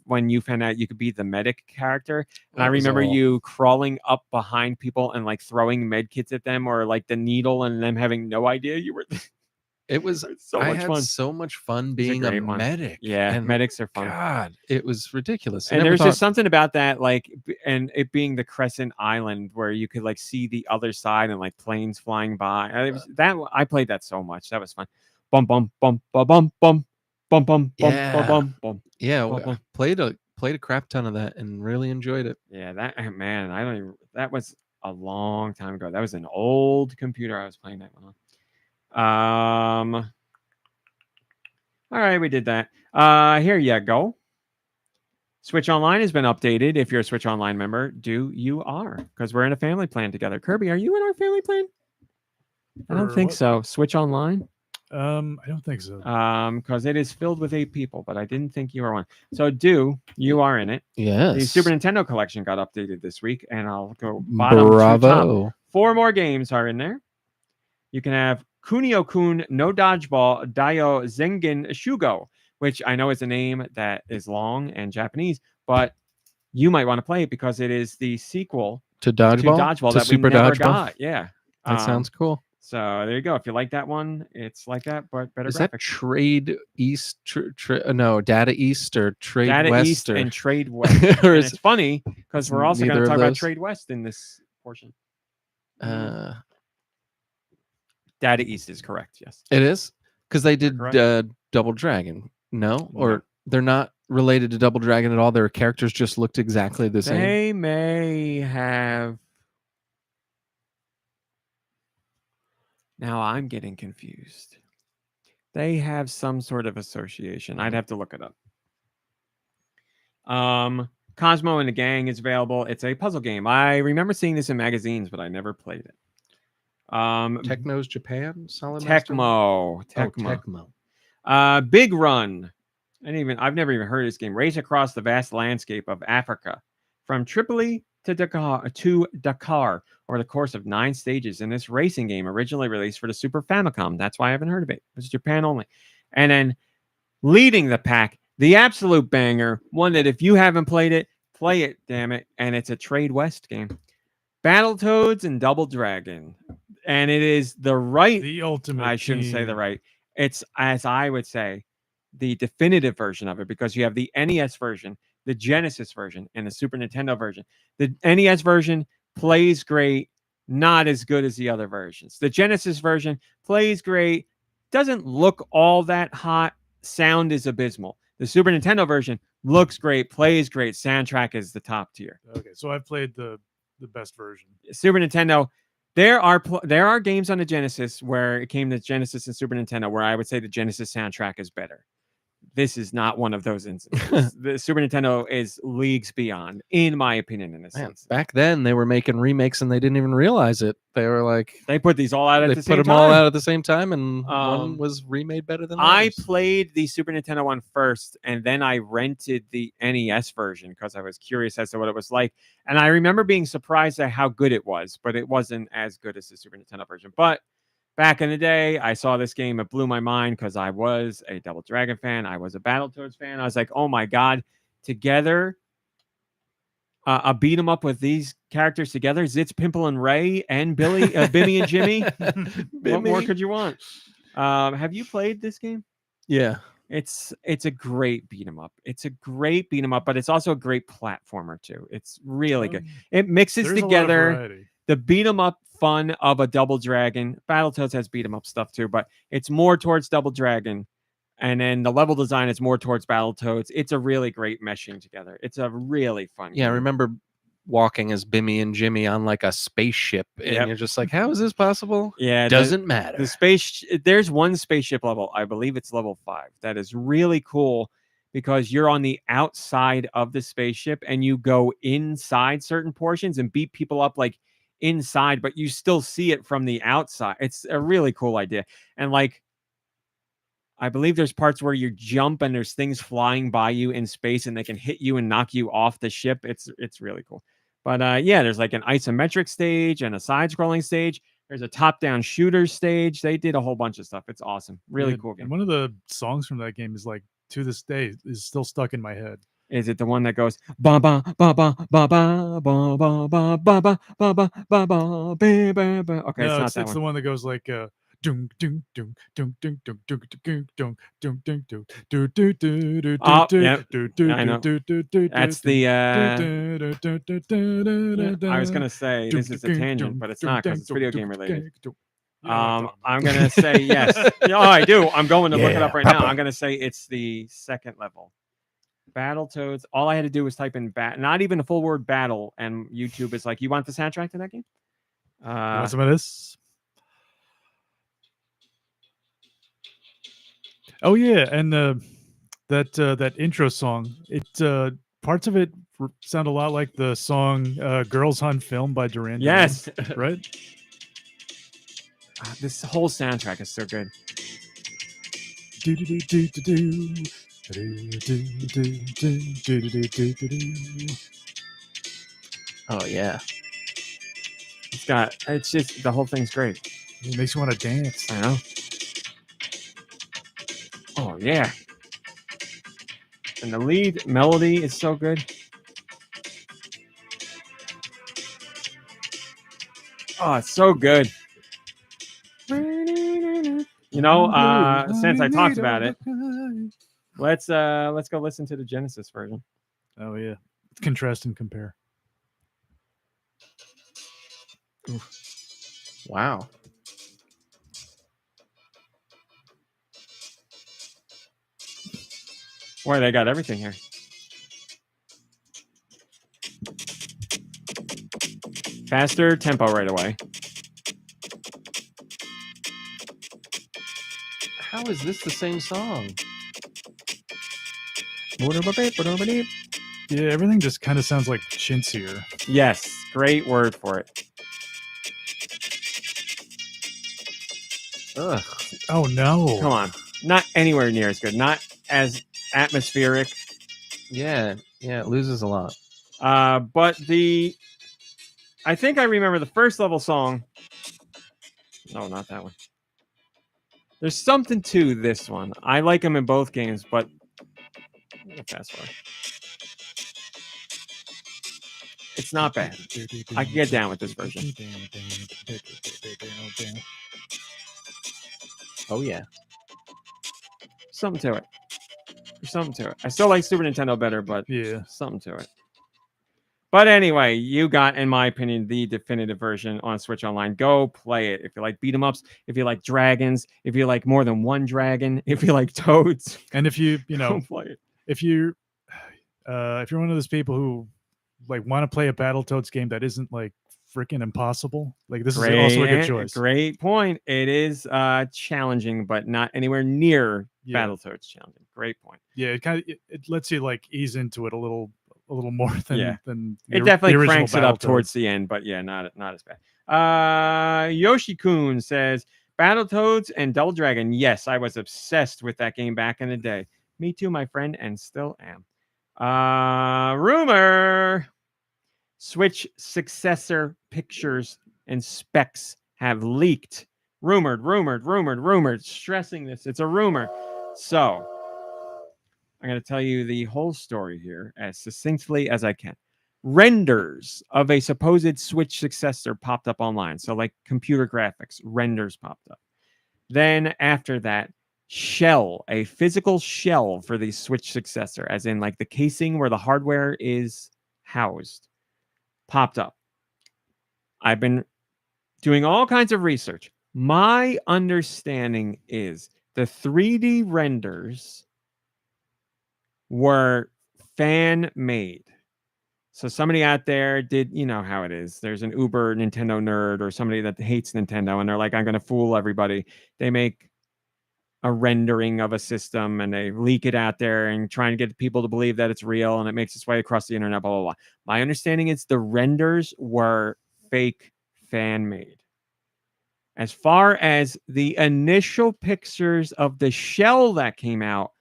when you found out you could be the medic character, and I That was remember all. you crawling up behind people and like throwing med kits at them, or like the needle, and them having no idea you were. It was so I much had fun. so much fun a being a great one. medic. Yeah, and medics are fun. God, it was ridiculous. I And never there's thought- just something about that, like, and it being the Crescent Island where you could like see the other side and like planes flying by. I played that so much. That was fun. Bum bum bum bum bum bum bum bum Yeah. bum bum. yeah, bum, bum. played a crap ton of that and really enjoyed it. Yeah, man, I don't even. That was a long time ago. That was an old computer I was playing that one on. All right, we did that. Here you go. Switch Online has been updated. If you're a Switch Online member, you are, because we're in a family plan together. Kirby, are you in our family plan? I don't For think what? so. Switch Online, I don't think so. because it is filled with 8 people, but I didn't think you were one. So, you are in it. Yes. The Super Nintendo collection got updated this week, and I'll go bottom to top. Bravo. 4 more games are in there. You can have Kunio-kun no Dodgeball Daio Zengen Shugo, which I know is a name that is long and Japanese, but you might want to play it because it is the sequel To to dodgeball. Dodgeball To that Super we never Dodgeball. got. Yeah. That sounds cool. So there you go. If you like that one, it's like that, but better Is that graphics. Trade East? No, Data East or Trade Data West East or and Trade West. or And is it's funny because we're also going neither to of talk about those? Trade West in this portion. uh, Data East is correct. Yes. it is because they did correct. Double Dragon. No, No. or they're not related to Double Dragon at all. Their characters just looked exactly the same. They may have. Now I'm getting confused. They have some sort of association. I'd have to look it up. Cosmo and the Gang is available. It's a puzzle game. I remember seeing this in magazines, but I never played it. Techno's Japan. Solid Master? Tecmo. Oh, Tecmo. Big Run. I've never even heard of this game. Race across the vast landscape of Africa, from Tripoli to Dakar, over the course of 9 stages in this racing game, originally released for the Super Famicom. That's why I haven't heard of it. It was Japan only. And then leading the pack, the absolute banger, one that if you haven't played it, play it, damn it. And it's a Trade West game. Battletoads and Double Dragon. And it is The ultimate. I shouldn't say the team. right. It's, as I would say, the definitive version of it, because you have the NES version, the Genesis version, and the Super Nintendo version. The NES version plays great, not as good as the other versions. The Genesis version plays great, doesn't look all that hot, sound is abysmal. The Super Nintendo version looks great, plays great, soundtrack is the top tier. Okay, so I've played the best version. Super Nintendo, there are games on the Genesis where it came to Genesis and Super Nintendo where I would say the Genesis soundtrack is better. This is not one of those instances. The Super Nintendo is leagues beyond, in my opinion, in this Man, sense. back then they were making remakes and they didn't even realize it. They were like, They put these all out at they the put same them time. all out at the same time, and one Um, was remade better than the I others. played the Super Nintendo one first, and then I rented the NES version because I was curious as to what it was like. And I remember being surprised at how good it was, but it wasn't as good as the Super Nintendo version. But back in the day, I saw this game. It blew my mind because I was a Double Dragon fan. I was a Battletoads fan. I was like, oh my God, together, a beat 'em up with these characters together, Zitz, Pimple, and Ray, and Billy, Bimmy and Jimmy. What more Bimmy. could you want? Have you played this game? Yeah. It's a great beat 'em up. It's a great beat 'em up, but it's also a great platformer too. It's really good. It mixes There's a lot of together variety. the beat 'em up fun of a Double Dragon. Battletoads has beat 'em up stuff too, but it's more towards Double Dragon. And then the level design is more towards Battletoads. It's a really great meshing together. It's a really fun Yeah, I game. remember walking as Bimmy and Jimmy on like a spaceship, and Yep. you're just like, how is this possible? Yeah, Doesn't matter. the space. There's one spaceship level, I believe it's level 5, that is really cool because you're on the outside of the spaceship and you go inside certain portions and beat people up like inside, but you still see it from the outside. It's a really cool idea. And like, I believe there's parts where you jump and there's things flying by you in space and they can hit you and knock you off the ship. It's really cool. But yeah, there's like an isometric stage and a side-scrolling stage. There's a top-down shooter stage. They did a whole bunch of stuff. It's awesome. Really Yeah, cool game. And one of the songs from that game is like to this day is still stuck in my head. Is it the one that goes ba ba ba ba ba ba ba ba ba ba ba ba ba ba ba ba ba? Okay, No, it's not that it's one. the one that goes like dung dung dung dung dung dung dung dung dung dung dung dung do do do do Oh, do yep. do do I know. do do do. That's the I was gonna say this is a tangent, but it's not because it's video game related. I'm gonna say yes. No, I do. I'm going to look it up right now. I'm gonna say it's the second level. Battletoads. All I had to do was type in not even a full word battle, and YouTube is like, you want the soundtrack to that game? You want some of this? Oh yeah, and that intro song. It parts of it sound a lot like the song "Girls on Film" by Duran Duran. Yes. Right. This whole soundtrack is so good. Do do do do do do. Oh yeah. It's just the whole thing's great. It makes you want to dance. I know. Oh yeah. And the lead melody is so good. Oh, it's so good. You know, since I talked about it, let's go listen to the Genesis version. Oh yeah, contrast and compare. Wow. Boy, they got everything here. Faster tempo right away. How is this the same song? Yeah, everything just kind of sounds like chintzier. Yes, great word for it. Ugh. Oh no! Come on, not anywhere near as good. Not as atmospheric. Yeah, it loses a lot. But I think I remember the first level song. No, not that one. There's something to this one. I like them in both games, but fast forward. It's not bad. I can get down with this version. Oh yeah. Something to it. There's something to it. I still like Super Nintendo better, but Yeah, something to it. But anyway, you got, in my opinion, the definitive version on Switch Online. Go play it. If you like beat 'em ups, if you like dragons, if you like more than one dragon, if you like toads, and if you go play it. if you're one of those people who like want to play a Battletoads game that isn't like freaking impossible, like this is also a good choice. Great point. It is challenging, but not anywhere near Battletoads challenging. Great point. Yeah, it kind of it lets you like ease into it a little more than it definitely cranks it up towards the end, but yeah, not as bad. Yoshi-kun says Battletoads and Double Dragon. Yes, I was obsessed with that game back in the day. Me too, my friend, and still am. Rumor: Switch Successor pictures and specs have leaked. Rumored. Stressing this. It's a rumor. So I'm going to tell you the whole story here as succinctly as I can. Renders of a supposed Switch successor popped up online. So like computer graphics, renders popped up. Then after that, a physical shell for the Switch successor, as in like the casing where the hardware is housed, popped up. I've been doing all kinds of research. My understanding is the 3D renders were fan made. So somebody out there did, you know how it is. There's an uber Nintendo nerd or somebody that hates Nintendo and they're like, I'm going to fool everybody. They make a rendering of a system and they leak it out there and trying to get people to believe that it's real, and it makes its way across the internet, blah, blah, blah. My understanding is the renders were fake fan made. As far as the initial pictures of the shell that came out,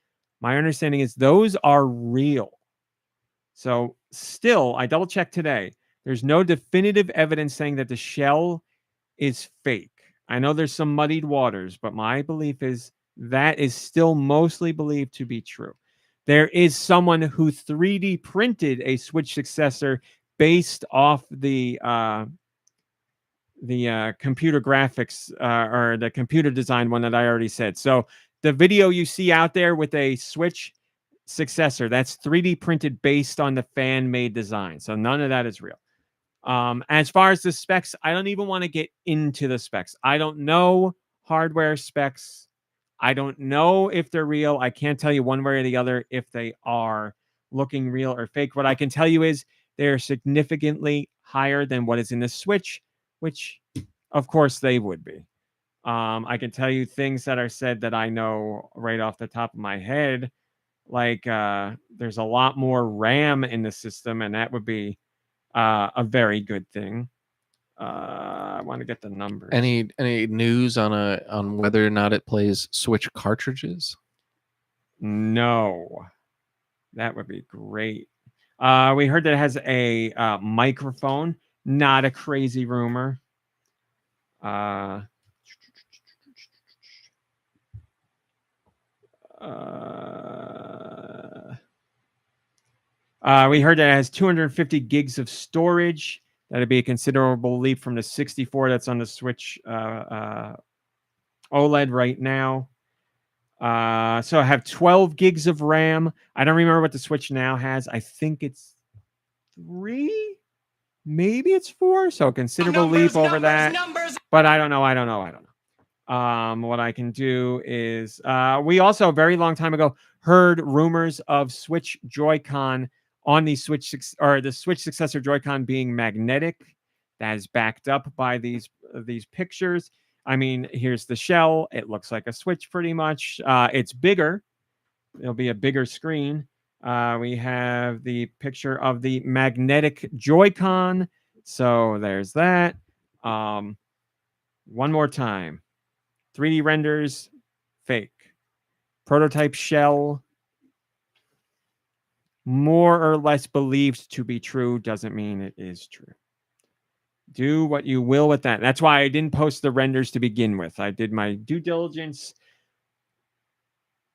my understanding is those are real. So still, I double checked today. There's no definitive evidence saying that the shell is fake. I know there's some muddied waters, but my belief is that is still mostly believed to be true. There is someone who 3D printed a Switch successor based off the computer graphics or the computer design one that I already said. So the video you see out there with a Switch successor, that's 3D printed based on the fan-made design. So none of that is real. As far as the specs, I don't even want to get into the specs. I don't know hardware specs. I don't know if they're real. I can't tell you one way or the other if they are looking real or fake. What I can tell you is they're significantly higher than what is in the Switch, which of course they would be. I can tell you things that are said that I know right off the top of my head, like there's a lot more RAM in the system, and that would be a very good thing. I want to get the numbers. Any news on whether or not it plays Switch cartridges? No, that would be great. We heard that it has a microphone. Not a crazy rumor. We heard that it has 250 gigs of storage. That'd be a considerable leap from the 64 that's on the Switch OLED right now. So I have 12 gigs of RAM. I don't remember what the Switch now has. I think it's 3, maybe it's 4. So a considerable leap over that. But I don't know. What I can do is we also a very long time ago heard rumors of Switch Joy-Con on the Switch or the Switch successor Joy-Con being magnetic. That is backed up by these pictures. I mean, here's the shell. It looks like a Switch pretty much. It's bigger. It'll be a bigger screen. We have the picture of the magnetic Joy-Con. So there's that. One more time. 3D renders, fake. Prototype shell, more or less believed to be true, doesn't mean it is true. Do what you will with that. That's why I didn't post the renders to begin with. I did my due diligence.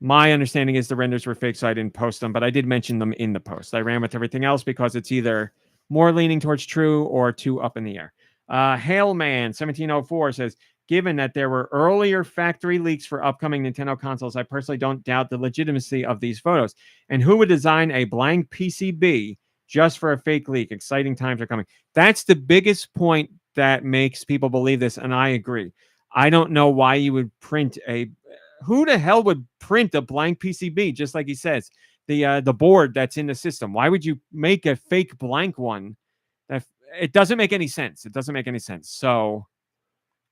My understanding is the renders were fake, so I didn't post them, but I did mention them in the post. I ran with everything else because it's either more leaning towards true or too up in the air. Hailman1704 says, given that there were earlier factory leaks for upcoming Nintendo consoles, I personally don't doubt the legitimacy of these photos. And who would design a blank PCB just for a fake leak? Exciting times are coming. That's the biggest point that makes people believe this, and I agree. I don't know why you would print a... Who the hell would print a blank PCB, just like he says? The board that's in the system. Why would you make a fake blank one? It doesn't make any sense. It doesn't make any sense. So...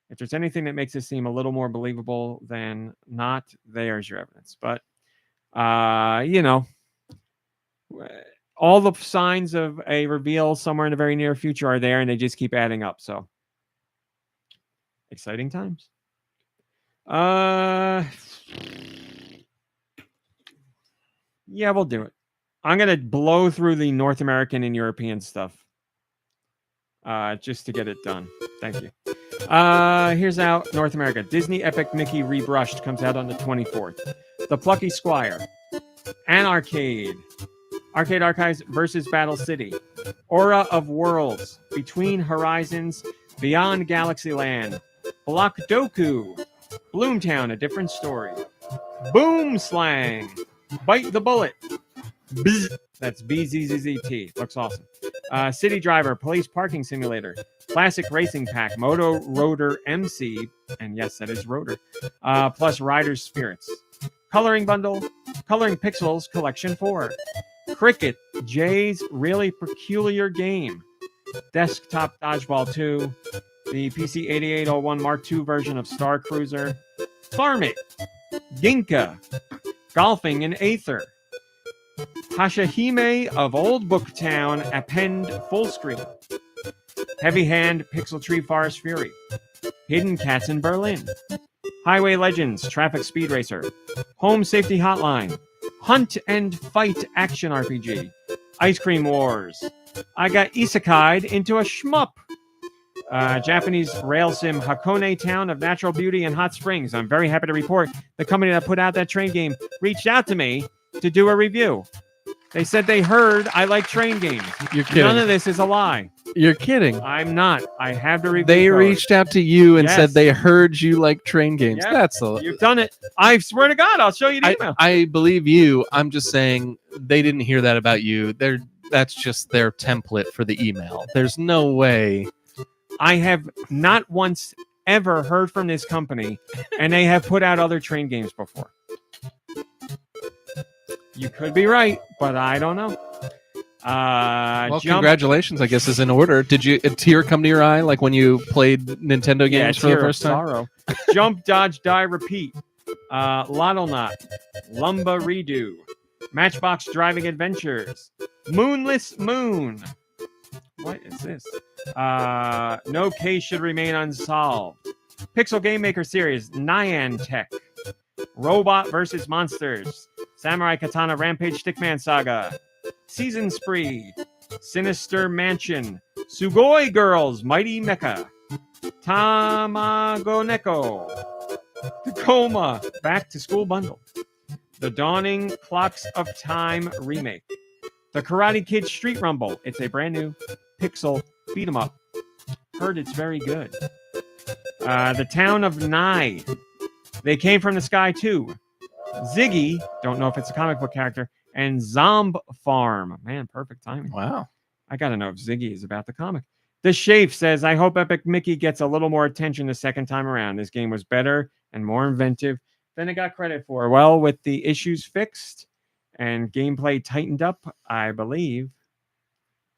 if there's anything that makes it seem a little more believable than not, there's your evidence. But, you know, all the signs of a reveal somewhere in the very near future are there, and they just keep adding up. So, exciting times. Yeah, we'll do it. I'm going to blow through the North American and European stuff just to get it done. Thank you. Here's out North America. Disney Epic Mickey Rebrushed comes out on the 24th. The Plucky Squire. Anarcade. Arcade Archives versus Battle City. Aura of Worlds. Between Horizons. Beyond Galaxyland. Block Doku. Bloomtown, A Different Story. Boom Slang. Bite the Bullet. Bzz. That's BZZZT. Looks awesome. City Driver, Police Parking Simulator, Classic Racing Pack, Moto Rotor MC, and yes, that is Rotor, plus Rider's Spirits. Coloring Bundle, Coloring Pixels Collection 4. Cricket, Jay's Really Peculiar Game. Desktop Dodgeball 2. The PC 8801 Mark II version of Star Cruiser. Farm It. Ginka. Golfing in Aether. Hashahime of Old Booktown append full screen. Heavy Hand Pixel Tree Forest Fury. Hidden Cats in Berlin. Highway Legends Traffic Speed Racer. Home Safety Hotline. Hunt and Fight Action RPG. Ice Cream Wars. I got isekai'd into a shmup. Japanese rail sim Hakone Town of Natural Beauty and Hot Springs. I'm very happy to report the company that put out that train game reached out to me to do a review. They said they heard I like train games. You're kidding. None of this is a lie. You're kidding. I'm not. I have the review. They code. reached out to you and Yes. said they heard you like train games. Yep. That's a. You've done it. I swear to God, I'll show you the email. I believe you. I'm just saying they didn't hear that about you. That's just their template for the email. There's no way. I have not once ever heard from this company, and they have put out other train games before. You could be right, but I don't know. Well, congratulations, I guess, is in order. Did a tear come to your eye like when you played Nintendo games for the first time? Sorrow. Jump, dodge, die, repeat. Lotto Knot. Lumba Redo. Matchbox Driving Adventures. Moonless Moon. What is this? No case should remain unsolved. Pixel Game Maker Series. Nyan Tech. Robot vs. Monsters. Samurai Katana Rampage Stickman Saga. Season Spree. Sinister Mansion. Sugoi Girls Mighty Mecha. Tamagoneko. Tacoma Back to School Bundle. The Dawning Clocks of Time Remake. The Karate Kid Street Rumble. It's a brand new pixel beat 'em up. Heard it's very good. The Town of Nye. They Came from the Sky too. Ziggy, don't know if it's a comic book character, and Zomb Farm. Man, perfect timing. Wow. I gotta know if Ziggy is about the comic. The Shafe says, I hope Epic Mickey gets a little more attention the second time around. This game was better and more inventive than it got credit for. Well, with the issues fixed and gameplay tightened up, I believe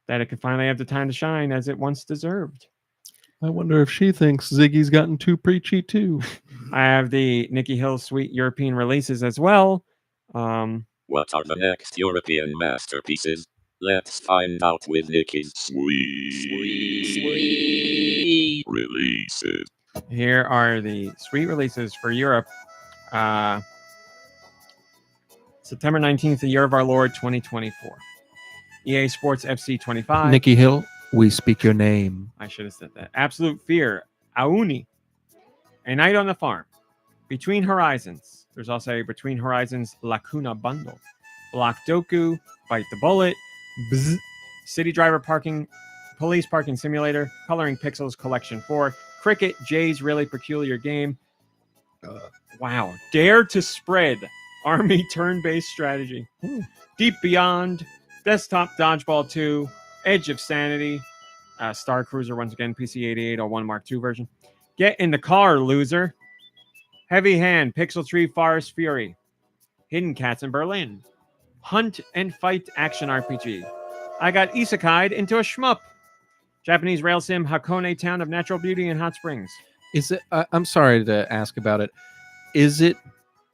that it could finally have the time to shine as it once deserved. I wonder if she thinks Ziggy's gotten too preachy too. I have the Nicky Hill Sweet European releases as well. What are the next European masterpieces? Let's find out with Nicky's sweet releases. Here are the sweet releases for Europe. September 19th, the year of our Lord, 2024. EA Sports FC 25. Nicky Hill, we speak your name. I should have said that. Absolute Fear. Auni. A Night on the Farm. Between Horizons. There's also a Between Horizons Lacuna bundle. Block Doku. Bite the Bullet. Bzz, City Driver Police Parking Simulator. Coloring Pixels Collection 4. Cricket. Jay's Really Peculiar Game. Wow. Dare to Spread. Army Turn-Based Strategy. Deep Beyond. Desktop Dodgeball 2. Edge of Sanity. Star Cruiser, once again, PC 8801 Mark II version. Get in the car, loser. Heavy Hand, Pixel Tree Forest Fury. Hidden Cats in Berlin. Hunt and Fight Action RPG. I got isekai'd into a shmup. Japanese rail sim, Hakone Town of Natural Beauty and Hot Springs. Is it? I'm sorry to ask about it. Is it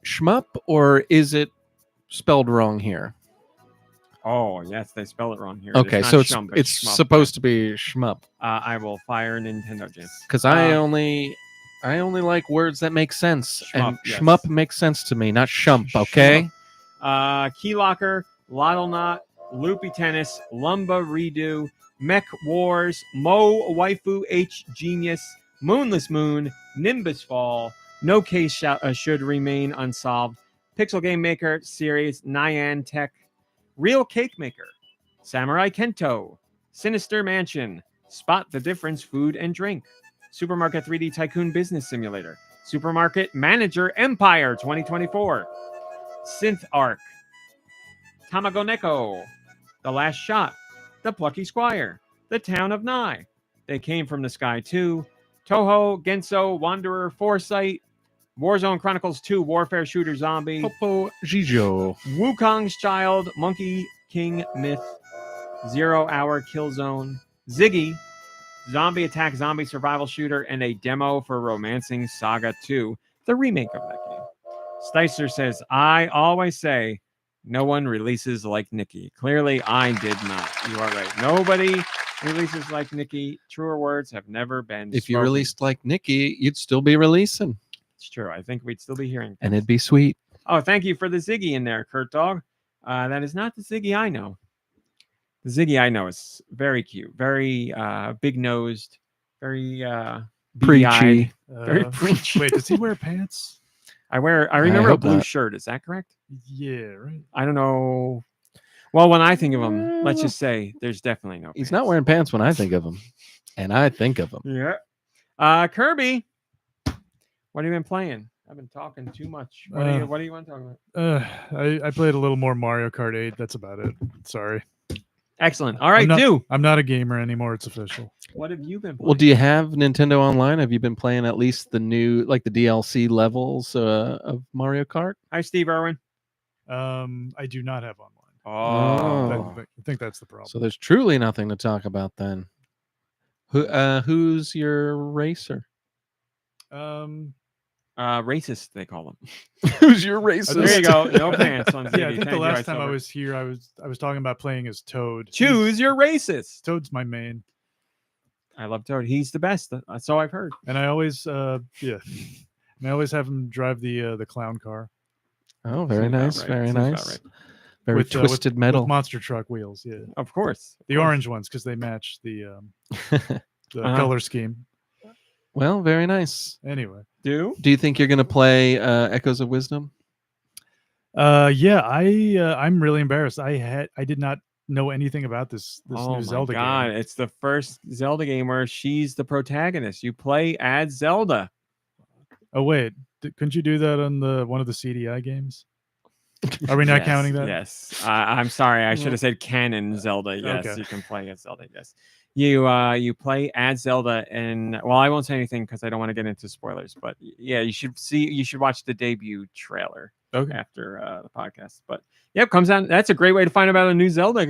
shmup or is it spelled wrong here? Oh, yes, they spell it wrong here. Okay, not so shmup, it's shmup. supposed to be shmup. I will fire Nintendo Jim. Because I only like words that make sense, and Shmup, yes. shmup makes sense to me, not shump. Okay. Key Locker, Lottle Knot, Loopy Tennis, Lumba Redo, Mech Wars, Mo Waifu H Genius, Moonless Moon, Nimbus Fall, No Case Should Remain Unsolved, Pixel Game Maker Series, Nyan Tech, Real Cake Maker, Samurai Kento, Sinister Mansion, Spot the Difference Food and Drink, Supermarket 3D Tycoon Business Simulator, Supermarket Manager Empire 2024, Synth Arc, Tamagoneko, The Last Shot, The Plucky Squire, The Town of Nye, They Came from the Sky 2, Toho, Genso, Wanderer, Foresight, Warzone Chronicles 2, Warfare Shooter Zombie, Popo Jijo. Wukong's Child, Monkey King Myth, 0 Hour Killzone, Ziggy, Zombie Attack Zombie Survival Shooter, and a demo for Romancing Saga 2, the remake of that game. Sticer says, I always say no one releases like Nicky. Clearly, I did not. You are right. Nobody releases like Nicky. Truer words have never been If you spoken. released like Nicky, you'd still be releasing, It's true. I think we'd still be hearing. and it'd be sweet. Oh, thank you for the Ziggy in there, Kurt Dog. That is not the Ziggy I know. The Ziggy I know is very cute, very big-nosed, very Preachy. beady-eyed. Very preachy. Wait, does he wear pants? I remember a hope blue not. shirt. Is that correct? Yeah, right. I don't know. Well, when I think of him, let's just say there's definitely no. He's pants. not wearing pants when I think of him, and I think of him. Yeah. Kirby, what have you been playing? I've been talking too much. What do you want to talk about? I played a little more Mario Kart 8. That's about it. Sorry. Excellent. All right, I'm not a gamer anymore. It's official. What have you been playing? Well, do you have Nintendo Online? Have you been playing at least the new, like the DLC levels of Mario Kart? Hi, Steve Irwin. I do not have online. Oh. I think that's the problem. So there's truly nothing to talk about then. Who's your racer? Racist, they call them. Who's your racer? There you go. No pants on Yeah, I TV. think the Thank you, last time I Silver. was here, I was talking about playing as Toad. Choose your racist. Toad's my main, I love Toad. He's the best. That's all I've heard. and I always and I always have him drive the clown car Oh, very Seems about nice. right. Very Seems about nice. right. Very with, twisted with metal. monster truck wheels. Yeah, Of course. the orange ones because they match the color scheme. Well, very nice. Anyway, Do? Do you think you're going to play Echoes of Wisdom? yeah, I'm really embarrassed. I did not know anything about this Oh new my Zelda God. game. It's the first Zelda game where she's the protagonist. You play as Zelda. Oh wait, couldn't you do that on one of the CDI games? Are we not Yes, counting that? Yes. I'm sorry. I should have said canon Zelda. Yes, Okay. you can play as Zelda. Yes. You play as Zelda, and well, I won't say anything because I don't want to get into spoilers. But yeah, you should watch the debut trailer after the podcast. But yep, comes out. That's a great way to find out about a new Zelda.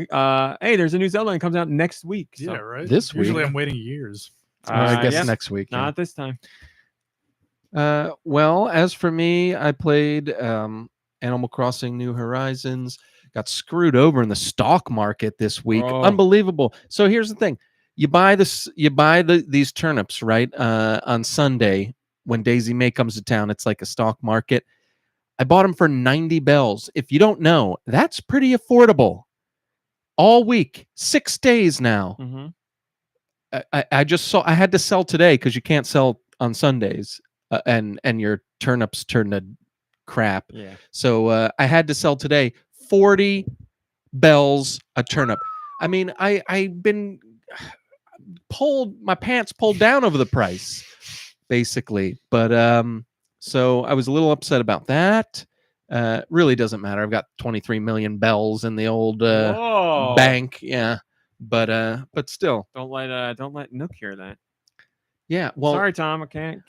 Hey, there's a new Zelda and it comes out next week. So, Yeah, right. This Usually week? I'm waiting years. I guess yes, next week. yeah. not this time. Well, as for me, I played Animal Crossing New Horizons. Got screwed over in the stock market this week. Oh. Unbelievable. So here's the thing: you buy these turnips right on Sunday when Daisy May comes to town. It's like a stock market. I bought them for 90 bells. If you don't know, that's pretty affordable. All week, 6 days now. Mm-hmm. I had to sell today because you can't sell on Sundays, and your turnips turn to crap. Yeah. So I had to sell today 40 bells a turnip. I mean, I've been my pants pulled down over the price, basically. But so I was a little upset about that. Really doesn't matter. I've got 23 million bells in the old Whoa. bank. Yeah. But still. Don't let Nook hear that. Yeah. Well, Sorry, Tom. I can't.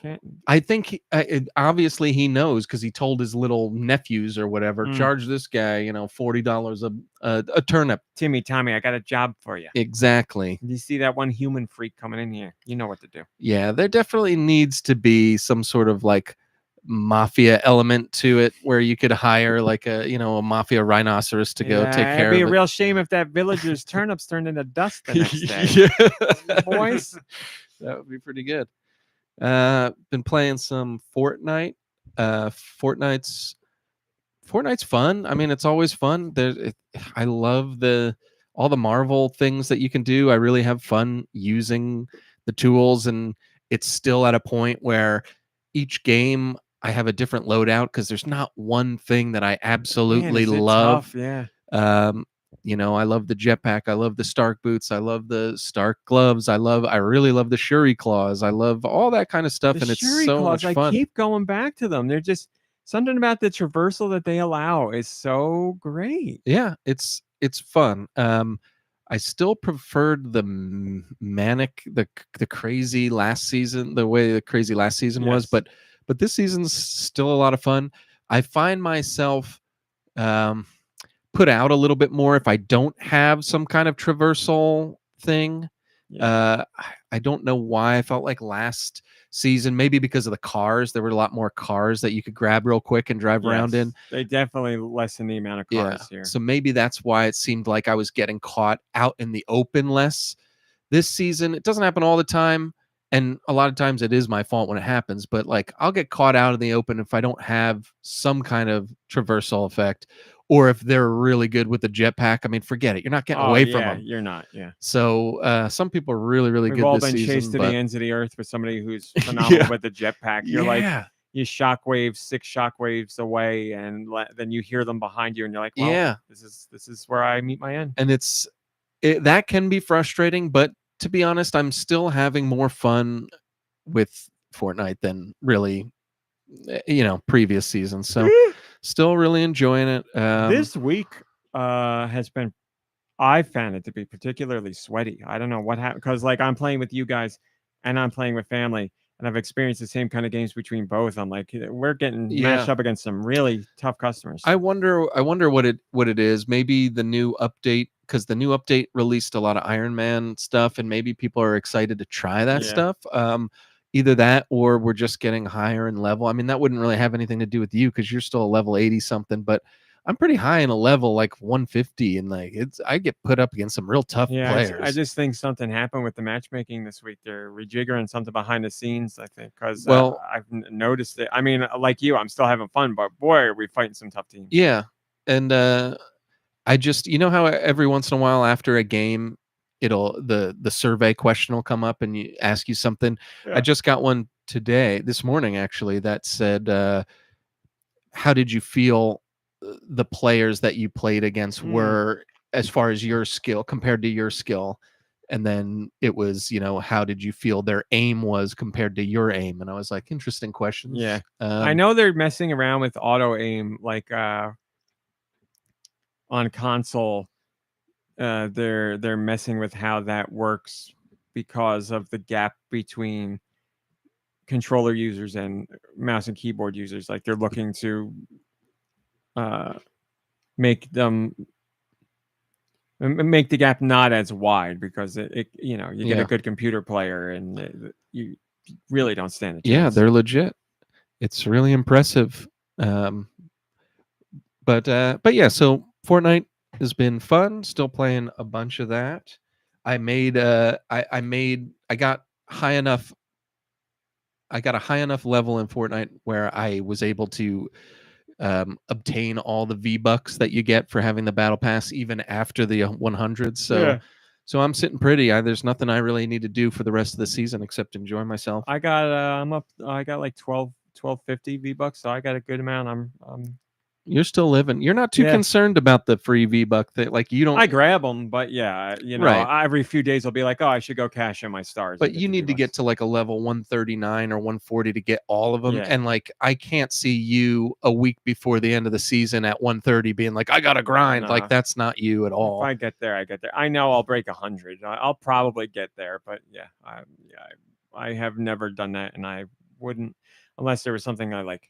I think obviously he knows because he told his little nephews or whatever, charge this guy, $40 a turnip. Tommy, I got a job for you. Exactly. You see that one human freak coming in here? You know what to do. Yeah, there definitely needs to be some sort of like mafia element to it where you could hire like a mafia rhinoceros to go take care of it. It'd be a real shame if that villager's turnips turned into dust the next day. Yeah. Boys. That would be pretty good. Been playing some Fortnite. Fortnite's fun. I mean, it's always fun. I love all the Marvel things that you can do. I really have fun using the tools, and it's still at a point where each game I have a different loadout because there's not one thing that I absolutely love. Tough, yeah. I love the jetpack. I love the Stark boots. I love the Stark gloves. I really love the Shuri claws. I love all that kind of stuff, and it's so much fun. I keep going back to them. They're just something about the traversal that they allow is so great. Yeah, it's fun. I still preferred the crazy last season, the way the crazy last season was, but this season's still a lot of fun. I find myself put out a little bit more if I don't have some kind of traversal thing. I don't know why. I felt like last season, maybe because of the cars, there were a lot more cars that you could grab real quick and drive around in. They definitely lessen the amount of cars here. So maybe that's why it seemed like I was getting caught out in the open less this season. It doesn't happen all the time, and a lot of times it is my fault when it happens, but like I'll get caught out in the open if I don't have some kind of traversal effect, or if they're really good with the jetpack. I mean, forget it. You're not getting away from them. You're not. Yeah. So some people are really, really We've good all this been season. chased to but the ends of the earth with somebody who's phenomenal with the jetpack. You're like, you shockwave 6 shockwaves away, and then you hear them behind you, and you're like, well, this is where I meet my end. And that can be frustrating, but to be honest, I'm still having more fun with Fortnite than really, previous seasons. So still really enjoying it. This week I found it to be particularly sweaty. I don't know what happened, because like I'm playing with you guys and I'm playing with family, and I've experienced the same kind of games between both. I'm like, we're getting matched up against some really tough customers. I wonder what it is. Maybe the new update, because the new update released a lot of Iron Man stuff, and maybe people are excited to try that stuff. Either that, or we're just getting higher in level. I mean, that wouldn't really have anything to do with you, because you're still a level 80 something, but I'm pretty high in a level like 150, and like I get put up against some real tough players. I just think something happened with the matchmaking this week. They're rejiggering something behind the scenes, I think, because I've noticed it. I mean, like you, I'm still having fun, but boy, are we fighting some tough teams. Yeah, and I just, how every once in a while after a game, the survey question will come up and you ask you something. I just got one this morning actually, that said, how did you feel the players that you played against were, as far as your skill compared to your skill? And then it was, how did you feel their aim was compared to your aim? And I was like, interesting questions. Yeah. I know they're messing around with auto aim, like on console. They're messing with how that works because of the gap between controller users and mouse and keyboard users. Like they're looking to make the gap not as wide, because you get a good computer player and you really don't stand a chance. Yeah, they're legit. It's really impressive. But yeah, so Fortnite has been fun. Still playing a bunch of that. I got high enough. I got a high enough level in Fortnite where I was able to obtain all the V-Bucks that you get for having the battle pass, even after the 100. So I'm sitting pretty. There's nothing I really need to do for the rest of the season except enjoy myself. I got I got like 1250 V-Bucks, so I got a good amount. You're still living. You're not too concerned about the free V-Buck thing. Like you don't. I grab them, but every few days I'll be like, oh, I should go cash in my stars. But you need to get to like a level 139 or 140 to get all of them. Yeah. And like, I can't see you a week before the end of the season at 130 being like, I gotta grind. No. Like that's not you at all. If I get there, I get there. I know I'll break 100. I'll probably get there, but I have never done that, and I wouldn't unless there was something I like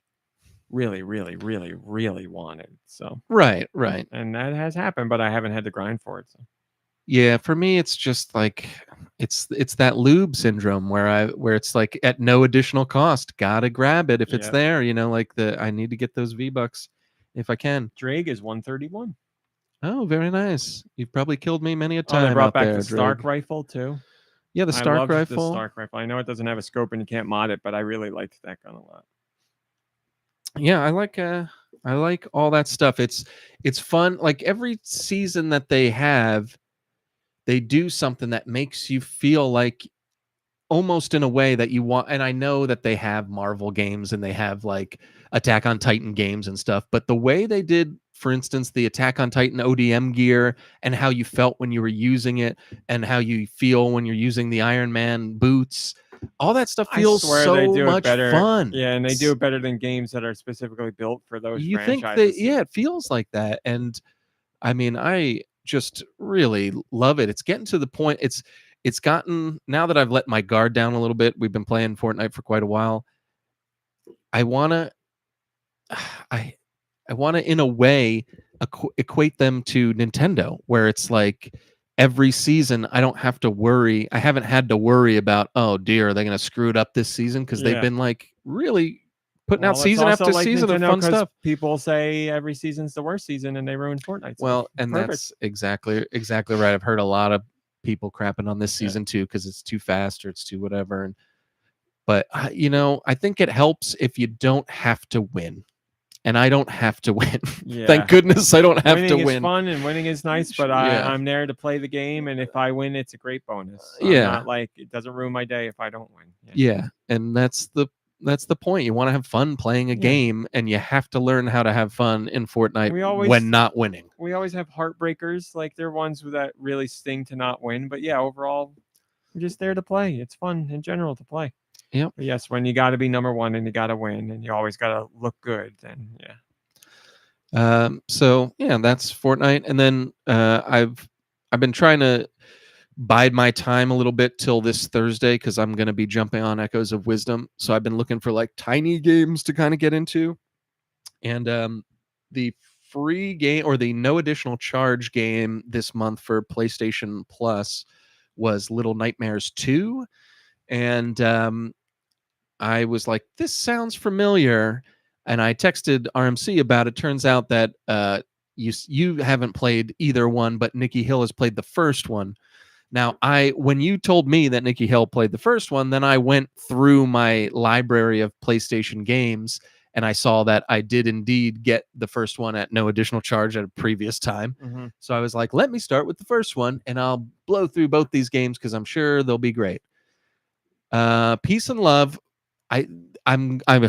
really, really, really, really wanted. So right, and that has happened, but I haven't had to grind for it. So yeah, for me, it's just like it's that lube syndrome where it's like at no additional cost, gotta grab it if it's there. Like I need to get those V-Bucks if I can. Drake is 131. Oh, very nice. You've probably killed me many a time. They brought back there, the Stark rifle too. Yeah, the Stark rifle. The Stark rifle. I know it doesn't have a scope and you can't mod it, but I really liked that gun a lot. Yeah, I like all that stuff. It's fun. Like every season that they have, they do something that makes you feel like almost in a way that you want. And I know that they have Marvel games and they have like Attack on Titan games and stuff, but the way they did, for instance, the Attack on Titan ODM gear and how you felt when you were using it and how you feel when you're using the Iron Man boots, all that stuff feels so much fun. Yeah, and they do it better than games that are specifically built for those franchises. It feels like that. And I mean, I just really love it. It's getting to the point. It's gotten, now that I've let my guard down a little bit, we've been playing Fortnite for quite a while. I want to in a way equate them to Nintendo, where it's like every season I don't have to worry. I haven't had to worry about, oh dear, are they going to screw it up this season? Because they've been like really putting out season after season of fun stuff. People say every season's the worst season and they ruin Fortnite. Well, and that's exactly right. I've heard a lot of people crapping on this season too, because it's too fast or it's too whatever. But I think it helps if you don't have to win. and I don't have to win. Yeah. Thank goodness I don't have winning to is win. fun and winning is nice, but Yeah. I'm there to play the game, and if I win, it's a great bonus. I'm Yeah. not like it doesn't ruin my day if I don't win. Yeah, and that's the point. You want to have fun playing a Yeah. game, and you have to learn how to have fun in Fortnite We always- when not winning. We always have heartbreakers, like they're ones that really sting to not win. But yeah, overall, we're just there to play. It's fun in general to play. Yep. But yes, when you got to be number one and you got to win, and you always got to look good, then yeah. So yeah, that's Fortnite, and then I've been trying to bide my time a little bit till this Thursday because I'm going to be jumping on Echoes of Wisdom. So I've been looking for like tiny games to kind of get into, and the free game or the no additional charge game this month for PlayStation Plus was Little Nightmares 2, and I was like, this sounds familiar, and I texted RMC about it. Turns out that you haven't played either one, but Nicky Hill has played the first one. Now, when you told me that Nicky Hill played the first one, then I went through my library of PlayStation games, and I saw that I did indeed get the first one at no additional charge at a previous time. Mhm. So I was like, let me start with the first one, and I'll blow through both these games because I'm sure they'll be great. Peace and love. I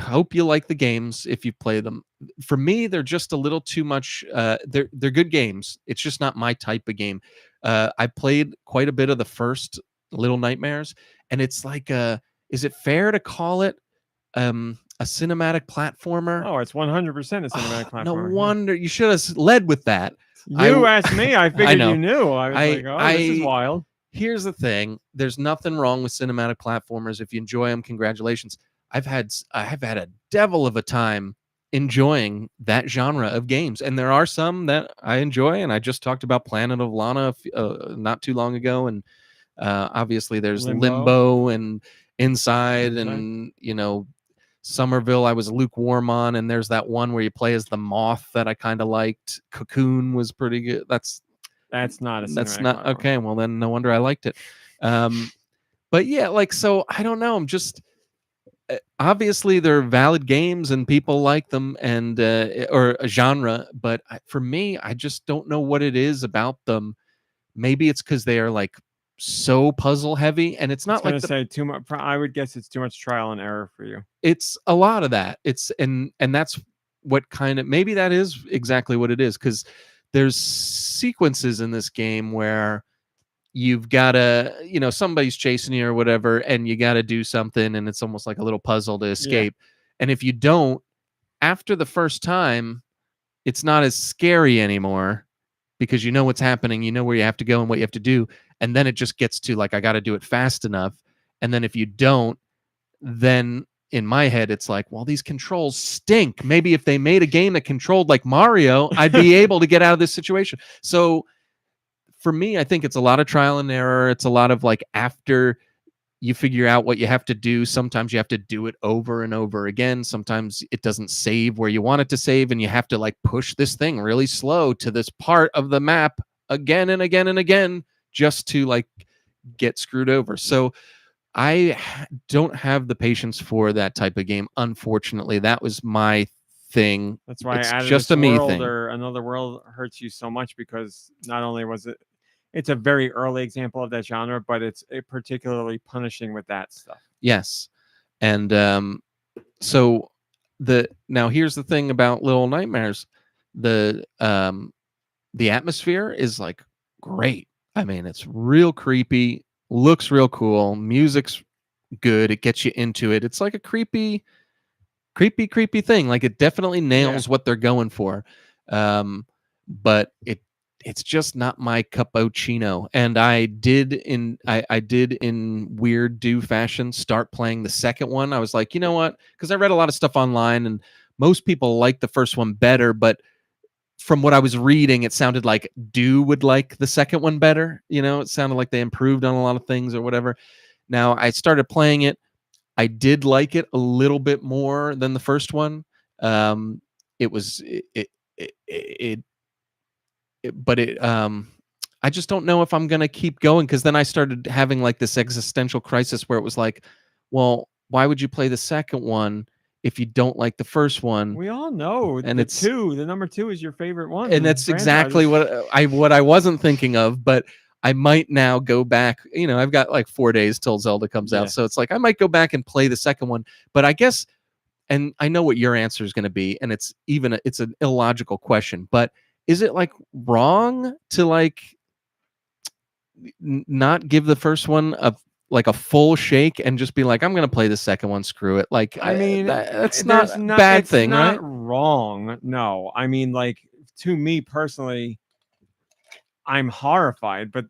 hope you like the games if you play them. For me, they're just a little too much. They're good games. It's just not my type of game. I played quite a bit of the first Little Nightmares, and it's like is it fair to call it a cinematic platformer? Oh, it's 100% a cinematic platform. No wonder you should have led with that. You asked me. I figured know. you knew. I was like, oh, this is wild. Here's the thing. There's nothing wrong with cinematic platformers. If you enjoy them, congratulations. I've had a devil of a time enjoying that genre of games, and there are some that I enjoy, and I just talked about Planet of Lana not too long ago, and obviously there's Limbo and Inside, and Somerville I was lukewarm on, and there's that one where you play as the moth that I kind of liked. Cocoon was pretty good. That's not a cinematic that's not platform. okay. Well, then no wonder I liked it. But yeah, like, so I don't know. I'm just obviously they're valid games and people like them, and or a genre. But for me, I just don't know what it is about them. Maybe it's because they are like so puzzle heavy, and it's not like say too much. I would guess it's too much trial and error for you. It's a lot of that. It's and that's what kind of, maybe that is exactly what it is, because there's sequences in this game where you've got to, somebody's chasing you or whatever, and you got to do something, and it's almost like a little puzzle to escape. And if you don't, after the first time, it's not as scary anymore because you know what's happening, you know where you have to go and what you have to do. And then it just gets to like, I got to do it fast enough. And then if you don't, then in my head, it's like, well, these controls stink. Maybe if they made a game that controlled like Mario, I'd be able to get out of this situation. So for me, I think it's a lot of trial and error. It's a lot of like, after you figure out what you have to do, sometimes you have to do it over and over again. Sometimes it doesn't save where you want it to save, and you have to like push this thing really slow to this part of the map again and again and again just to like get screwed over. So I don't have the patience for that type of game. Unfortunately, that was my thing. That's why it's I added just this a me world thing. or Another World hurts you so much because not only was it's a very early example of that genre, but it's particularly punishing with that stuff. Yes. And so now here's the thing about Little Nightmares. The atmosphere is like great. I mean, it's real creepy, looks real cool, music's good, it gets you into it. It's like a creepy thing. Like, it definitely nails what they're going for. But it's just not my cappuccino. And I did in weird do fashion start playing the second one. I was like, you know what? Because I read a lot of stuff online, and most people like the first one better, but from what I was reading, it sounded like Do would like the second one better. It sounded like they improved on a lot of things or whatever. Now I started playing it. I did like it a little bit more than the first one. It was but I just don't know if I'm going to keep going, because then I started having like this existential crisis where it was like, well, why would you play the second one if you don't like the first one. We all know, And the it's- the number 2 is your favorite one. And that's exactly what I wasn't thinking of, but I might now go back. I've got like 4 days till Zelda comes Yeah. out, so it's like I might go back and play the second one. But I guess, and I know what your answer is going to be, and it's an illogical question, but is it like wrong to like not give the first one a full shake and just be like, I'm going to play the second one, screw it? Like, I mean, that's there's not a bad it's thing, not right? wrong. No, I mean, like, to me personally, I'm horrified, but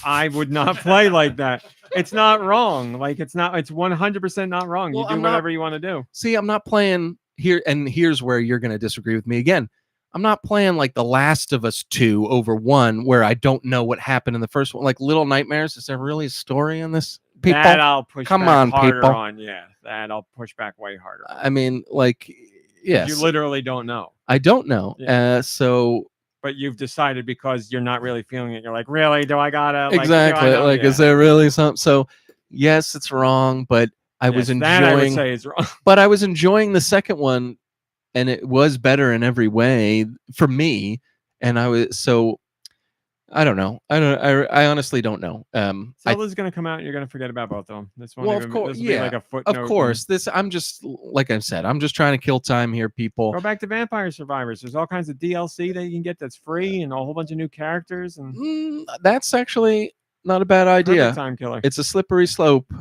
I would not play like that. It's not wrong. Like, it's 100% not wrong. Well, You do I'm not- whatever you want to do. See, I'm not playing here, and here's where you're going to disagree with me again. I'm not playing like The Last of Us 2 over 1, where I don't know what happened in the first one. Like Little Nightmares, is there really a story in this? People, That I'll push come back on, harder people. on. Yeah, that I'll push back way harder. I mean, like, 'Cause yes, You literally don't know. I don't know. Yeah. So But you've decided because you're not really feeling it. You're like, really? Do I gotta? Like, exactly, do I know? like, Yeah. is there really something? So yes, it's wrong, but I was Yes, that I would enjoying. say is wrong. But I was enjoying the second one, and it was better in every way for me. And I don't know. I honestly don't know. Zelda's gonna come out, and you're gonna forget about both of them. This one, Well, of course, this will be like a footnote. of course. I'm just, like I said, I'm just trying to kill time here, people. Go back to Vampire Survivors. There's all kinds of DLC that you can get that's free, and a whole bunch of new characters, and That's actually not a bad idea. perfect time killer. It's a slippery slope,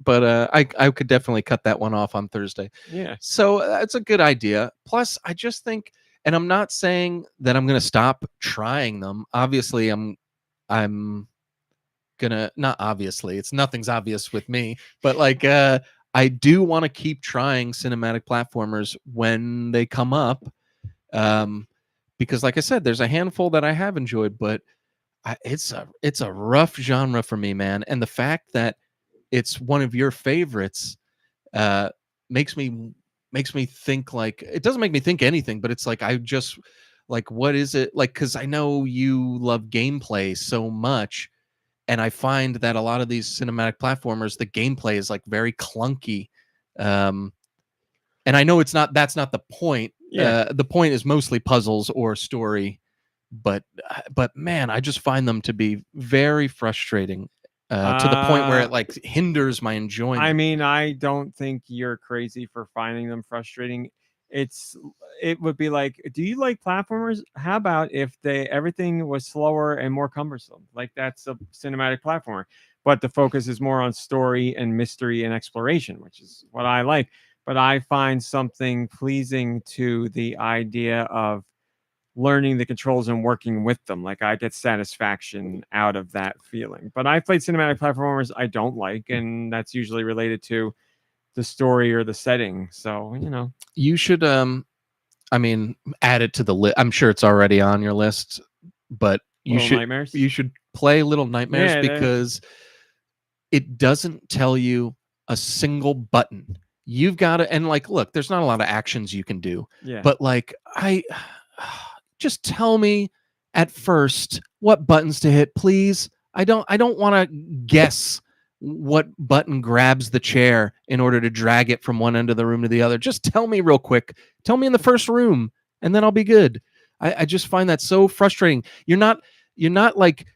but I could definitely cut that one off on Thursday. Yeah, So it's a good idea. Plus, I just think, and I'm not saying that I'm going to stop trying them. Obviously, I'm gonna, not obviously, nothing's obvious with me, but like I do want to keep trying cinematic platformers when they come up, because like I said, there's a handful that I have enjoyed, but it's a rough genre for me, man. And the fact that it's one of your favorites makes me think, like, it doesn't make me think anything, but it's like, I just like, what is it like? Because I know you love gameplay so much, and I find that a lot of these cinematic platformers, the gameplay is like very clunky, and I know that's not the point. Yeah. The point is mostly puzzles or story, but man, I just find them to be very frustrating, to the point where it like hinders my enjoyment. I mean, I don't think you're crazy for finding them frustrating. It would be like, do you like platformers? How about if everything was slower and more cumbersome? Like, that's a cinematic platformer, but the focus is more on story and mystery and exploration, which is what I like. But I find something pleasing to the idea of learning the controls and working with them. Like, I get satisfaction out of that feeling. But I've played cinematic platformers I don't like, and that's usually related to the story or the setting. So, you should I mean, add it to the list. I'm sure it's already on your list, but Little Nightmares. you should play Little Nightmares, Yeah, because it doesn't tell you a single button. You've got to, and like, look, there's not a lot of actions you can do, Yeah. but like, just tell me at first what buttons to hit, please. I don't want to guess what button grabs the chair in order to drag it from one end of the room to the other. Just tell me real quick. Tell me in the first room, and then I'll be good. I just find that so frustrating. You're not like,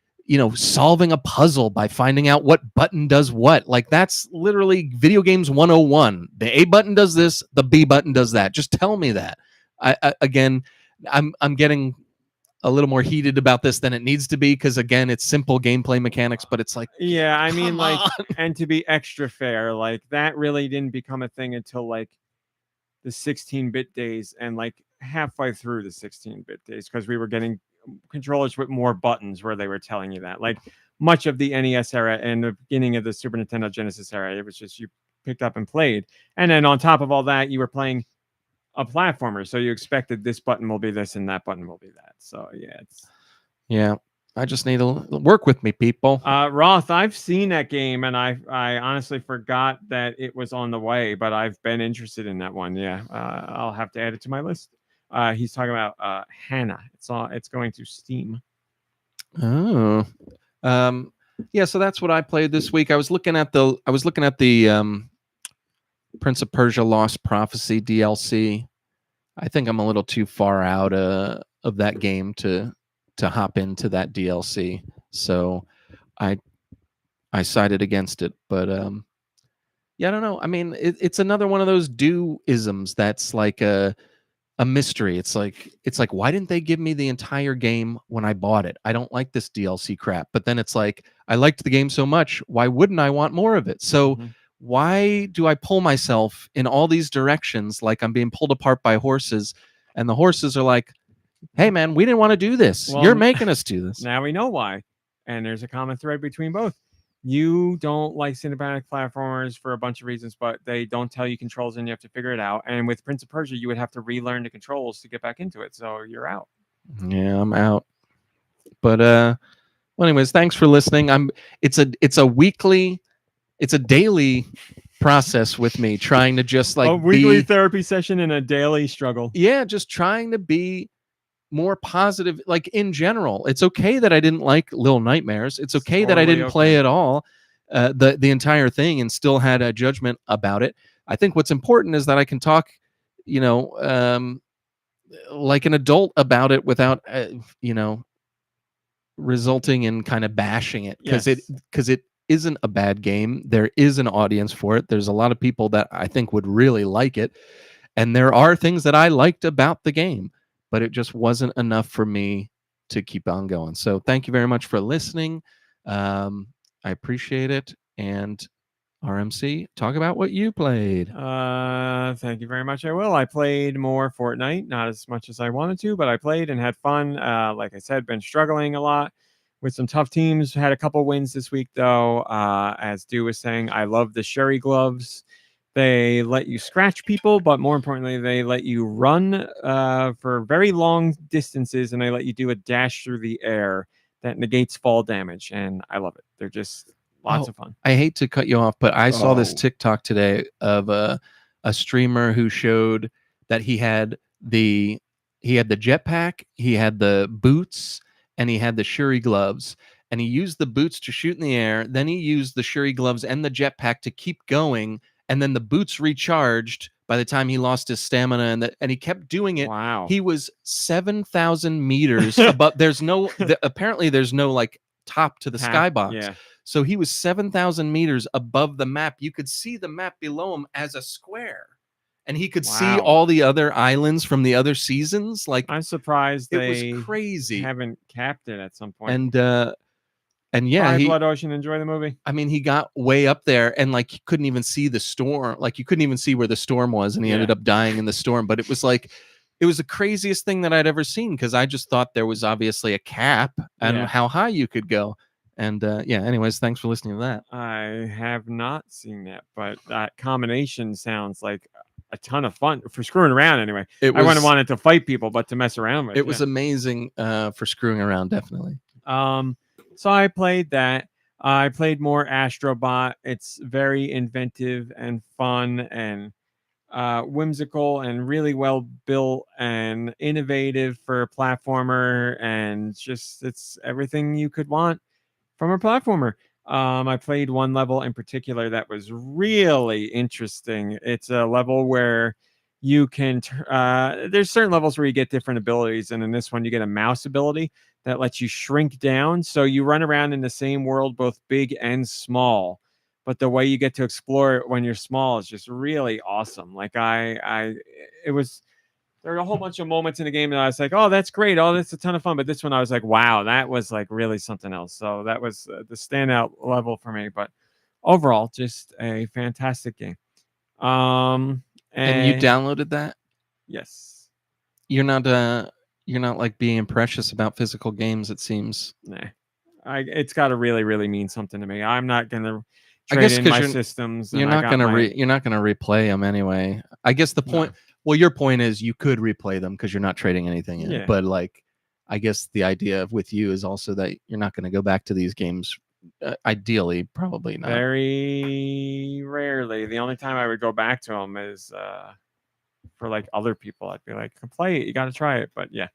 solving a puzzle by finding out what button does what. Like, that's literally video games 101. The A button does this, the B button does that. Just tell me that. Again, I'm getting a little more heated about this than it needs to be, because again, it's simple gameplay mechanics, but it's like, Yeah, I mean, come like, on. and to be extra fair, like, that really didn't become a thing until like the 16-bit days, and like halfway through the 16-bit days, because we were getting controllers with more buttons where they were telling you that. Like, much of the NES era and the beginning of the Super Nintendo Genesis era, it was just you picked up and played. And then on top of all that, you were playing a platformer, so you expected this button will be this and that button will be that. So yeah, I just need to work with me, people. Roth, I've seen that game, and I honestly forgot that it was on the way, but I've been interested in that one. Yeah, I'll have to add it to my list. He's talking about Hannah. It's going to Steam. Oh, yeah. So that's what I played this week. I was looking at the Prince of Persia Lost Prophecy DLC. I think I'm a little too far out of that game to hop into that DLC. So I sided against it. But yeah, I don't know. I mean, it's another one of those do-isms that's like a mystery. It's like why didn't they give me the entire game when I bought it? I don't like this DLC crap. But then it's like I liked the game so much, why wouldn't I want more of it? So why do I pull myself in all these directions like I'm being pulled apart by horses, and the horses are like, "Hey man, we didn't want to do this. Well, You're making us do this." Now we know why. And there's a common thread between both. You don't like cinematic platformers for a bunch of reasons, but they don't tell you controls and you have to figure it out. And with Prince of Persia, you would have to relearn the controls to get back into it. So you're out. Yeah, I'm out. But well, anyways, thanks for listening. It's a daily process with me trying to just like a weekly therapy session and a daily struggle. Yeah, just trying to be more positive, like in general. It's okay that I didn't like Little Nightmares. It's okay that I didn't play at all, the entire thing, and still had a judgment about it. I think what's important is that I can talk, like an adult about it without, resulting in kind of bashing it, because it isn't a bad game. There is an audience for it. There's a lot of people that I think would really like it, and there are things that I liked about the game, but it just wasn't enough for me to keep on going. So thank you very much for listening. I appreciate it. And RMC, talk about what you played. Thank you very much. I will. I played more Fortnite, not as much as I wanted to, but I played and had fun. Like I said, been struggling a lot with some tough teams. Had a couple wins this week, though. As Deux was saying, I love the Shuri gloves. They let you scratch people, but more importantly, they let you run for very long distances, and they let you do a dash through the air that negates fall damage. And I love it. They're just lots of fun. I hate to cut you off, but I saw this TikTok today of a streamer who showed that he had the jetpack, he had the boots, and he had the Shuri gloves. And he used the boots to shoot in the air. Then he used the Shuri gloves and the jetpack to keep going. And then the boots recharged by the time he lost his stamina, and he kept doing it. Wow. He was 7,000 meters above. Apparently there's no like top to the skybox. Yeah. So he was 7,000 meters above the map. You could see the map below him as a square, and he could see all the other islands from the other seasons. Like, I'm surprised it was crazy. Haven't capped it at some point. And yeah, Blood Ocean, enjoy the movie. I mean, he got way up there and like he couldn't even see the storm. Like you couldn't even see where the storm was, and he ended up dying in the storm. But it was the craziest thing that I'd ever seen, because I just thought there was obviously a cap on how high you could go. And anyways, thanks for listening to that. I have not seen that, but that combination sounds like a ton of fun for screwing around anyway. I wouldn't have wanted to fight people, but to mess around with. It was amazing for screwing around, definitely. So I played that. I played more Astrobot. It's very inventive and fun and whimsical and really well built and innovative for a platformer, and just it's everything you could want from a platformer. I played one level in particular that was really interesting. It's a level where you can there's certain levels where you get different abilities, and in this one you get a mouse ability that lets you shrink down, so you run around in the same world, both big and small, but the way you get to explore it when you're small is just really awesome. Like there were a whole bunch of moments in the game that I was like, oh, that's great, oh, that's a ton of fun, but this one I was like, wow, that was like really something else. So that was the standout level for me, but overall just a fantastic game. And you downloaded that? Yes. You're not like being precious about physical games, it seems. Nah. It's got to really, really mean something to me. I'm not gonna trade in my systems. You're not gonna replay them anyway. I guess the point. No. Well, your point is you could replay them because you're not trading anything in. Yeah. But like, I guess the idea with you is also that you're not going to go back to these games. Ideally, probably not. Very rarely. The only time I would go back to them is for like other people. I'd be like, play it. You got to try it. But yeah.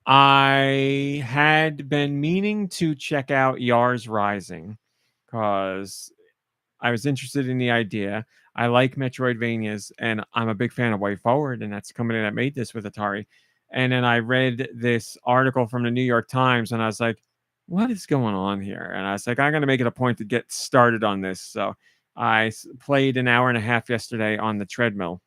I had been meaning to check out Yars Rising because I was interested in the idea. I like Metroidvanias, and I'm a big fan of Way Forward, and that's the company that made this with Atari. And then I read this article from the New York Times, and I was like, what is going on here? And I was like, I'm going to make it a point to get started on this. So I played an hour and a half yesterday on the treadmill.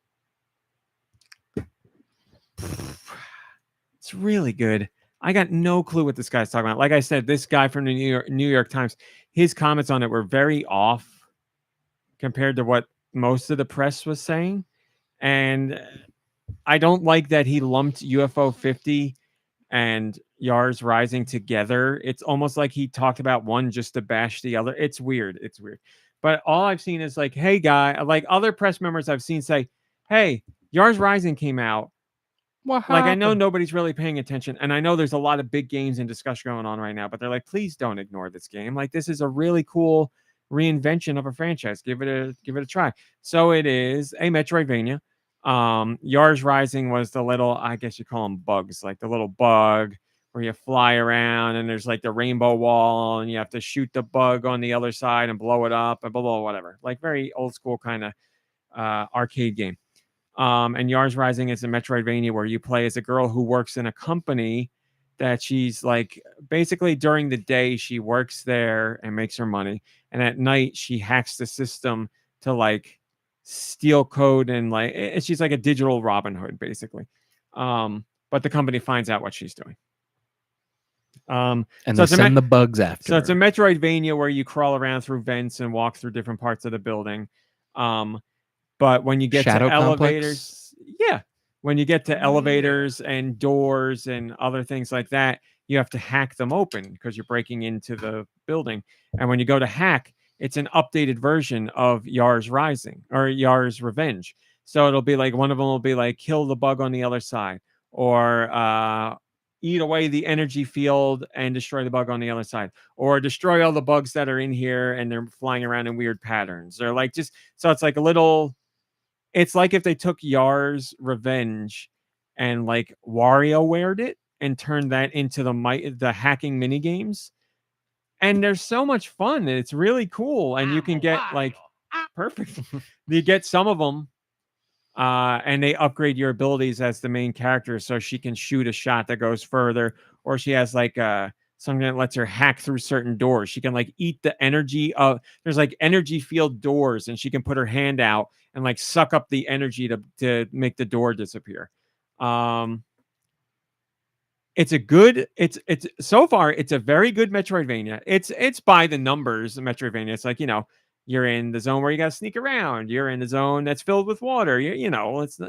It's really good. I got no clue what this guy's talking about. Like I said, this guy from the New York Times, his comments on it were very off compared to what most of the press was saying. And I don't like that he lumped UFO 50 and Yars Rising together. It's almost like he talked about one just to bash the other. It's weird. It's weird. But all I've seen is like, hey, guy, like other press members I've seen say, hey, Yars Rising came out. What Like, I know nobody's really paying attention, and I know there's a lot of big games in discussion going on right now, but they're like, please don't ignore this game. Like, this is a really cool reinvention of a franchise. Give it a try. So it is a Metroidvania. Yars Rising was the little, I guess you call them bugs, like the little bug where you fly around and there's like the rainbow wall and you have to shoot the bug on the other side and blow it up and blah, blah, whatever. Like very old school kind of arcade game. And Yars Rising is a Metroidvania where you play as a girl who works in a company that she's like, basically during the day, she works there and makes her money. And at night, she hacks the system to like steal code and like, she's like a digital Robin Hood, basically. But the company finds out what she's doing. And so they send the bugs after. So it's a Metroidvania where you crawl around through vents and walk through different parts of the building. But when you get Shadow to elevators, when you get to elevators and doors and other things like that, you have to hack them open because you're breaking into the building. And when you go to hack, it's an updated version of Yars Rising or Yars Revenge. So it'll be like one of them will be like kill the bug on the other side or eat away the energy field and destroy the bug on the other side, or destroy all the bugs that are in here and they're flying around in weird patterns. Or like just so it's like a little. It's like if they took Yars Revenge and like WarioWared it and turned that into the hacking mini games. And they're so much fun. It's really cool. And you can get like perfect. You get some of them and they upgrade your abilities as the main character. So she can shoot a shot that goes further, or she has like something that lets her hack through certain doors. She can like eat the energy of, there's like energy field doors and she can put her hand out and like suck up the energy to make the door disappear. It's a good, it's so far, it's a very good Metroidvania. It's by the numbers, Metroidvania. It's like, you know, you're in the zone where you got to sneak around. You're in the zone that's filled with water. You know, it's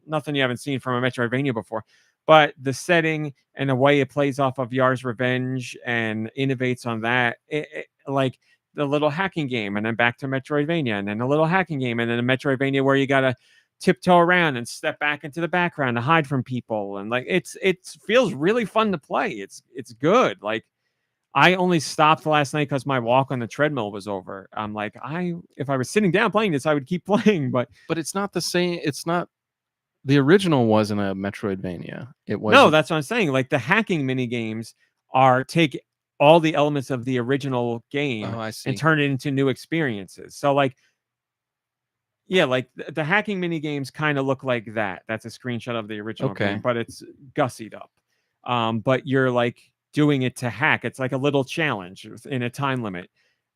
nothing you haven't seen from a Metroidvania before. But the setting and the way it plays off of Yars Revenge and innovates on that, like the little hacking game, and then back to Metroidvania, and then a little hacking game, and then a Metroidvania where you got to tiptoe around and step back into the background to hide from people. And like, it feels really fun to play. It's good. Like, I only stopped last night because my walk on the treadmill was over. I'm like, if I was sitting down playing this, I would keep playing, but it's not the same. It's not. The original wasn't a Metroidvania. It was. No, that's what I'm saying. Like the hacking mini games take all the elements of the original game and turn it into new experiences. So like, yeah, like the hacking mini games kind of look like that. That's a screenshot of the original game, but it's gussied up. But you're like doing it to hack. It's like a little challenge in a time limit.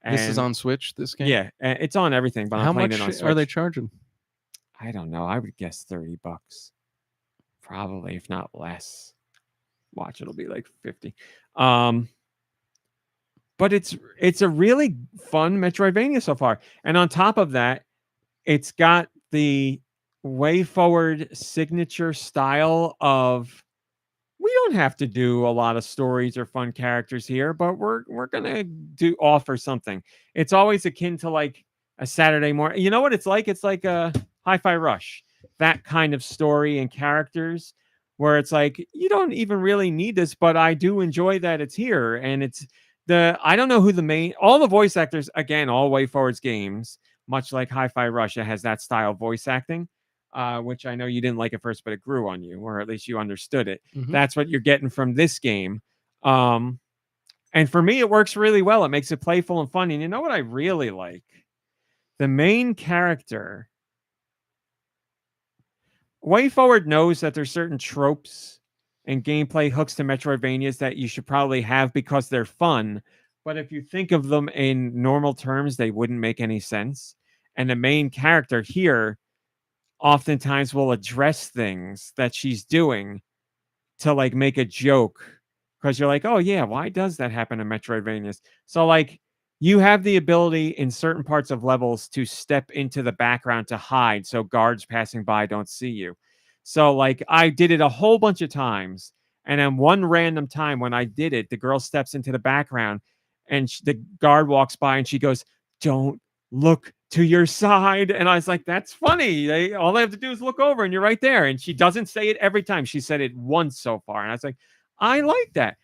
And this is on Switch, this game? Yeah, it's on everything, but I'm playing it on Switch. Are they charging? I don't know. I would guess $30. Probably, if not less. Watch, it'll be like 50. But it's a really fun Metroidvania so far. And on top of that, it's got the Way Forward signature style of, we don't have to do a lot of stories or fun characters here, but we're gonna offer something. It's always akin to like a Saturday morning. You know what it's like? It's like a Hi-Fi Rush, that kind of story and characters where it's like, you don't even really need this, but I do enjoy that it's here. And I don't know who all the voice actors, again, all Way Forward's games, much like Hi-Fi Rush, it has that style of voice acting, which I know you didn't like at first, but it grew on you, or at least you understood it. Mm-hmm. That's what you're getting from this game. And for me, it works really well. It makes it playful and fun. And you know what I really like? the main character, WayForward knows that there's certain tropes and gameplay hooks to Metroidvanias that you should probably have because they're fun. But if you think of them in normal terms, they wouldn't make any sense. And the main character here oftentimes will address things that she's doing to like make a joke, because you're like, oh yeah, why does that happen in Metroidvanias? So like you have the ability in certain parts of levels to step into the background to hide so guards passing by don't see you. So like I did it a whole bunch of times, and then one random time when I did it, the girl steps into the background and the guard walks by and she goes, "Don't look to your side." And I was like, that's funny. All I have to do is look over and you're right there. And she doesn't say it every time. She said it once so far. And I was like, I like that.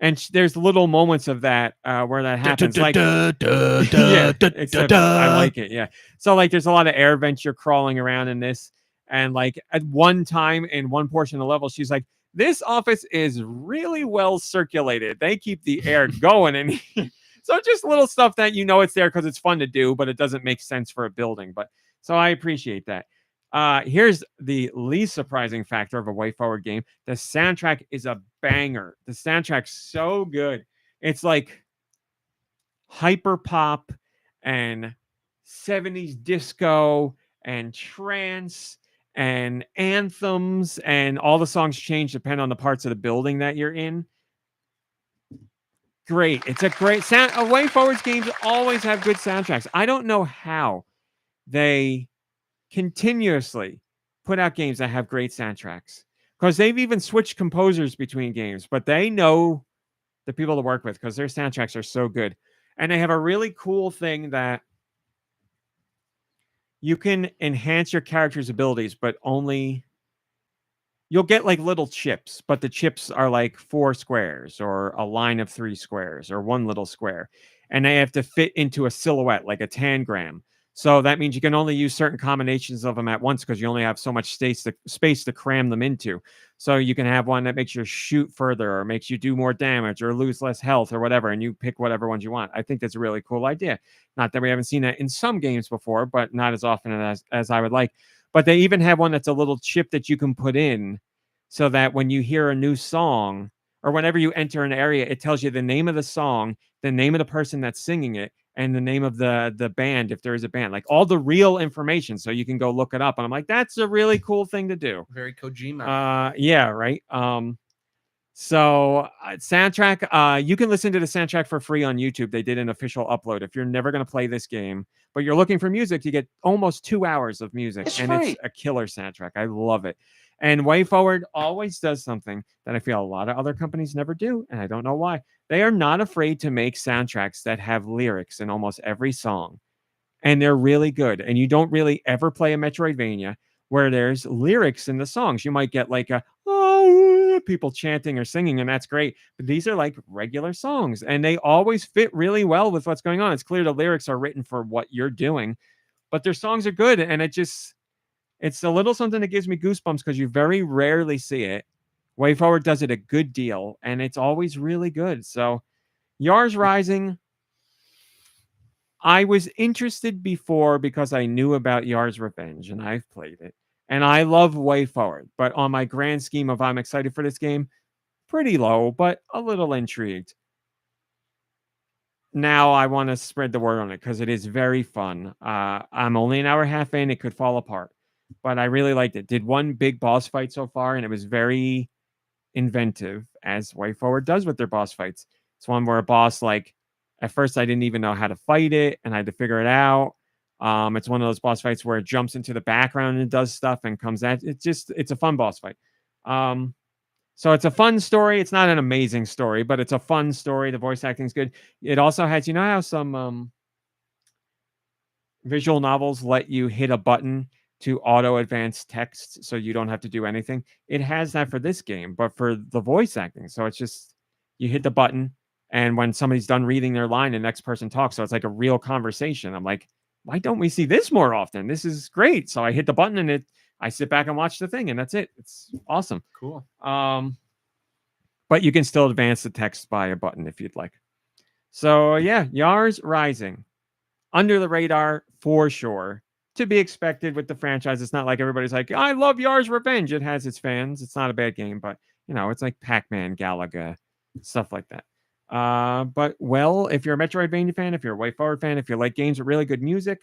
And there's little moments of that where that happens. Like, yeah, except I like it. Yeah. So like there's a lot of air vents you're crawling around in this. And like at one time in one portion of the level, she's like, this office is really well circulated. They keep the air going in here. So just little stuff that you know it's there because it's fun to do, but it doesn't make sense for a building. But so I appreciate that. Here's the least surprising factor of a WayForward game. The soundtrack is a banger. The soundtrack's so good. It's like hyper pop and 70s disco and trance and anthems, and all the songs change depending on the parts of the building that you're in. Great. It's a great sound. WayForward's games always have good soundtracks. I don't know how they continuously put out games that have great soundtracks, because they've even switched composers between games, but they know the people to work with because their soundtracks are so good. And they have a really cool thing that you can enhance your character's abilities, but only you'll get like little chips, but the chips are like 4 squares or a line of 3 squares or one little square. And they have to fit into a silhouette, like a tangram. So that means you can only use certain combinations of them at once because you only have so much space to cram them into. So you can have one that makes you shoot further or makes you do more damage or lose less health or whatever, and you pick whatever ones you want. I think that's a really cool idea. Not that we haven't seen that in some games before, but not as often as I would like. But they even have one that's a little chip that you can put in so that when you hear a new song or whenever you enter an area, it tells you the name of the song, the name of the person that's singing it, and the name of the band, if there is a band, like all the real information, so you can go look it up. And I'm like, that's a really cool thing to do. Very Kojima. Yeah, right. So soundtrack, you can listen to the soundtrack for free on YouTube. They did an official upload. If you're never going to play this game, but you're looking for music, you get almost 2 hours of music. It's a killer soundtrack. I love it. And WayForward always does something that I feel a lot of other companies never do, and I don't know why. They are not afraid to make soundtracks that have lyrics in almost every song, and they're really good. And you don't really ever play a Metroidvania where there's lyrics in the songs. You might get like people chanting or singing, and that's great. But these are like regular songs, and they always fit really well with what's going on. It's clear the lyrics are written for what you're doing, but their songs are good, and it's a little something that gives me goosebumps because you very rarely see it. WayForward does it a good deal, and it's always really good. So, Yars Rising, I was interested before because I knew about Yars Revenge, and I've played it. And I love WayForward, but on my grand scheme of I'm excited for this game, pretty low, but a little intrigued. Now I want to spread the word on it because it is very fun. I'm only an hour and a half in. It could fall apart, but I really liked it. Did one big boss fight so far, and it was very inventive, as WayForward does with their boss fights. It's one where a boss, like, at first I didn't even know how to fight it, and I had to figure it out. It's one of those boss fights where it jumps into the background and does stuff and comes at it's a fun boss fight. So it's a fun story. It's not an amazing story, but it's a fun story. The voice acting is good. It also has, you know how some visual novels let you hit a button to auto advance text so you don't have to do anything? It has that for this game, but for the voice acting. So it's just, you hit the button, and when somebody's done reading their line, the next person talks. So it's like a real conversation. I'm like, why don't we see this more often? This is great. So I hit the button and I sit back and watch the thing, and that's it. It's awesome. Cool. But you can still advance the text by a button if you'd like. So yeah, Yars Rising. under the radar for sure. To be expected with the franchise. It's not like everybody's like, I love Yar's Revenge. It has its fans. It's not a bad game, but it's like Pac-Man, Galaga, stuff like that. But well, if you're a Metroidvania fan, if you're a Way Forward fan, if you like games with really good music,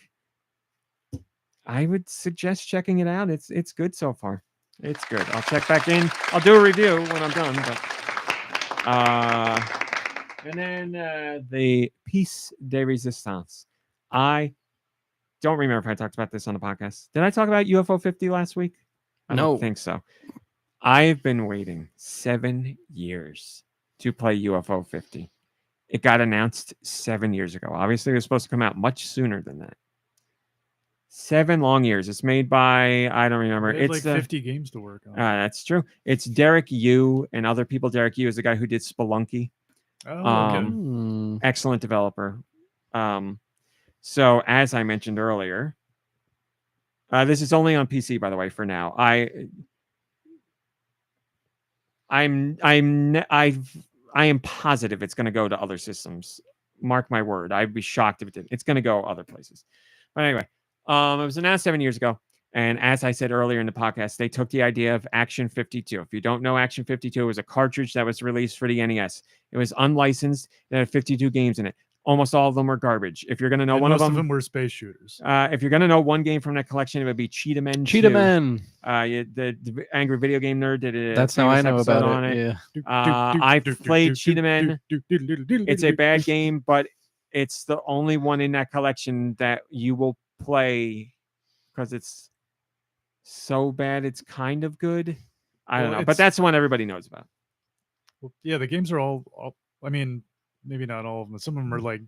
I would suggest checking it out. It's good so far. It's good. I'll check back in. I'll do a review when I'm done. But and then the Piece de Resistance. I don't remember if I talked about this on the podcast. Did I talk about UFO 50 last week? I don't think so. I've been waiting 7 years to play UFO 50. It got announced 7 years ago. Obviously, it was supposed to come out much sooner than that. 7 long years. It's made by, I don't remember. It's like 50 games to work on. That's true. It's Derek Yu and other people. Derek Yu is the guy who did Spelunky. Oh, okay. Excellent developer. So as I mentioned earlier, this is only on PC, by the way, for now. I am positive it's going to go to other systems. Mark my word. I'd be shocked if it didn't. It's going to go other places. But anyway, it was announced 7 years ago. And as I said earlier in the podcast, they took the idea of Action 52. If you don't know, Action 52 was a cartridge that was released for the NES. It was unlicensed. It had 52 games in it. Almost all of them were garbage. If you're going to know one of them... Most of them were space shooters. If you're going to know one game from that collection, it would be Cheetah Men 2. Cheetah Men. The Angry Video Game Nerd did it. That's how I know about it. Yeah. I've played Cheetah Men. It's a bad game, but it's the only one in that collection that you will play because it's so bad it's kind of good. I don't know, but that's the one everybody knows about. Well, yeah, the games are all I mean, maybe not all of them. Some of them are like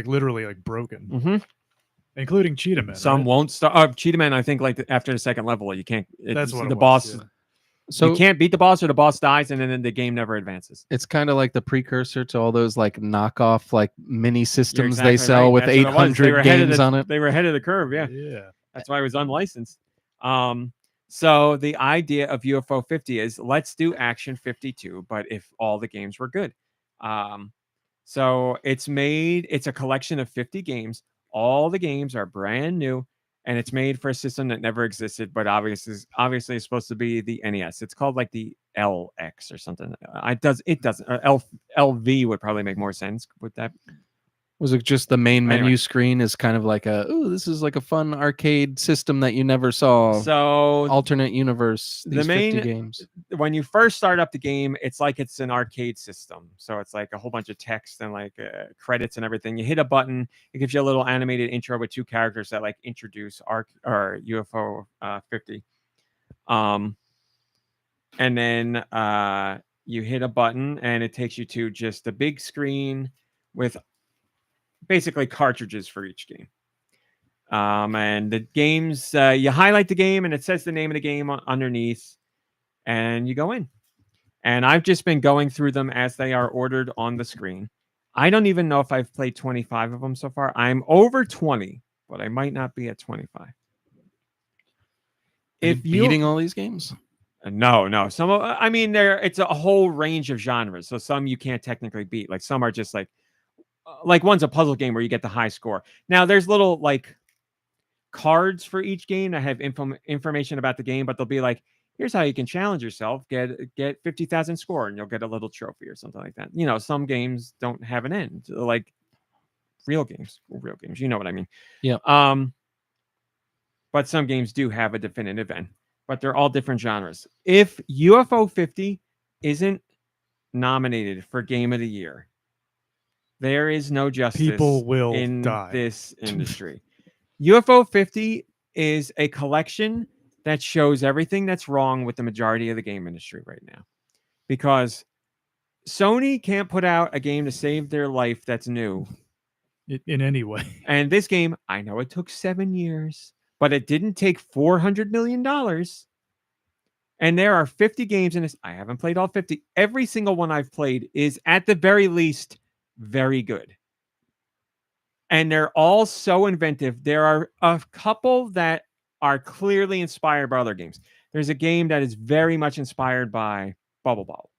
literally like broken, including Cheetah Men. Some won't start. Cheetah Men, I think, like after the second level, you can't. That's what the boss. Yeah. So you can't beat the boss, or the boss dies, and then the game never advances. It's kind of like the precursor to all those like knockoff like mini systems they sell with 800 games on it. They were ahead of the curve. Yeah, yeah. That's why it was unlicensed. So the idea of UFO 50 is let's do Action 52, but if all the games were good. So it's a collection of 50 games. All the games are brand new, and it's made for a system that never existed, but obviously it's supposed to be the NES. It's called like the LX or something. It doesn't. LV would probably make more sense with that. Was it just the main menu screen is kind of like this is like a fun arcade system that you never saw. So alternate universe, these the main 50 games. When you first start up the game, it's like it's an arcade system. So it's like a whole bunch of text and like credits and everything. You hit a button, it gives you a little animated intro with 2 characters that like introduce UFO 50. And then you hit a button and it takes you to just a big screen with basically cartridges for each game. And the games, you highlight the game and it says the name of the game underneath and you go in. And I've just been going through them as they are ordered on the screen. I don't even know if I've played 25 of them so far. I'm over 20, but I might not be at 25. If beating all these games? No. Some of, I mean, it's a whole range of genres. So some you can't technically beat. Like some are just like one's a puzzle game where you get the high score. Now there's little like cards for each game that have information about the game, but they'll be like, here's how you can challenge yourself, get 50,000 score and you'll get a little trophy or something like that. You know, some games don't have an end, like real games, you know what I mean? Yeah. But some games do have a definitive end, but they're all different genres. If UFO 50 isn't nominated for Game of the Year, there is no justice. People will in die. This industry. UFO 50 is a collection that shows everything that's wrong with the majority of the game industry right now. Because Sony can't put out a game to save their life that's new. In any way. And this game, I know it took 7 years, but it didn't take $400 million. And there are 50 games in this. I haven't played all 50. Every single one I've played is at the very least very good. And they're all so inventive. There are a couple that are clearly inspired by other games. There's a game that is very much inspired by Bubble Bobble,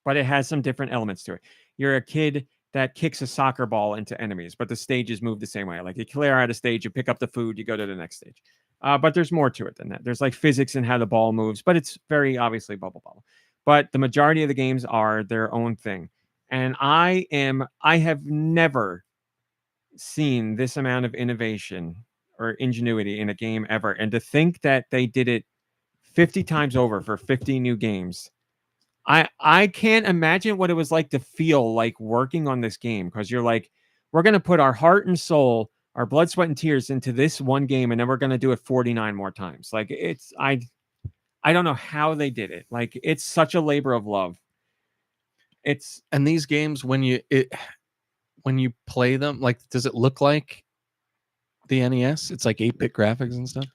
but it has some different elements to it. You're a kid that kicks a soccer ball into enemies, but the stages move the same way. Like you clear out a stage, you pick up the food, you go to the next stage. But there's more to it than that. There's like physics in how the ball moves, but it's very obviously bubble. But the majority of the games are their own thing. And I have never seen this amount of innovation or ingenuity in a game ever. And to think that they did it 50 times over for 50 new games. I can't imagine what it was like to feel like working on this game, because you're like, we're going to put our heart and soul, our blood, sweat, and tears into this one game, and then we're going to do it 49 more times. Like I don't know how they did it. Like it's such a labor of love. And these games, when you play them, like, does it look like the NES? It's like 8-bit graphics and stuff.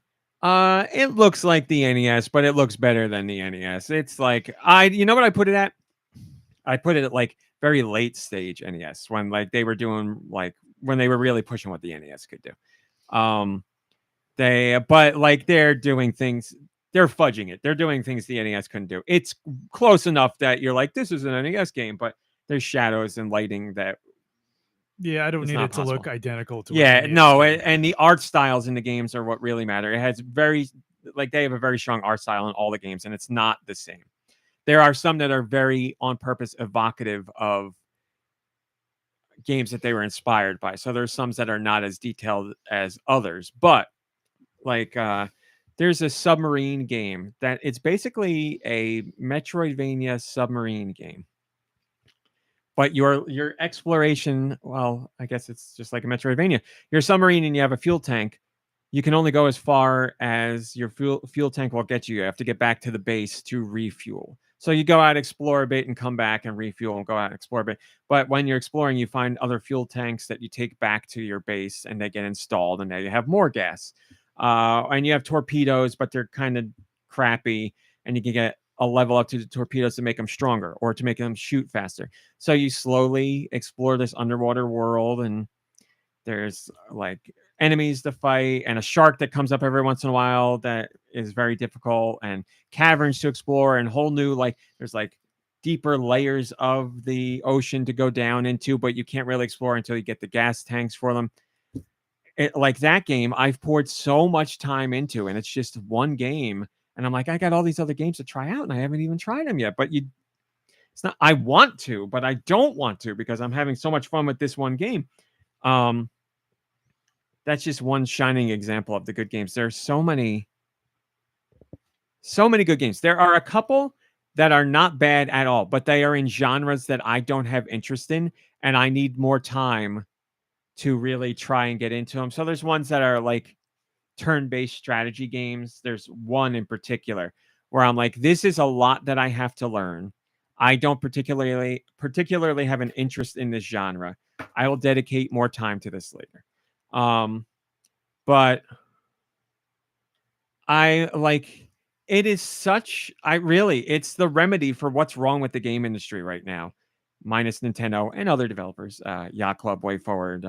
It looks like the NES, but it looks better than the NES. It's like you know what I put it at? I put it at like very late stage NES, when like they were doing like when they were really pushing what the NES could do. But like they're doing things, they're fudging it. They're doing things the NES couldn't do. It's close enough that you're like, this is an NES game, but there's shadows and lighting that. Yeah, I don't It's need not it to look possible. identical to. Yeah, an NES no, game. and the art styles in the games are what really matter. It has they have a very strong art style in all the games, and it's not the same. There are some that are very on purpose evocative of games that they were inspired by. So there's some that are not as detailed as others, but like there's a submarine game that it's basically a Metroidvania submarine game. But your exploration, well, I guess it's just like a Metroidvania. You're a submarine and you have a fuel tank. You can only go as far as your fuel tank will get you. You have to get back to the base to refuel. So you go out, explore a bit, and come back and refuel and go out and explore a bit. But when you're exploring, you find other fuel tanks that you take back to your base, and they get installed, and now you have more gas. And you have torpedoes, but they're kind of crappy, and you can get a level up to the torpedoes to make them stronger or to make them shoot faster. So you slowly explore this underwater world, and there's like enemies to fight and a shark that comes up every once in a while that is very difficult, and caverns to explore, and whole new, like there's like deeper layers of the ocean to go down into, but you can't really explore until you get the gas tanks for them. Like that game I've poured so much time into, and it's just one game. And I'm like, I got all these other games to try out, and I haven't even tried them yet. But it's not, I want to, but I don't want to, because I'm having so much fun with this one game. That's just one shining example of the good games. There are so many good games. There are a couple that are not bad at all, but they are in genres that I don't have interest in, and I need more time to really try and get into them. So there's ones that are like turn-based strategy games. There's one in particular where I'm like, this is a lot that I have to learn. I don't particularly have an interest in this genre. I will dedicate more time to this later. But I like, it is such, it's the remedy for what's wrong with the game industry right now, minus Nintendo and other developers, Yacht Club, Way Forward.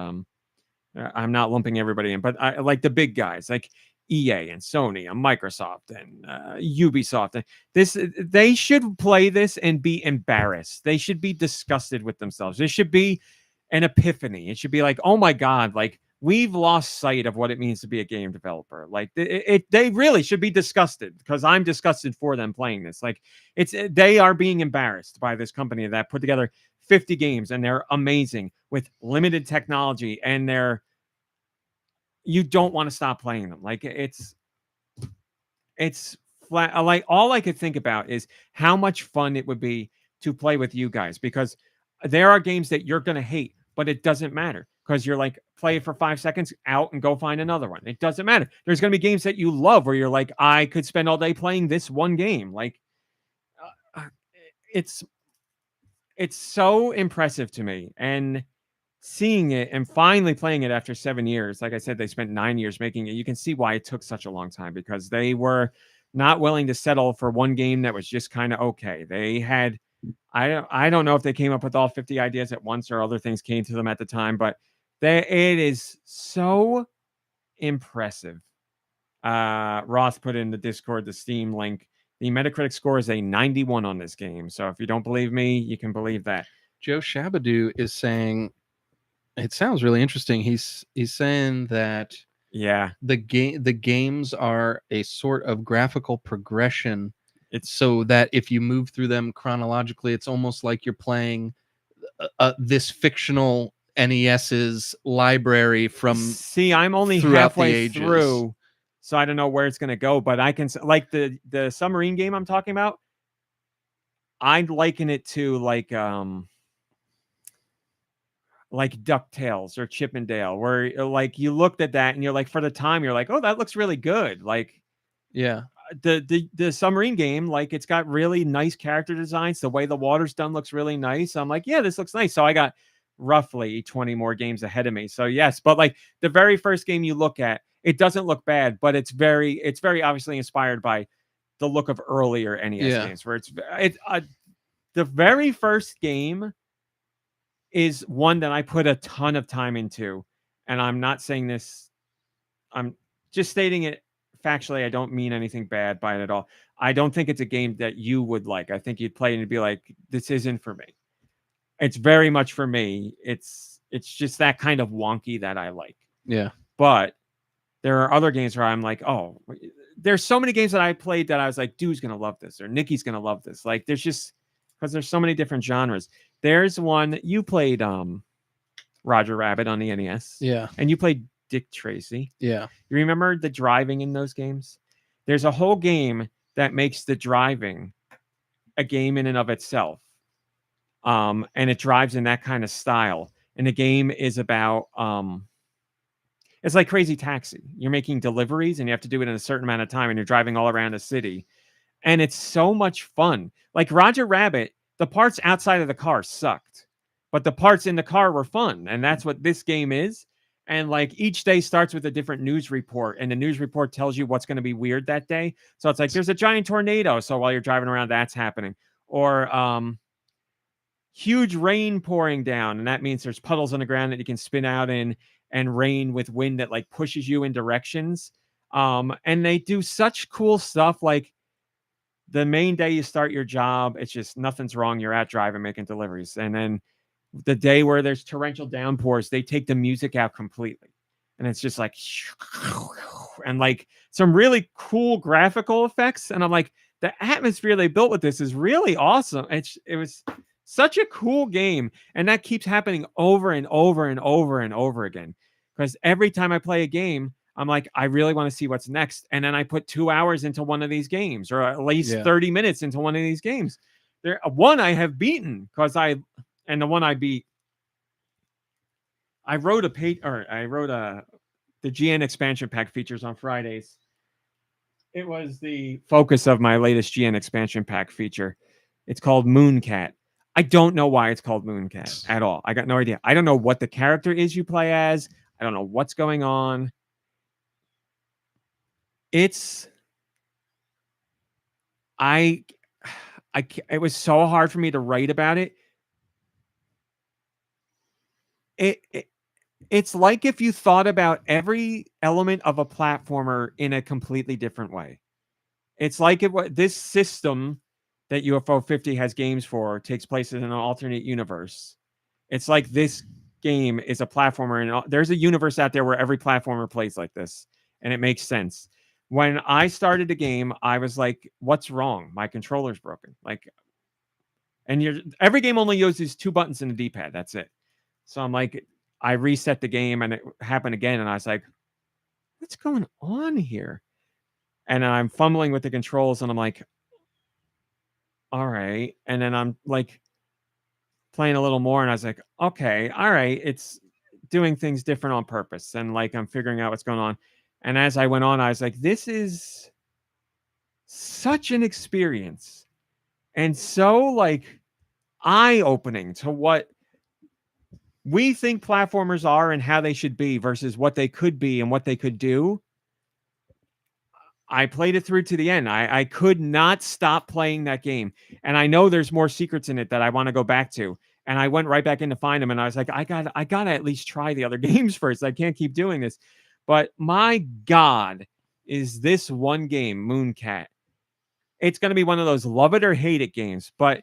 I'm not lumping everybody in, but I like the big guys like EA and Sony and Microsoft and Ubisoft. They should play this and be embarrassed. They should be disgusted with themselves. There should be an epiphany. It should be like, oh my God, like we've lost sight of what it means to be a game developer. Like they really should be disgusted, because I'm disgusted for them playing this. Like they are being embarrassed by this company that put together 50 games, and they're amazing with limited technology, and you don't want to stop playing them. Like it's flat. Like all I could think about is how much fun it would be to play with you guys, because there are games that you're going to hate, but it doesn't matter, because you're like, play it for 5 seconds, out and go find another one. It doesn't matter. There's going to be games that you love where you're like, I could spend all day playing this one game. Like it's so impressive to me, and seeing it and finally playing it after 7 years. Like I said, they spent 9 years making it. You can see why it took such a long time, because they were not willing to settle for one game that was just kind of okay. They had, I don't know if they came up with all 50 ideas at once or other things came to them at the time, but it is so impressive. Roth put in the Discord the Steam link. The Metacritic score is a 91 on this game. So if you don't believe me, you can believe that. Joe Shabadoo is saying it sounds really interesting. He's saying that Yeah, the games are a sort of graphical progression. It's- so that if you move through them chronologically, it's almost like you're playing this fictional NES's library from see, I'm only throughout the halfway ages. through, so I don't know where it's going to go. But I can like the submarine game I'm talking about. I'd liken it to like DuckTales or Chippendale, where like you looked at that and you're like, for the time, you're like, oh, that looks really good. Like Yeah. the submarine game, like it's got really nice character designs. The way the water's done looks really nice. I'm like, yeah, this looks nice. So I got roughly 20 more games ahead of me. So yes, but like the very first game you look at, it doesn't look bad, but it's very obviously inspired by the look of earlier NES games, where the very first game is one that I put a ton of time into, and I'm not saying this. I'm just stating it factually. I don't mean anything bad by it at all. I don't think it's a game that you would like. I think you'd play it and be like, this isn't for me. It's very much for me. It's just that kind of wonky that I like. Yeah. But there are other games where I'm like, oh, there's so many games that I played that I was like, Dude's gonna love this, or Nicky's gonna love this. Like there's just because there's so many different genres. There's one you played Roger Rabbit on the NES. Yeah. And you played Dick Tracy. Yeah. You remember the driving in those games? There's a whole game that makes the driving a game in and of itself. And it drives in that kind of style. And the game is about it's like Crazy Taxi. You're making deliveries and you have to do it in a certain amount of time and you're driving all around the city. And it's so much fun. Like Roger Rabbit, the parts outside of the car sucked, but the parts in the car were fun. And that's what this game is. And like each day starts with a different news report, and the news report tells you what's going to be weird that day. So it's like there's a giant tornado. So while you're driving around, that's happening. Or huge rain pouring down. And that means there's puddles on the ground that you can spin out in, and rain with wind that like pushes you in directions. And they do such cool stuff. Like the main day you start your job, it's just nothing's wrong. You're out driving, making deliveries. And then the day where there's torrential downpours, they take the music out completely. And it's just like, and like some really cool graphical effects. And I'm like, the atmosphere they built with this is really awesome. It was such a cool game. And that keeps happening over and over and over and over again. Because every time I play a game, I'm like, I really want to see what's next. And then I put 2 hours into one of these games, or at least 30 minutes into one of these games. One I have beaten and the one I beat, I wrote the GN expansion pack features on Fridays. It was the focus of my latest GN expansion pack feature. It's called Mooncat. I don't know why it's called Mooncat at all. I got no idea. I don't know what the character is you play as. I don't know what's going on. It was so hard for me to write about it. It's like if you thought about every element of a platformer in a completely different way. It's like this system that UFO 50 has games for takes place in an alternate universe. It's like this game is a platformer, and there's a universe out there where every platformer plays like this, and it makes sense. When I started the game, I was like, what's wrong? My controller's broken. Like, and every game only uses 2 buttons in the D-pad. That's it. So I'm like, I reset the game and it happened again. And I was like, what's going on here? And I'm fumbling with the controls and I'm like, all right. And then I'm like playing a little more and I was like, okay, all right. It's doing things different on purpose. And like, I'm figuring out what's going on. And as I went on, I was like, this is such an experience and so like eye-opening to what we think platformers are and how they should be versus what they could be and what they could do. I played it through to the end. I could not stop playing that game. And I know there's more secrets in it that I want to go back to. And I went right back in to find them. And I was like, I got to at least try the other games first. I can't keep doing this. But my God, is this one game, Mooncat. It's going to be one of those love it or hate it games. But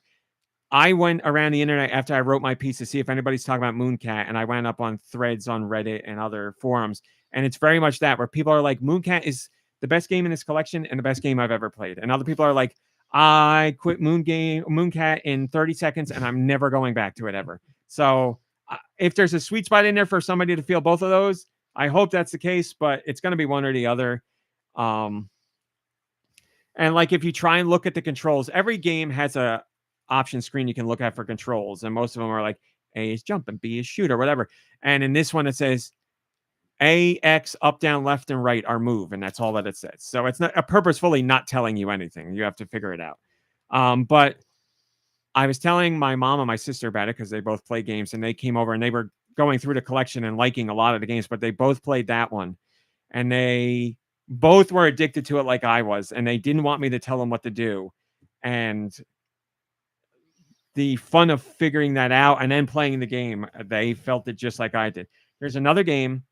I went around the internet after I wrote my piece to see if anybody's talking about Mooncat, and I went up on threads on Reddit and other forums, and it's very much that, where people are like, Mooncat is the best game in this collection and the best game I've ever played. And other people are like, I quit Mooncat in 30 seconds and I'm never going back to it ever. So if there's a sweet spot in there for somebody to feel both of those, I hope that's the case, but it's going to be one or the other. And like, if you try and look at the controls, every game has a option screen you can look at for controls, and most of them are like A is jump and B is shoot or whatever. And in this one, it says A, X, up, down, left, and right are move, and that's all that it says. So it's not purposefully not telling you anything. You have to figure it out. But I was telling my mom and my sister about it because they both play games, and they came over and they were going through the collection and liking a lot of the games, but they both played that one, and they both were addicted to it like I was, and they didn't want me to tell them what to do. And the fun of figuring that out and then playing the game, they felt it just like I did. There's another game.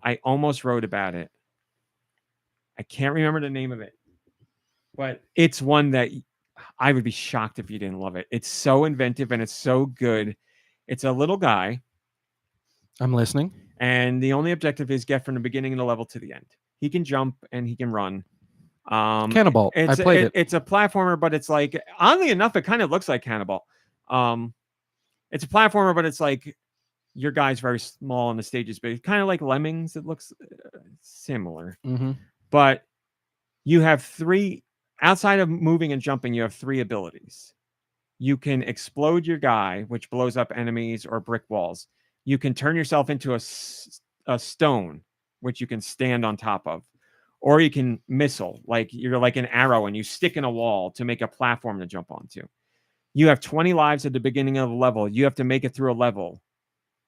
I almost wrote about it. I can't remember the name of it, but it's one that I would be shocked if you didn't love it. It's so inventive and it's so good. It's a little guy. I'm listening. And the only objective is get from the beginning of the level to the end. He can jump and he can run. Cannibal. I played it. It's a platformer, but it's like, oddly enough, it kind of looks like Cannibal. It's a platformer, but it's like your guy's very small on the stages, but kind of like Lemmings. It looks similar. Mm-hmm. But you have three, outside of moving and jumping, you have three abilities. You can explode your guy, which blows up enemies or brick walls. You can turn yourself into a stone, which you can stand on top of. Or you can missile, like you're like an arrow and you stick in a wall to make a platform to jump onto. You have 20 lives at the beginning of the level. You have to make it through a level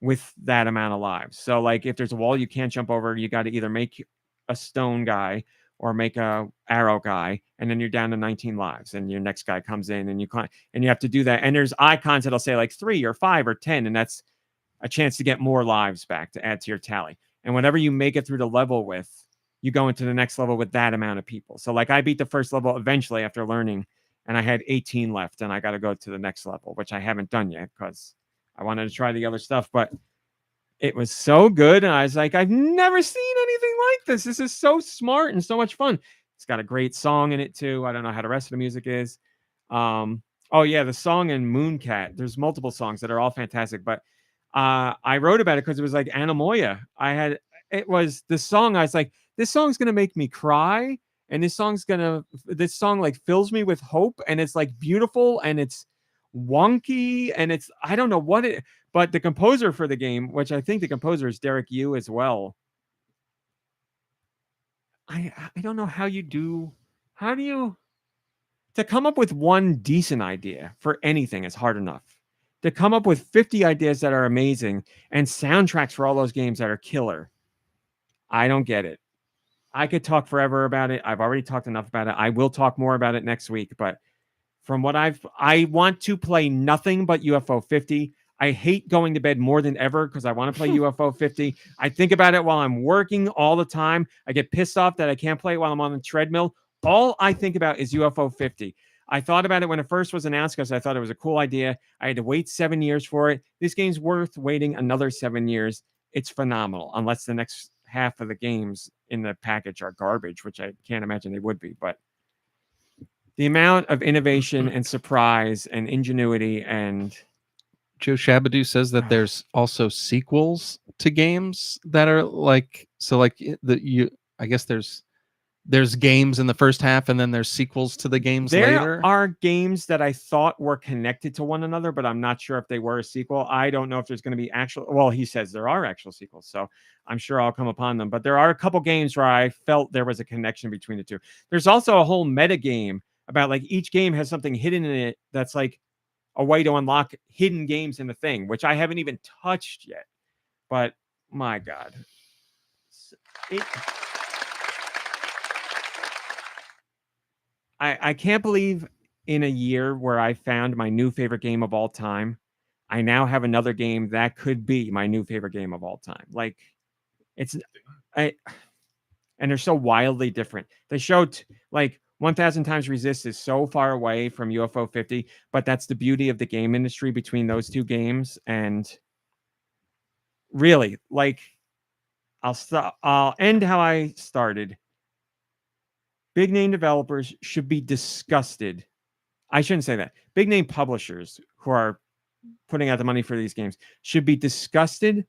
with that amount of lives. So like if there's a wall you can't jump over, you got to either make a stone guy or make a arrow guy, and then you're down to 19 lives, and your next guy comes in and you climb, and you have to do that. And there's icons that'll say like 3 or 5 or 10, and that's a chance to get more lives back to add to your tally. And whenever you make it through the level with, you go into the next level with that amount of people. So like I beat the first level eventually after learning, and I had 18 left, and I got to go to the next level, which I haven't done yet because I wanted to try the other stuff, but it was so good. And I was like, I've never seen anything like this. This is so smart and so much fun. It's got a great song in it too. I don't know how the rest of the music is. Oh yeah, the song in Mooncat. There's multiple songs that are all fantastic, but I wrote about it because it was like Anamoya. The song. I was like, this song's gonna make me cry, and this song like fills me with hope, and it's like beautiful, and it's wonky, and it's, I don't know what it, but the composer for the game, which I think the composer is Derek Yu as well. I don't know how do you to come up with one decent idea for anything is hard enough. To come up with 50 ideas that are amazing and soundtracks for all those games that are killer, I don't get it. I could talk forever about it. I've already talked enough about it. I will talk more about it next week, but from what I want to play nothing but UFO 50. I hate going to bed more than ever because I want to play UFO 50. I think about it while I'm working all the time. I get pissed off that I can't play it while I'm on the treadmill. All I think about is UFO 50. I thought about it when it first was announced because I thought it was a cool idea. I had to wait 7 years for it. This game's worth waiting another 7 years. It's phenomenal, unless the next half of the games in the package are garbage, which I can't imagine they would be. But the amount of innovation and surprise and ingenuity, and Joe Shabadoo says that there's also sequels to games that are like, so like I guess there's games in the first half and then there's sequels to the games later. There are games that I thought were connected to one another, but I'm not sure if they were a sequel. I don't know if there's going to be well, he says there are actual sequels, so I'm sure I'll come upon them. But there are a couple games where I felt there was a connection between the two. There's also a whole meta game about like each game has something hidden in it that's like a way to unlock hidden games in the thing, which I haven't even touched yet. But my God. I can't believe in a year where I found my new favorite game of all time, I now have another game that could be my new favorite game of all time. Like and they're so wildly different. They showed like 1000 Times Resist is so far away from UFO 50, but that's the beauty of the game industry between those two games. And really, like, I'll end how I started. Big name developers should be disgusted. I shouldn't say that. Big name publishers who are putting out the money for these games should be disgusted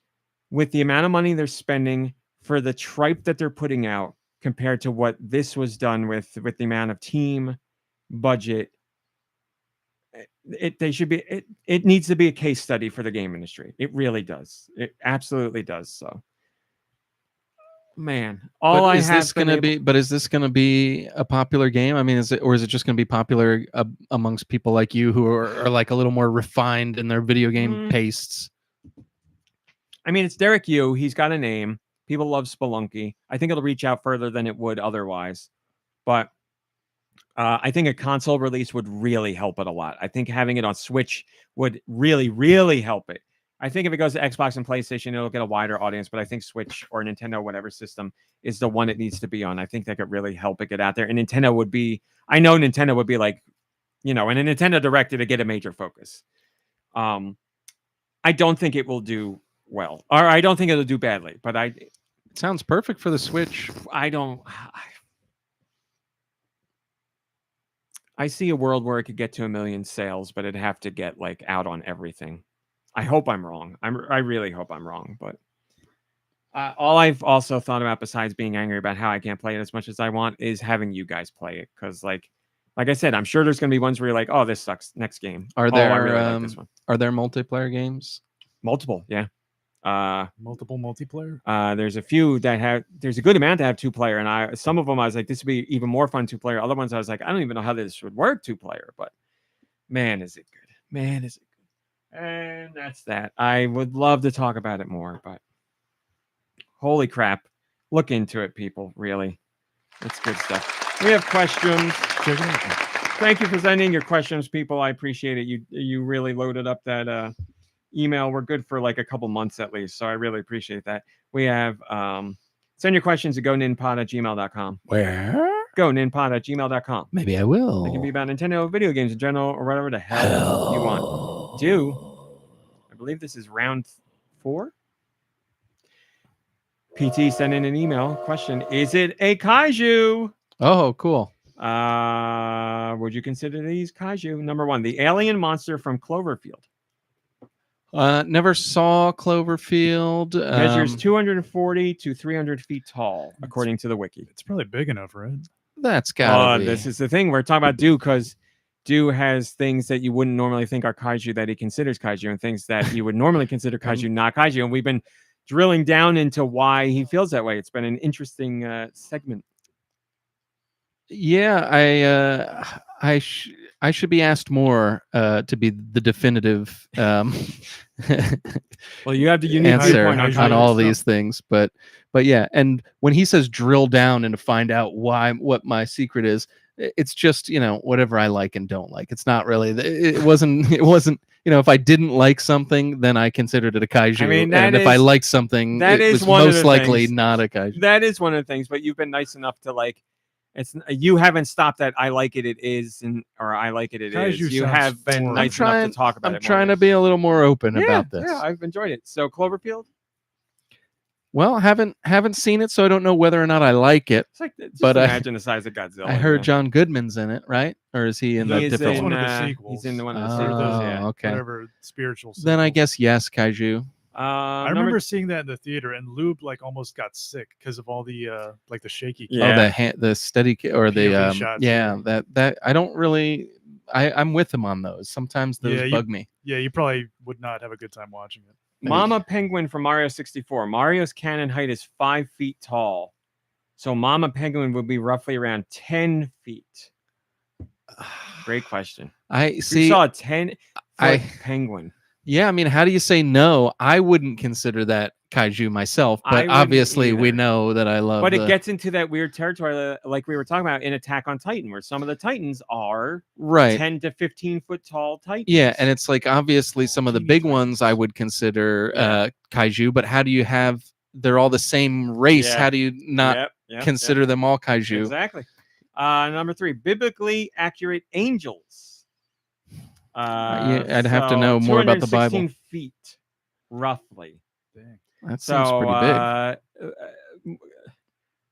with the amount of money they're spending for the tripe that they're putting out compared to what this was done with the amount of team budget. It needs to be a case study for the game industry. It really does. It absolutely does. So, man, is this going to be a popular game? I mean, is it just going to be popular amongst people like you who are like a little more refined in their video game tastes? I mean, it's Derek Yu. He's got a name. People love Spelunky. I think it'll reach out further than it would otherwise. But I think a console release would really help it a lot. I think having it on Switch would really, really help it. I think if it goes to Xbox and PlayStation, it'll get a wider audience. But I think Switch or Nintendo, whatever system, is the one it needs to be on. I think that could really help it get out there. And Nintendo would be, I know Nintendo would be like, you know, and a Nintendo Direct to get a major focus. I don't think it will do well, or I don't think it'll do badly. But it sounds perfect for the Switch. I see a world where it could get to 1 million sales, but it'd have to get like out on everything. I hope I'm wrong. I really hope I'm wrong. But all I've also thought about, besides being angry about how I can't play it as much as I want, is having you guys play it. Because like I said, I'm sure there's going to be ones where you're like, "Oh, this sucks." Next game. Are there I really like this one. Are there multiplayer games? Multiple, yeah. Multiple multiplayer. There's a few that have. There's a good amount to have 2-player, and some of them I was like, this would be even more fun 2-player. Other ones I was like, I don't even know how this would work 2-player. But man, is it good! Man, is it good! And that's that. I would love to talk about it more, but holy crap! Look into it, people. Really, it's good stuff. We have questions. Thank you for sending your questions, people. I appreciate it. You really loaded up that email. We're good for like a couple months at least, so I really appreciate that. We have send your questions to goninpod@gmail.com. Where? goninpod@gmail.com. Maybe I will. It can be about Nintendo, video games in general, or whatever the hell you want. I believe this is round 4. PT sent in an email question. Is it a kaiju? Oh, cool. Would you consider these kaiju? Number 1, the alien monster from Cloverfield. Never saw Cloverfield. Measures 240 to 300 feet tall, according to the wiki. It's probably big enough, right? That's gotta be. This is the thing. We're talking about Deux because Deux has things that you wouldn't normally think are kaiju that he considers kaiju, and things that you would normally consider kaiju not kaiju. And we've been drilling down into why he feels that way. It's been an interesting segment. Yeah, I should be asked more to be the definitive well, you have the unique answer on all these things, but yeah. And when he says drill down and to find out what my secret is, it's just, you know, whatever I like and don't like. It's not really. It wasn't. You know, if I didn't like something, then I considered it a kaiju. I mean, and if I liked something, it was most likely not a kaiju. That is one of the things. But you've been nice enough to like. You haven't stopped at I like it is, or I like it is. You have been nice enough to talk about it. I'm trying to be a little more open about this. Yeah, I've enjoyed it. So Cloverfield? Well, haven't seen it, so I don't know whether or not I like it. It's like, but imagine the size of Godzilla. I heard John Goodman's in it, right? Or is he in the different one of the sequels? He's in one of the sequels. Yeah. Okay. Whatever spiritual sequels. Then I guess yes, kaiju. I remember seeing that in the theater, and Lube like almost got sick because of all the like the shaky. Yeah. The steady or the shots, that I don't really. I'm with him on those. Sometimes those bug me. Yeah, you probably would not have a good time watching it. Mama Penguin from Mario 64. Mario's cannon height is 5 feet tall, so Mama Penguin would be roughly around 10 feet. Great question. I see. You saw a 10-foot penguin. Yeah, I mean, how do you say no? I wouldn't consider that kaiju myself, but obviously we know that I love. But it gets into that weird territory, like we were talking about in Attack on Titan, where some of the Titans are 10 to 15 foot tall Titans. Yeah, and it's like obviously some of the big ones I would consider kaiju, but how do you have? They're all the same race. How do you not consider them all kaiju? Exactly. Number 3, biblically accurate angels. Yeah, I'd have to know more about the Bible. 216 feet, roughly. Dang. That seems pretty big.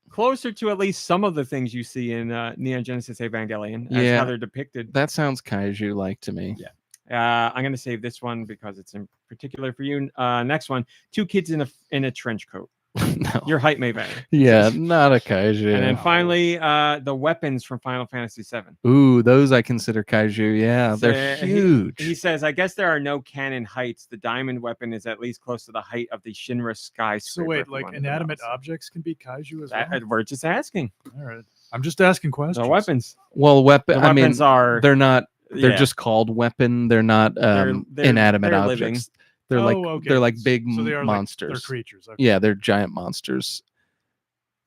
Closer to at least some of the things you see in Neon Genesis Evangelion, as Yeah. how they're depicted. That sounds kaiju-like to me. Yeah. I'm going to save this one because it's in particular for you. Next one, 2 kids in a trench coat. No. Your height may vary. Yeah, not a kaiju. And then finally, the weapons from Final Fantasy VII. Ooh, those I consider kaiju. Yeah, they're huge. He says, I guess there are no canon heights. The diamond weapon is at least close to the height of the Shinra skyscraper. So wait, like inanimate objects can be kaiju as well? We're just asking. All right. I'm just asking questions. The weapons. Well, The weapons are... they're not. They're yeah. just called weapon. They're not they're inanimate they're objects. living. They're okay. they're like big So they are monsters. They're creatures. Okay. Yeah, they're giant monsters.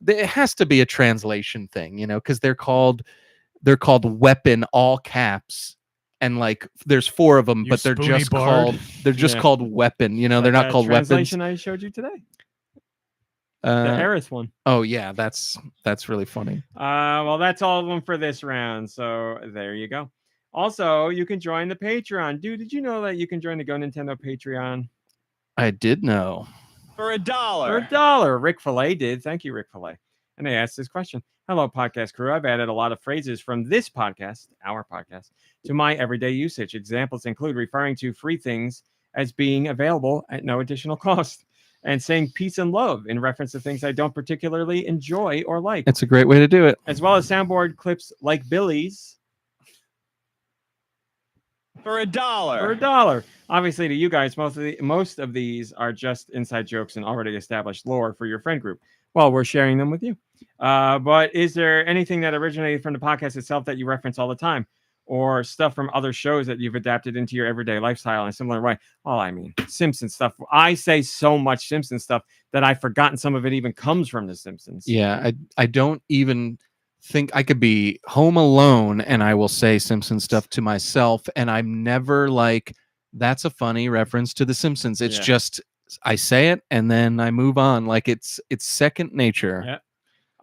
It has to be a translation thing, because they're called weapon, all caps, and like there's 4 of them, You but they're spoony just bard. called weapon. They're not called weapons. Translation I showed you today. The Aerith one. Oh yeah, that's really funny. Well, that's all of them for this round. So there you go. Also, you can join the Patreon. Dude, did you know that you can join the GoNintendo Patreon? I did know. For $1. For $1. Rick Fillet did. Thank you, Rick Fillet. And they asked this question. Hello, podcast crew. I've added a lot of phrases from this podcast, our podcast, to my everyday usage. Examples include referring to free things as being available at no additional cost, and saying peace and love in reference to things I don't particularly enjoy or like. It's a great way to do it. As well as soundboard clips like Billy's. For $1. For $1. Obviously, to you guys, most of these are just inside jokes and already established lore for your friend group. Well, we're sharing them with you. But is there anything that originated from the podcast itself that you reference all the time? Or stuff from other shows that you've adapted into your everyday lifestyle in a similar way? Oh, I mean, Simpsons stuff. I say so much Simpsons stuff that I've forgotten some of it even comes from The Simpsons. Yeah, I don't even think I could be home alone and I will say Simpsons stuff to myself, and I'm never like, that's a funny reference to The Simpsons. It's just I say it and then I move on. Like it's second nature. Yeah.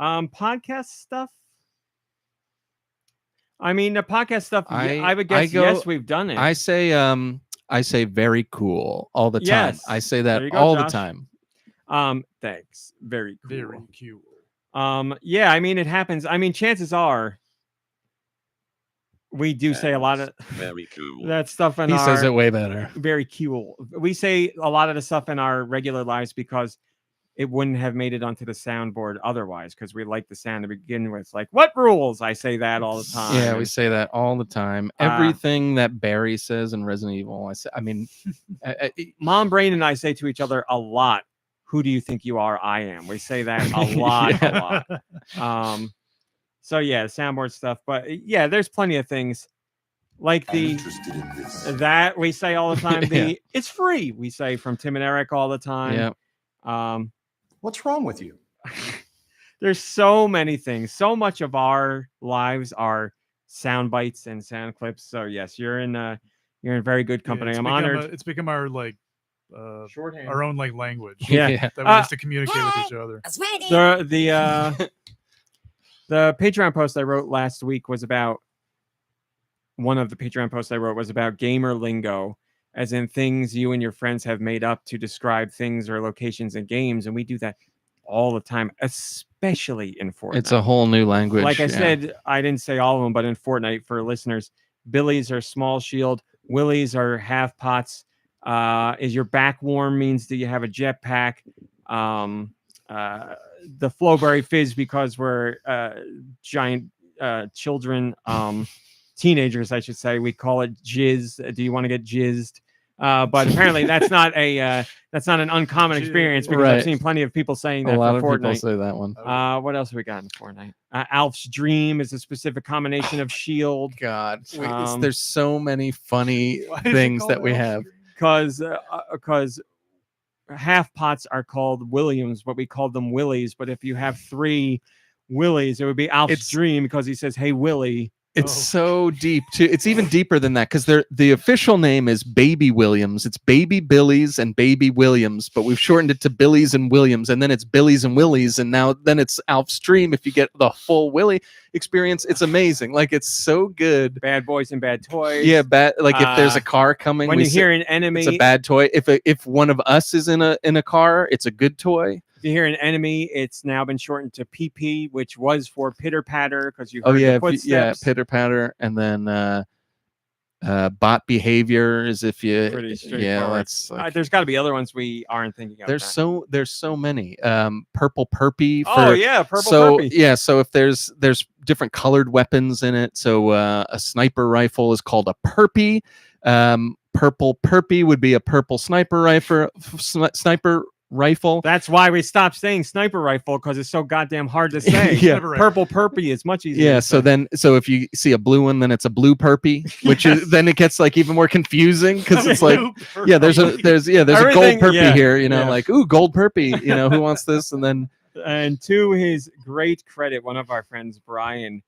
Podcast stuff. I mean, the podcast stuff. I would guess yes, we've done it. I say very cool all the time. Yes. I say that There you go, all Josh. the time. Thanks. Very cool. Very cool. Yeah, I mean, it happens. I mean, chances are we do say a lot of Very cool. that stuff in He our says it way better. very cool. We say a lot of the stuff in our regular lives because it wouldn't have made it onto the soundboard otherwise, because we like the sound to begin with. Like, what rules? I say that all the time. Yeah, we say that all the time. Everything that Barry says in Resident Evil, Mom Brain and I say to each other a lot, who do you think you are? I am. We say that a lot, a lot. So yeah, soundboard stuff. But yeah, there's plenty of things like that we say all the time. It's free. We say from Tim and Eric all the time. Yeah. What's wrong with you? There's so many things. So much of our lives are sound bites and sound clips. So yes, you're in very good company. I'm honored. It's become our Shorthand. our own language. Yeah. That we use to communicate with each other. The Patreon post I wrote last week was about one of the Patreon posts I wrote was about gamer lingo, as in things you and your friends have made up to describe things or locations in games, and we do that all the time, especially in Fortnite. It's a whole new language. Like I said, I didn't say all of them, but in Fortnite, for listeners, Billies are small shield, Willies are half pots. Is your back warm means that you have a jetpack. The Flowberry Fizz, because we're giant children, teenagers, I should say. We call it jizz. Do you want to get jizzed? But apparently that's not an uncommon experience, because I've seen plenty of people saying that. A lot for of Fortnite. people say that one. What else have we got in Fortnite? Alf's Dream is a specific combination of shield. God, there's so many funny things that we have. Because half pots are called Williams, but we called them Willies. But if you have 3 Willies, it would be Alf's Dream, because he says, "Hey Willie." It's so deep too. It's even deeper than that because the official name is Baby Williams. It's Baby Billies and Baby Williams, but we've shortened it to Billies and Williams, and then it's Billies and Willies, and then it's Alf's Dream. If you get the full Willy experience, it's amazing. Like it's so good. Bad Boys and Bad Toys. Yeah, like if there's a car coming, when you hear an enemy, it's a bad toy. If one of us is in a car, it's a good toy. If you hear an enemy, it's now been shortened to PP, which was for Pitter Patter because you heard the footsteps. Pitter Patter, and then bot behavior is if you Pretty straightforward. that's like, there's got to be other ones we aren't thinking of. there's so many. Purple Perpy. Purple Perpy. Yeah, so if there's different colored weapons in it. So a sniper rifle is called a Perpy. Purple Perpy would be a purple sniper rifle. That's why we stopped saying sniper rifle because it's so goddamn hard to say. Yeah. Purple Perpy is much easier. Yeah, to so if you see a blue one, then it's a blue Perpy, which is then it gets like even more confusing because it's like there's a gold Perpy here, like gold Perpy, who wants this? And to his great credit, one of our friends, Brian,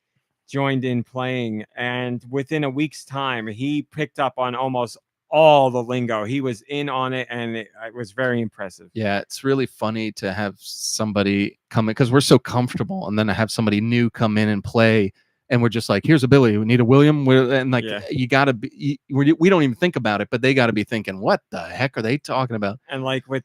joined in playing, and within a week's time, he picked up on almost all the lingo. He was in on it, and it was very impressive. Yeah, it's really funny to have somebody come in because we're so comfortable, and then to have somebody new come in and play, and we're just like, here's a Billy, we need a William, you gotta be, we don't even think about it, but they got to be thinking, what the heck are they talking about? And like with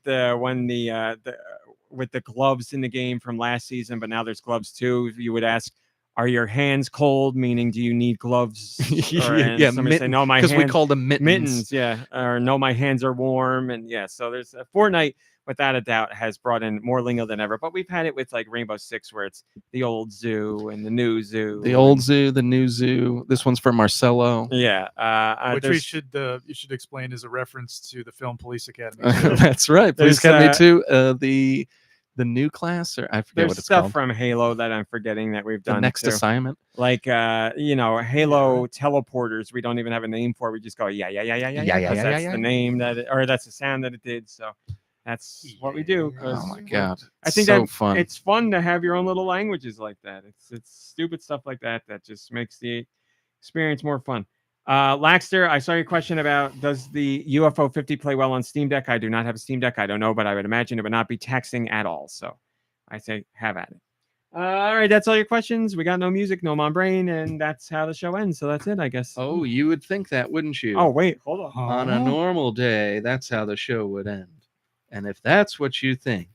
with the gloves in the game from last season, but now there's gloves too. You would ask, are your hands cold? Meaning, do you need gloves? Somebody say, no, my hands. Because we call them mittens. Yeah. Or no, my hands are warm. And yeah, so there's a Fortnite, without a doubt, has brought in more lingo than ever. But we've had it with like Rainbow Six, where it's the old zoo and the new zoo. The old zoo, the new zoo. This one's for Marcelo. Yeah. Which you should explain is a reference to the film Police Academy. That's right. Police Academy 2. The new class, or I forget what it's stuff called. from Halo that I'm forgetting that we've done. The next assignment, like Halo teleporters. We don't even have a name for it. We just go yeah. That's the name or that's the sound that it did. So that's what we do. Oh my god, I think so fun. It's fun to have your own little languages like that. It's stupid stuff like that just makes the experience more fun. Laxter, I saw your question about does the UFO 50 play well on Steam Deck? I do not have a Steam Deck. I don't know, but I would imagine it would not be taxing at all. So I say have at it. All right, that's all your questions. We got no music, no Mom Brain, and that's how the show ends. So that's it, I guess. Oh, you would think that, wouldn't you? Oh, wait, hold on. On a normal day, that's how the show would end. And if that's what you think,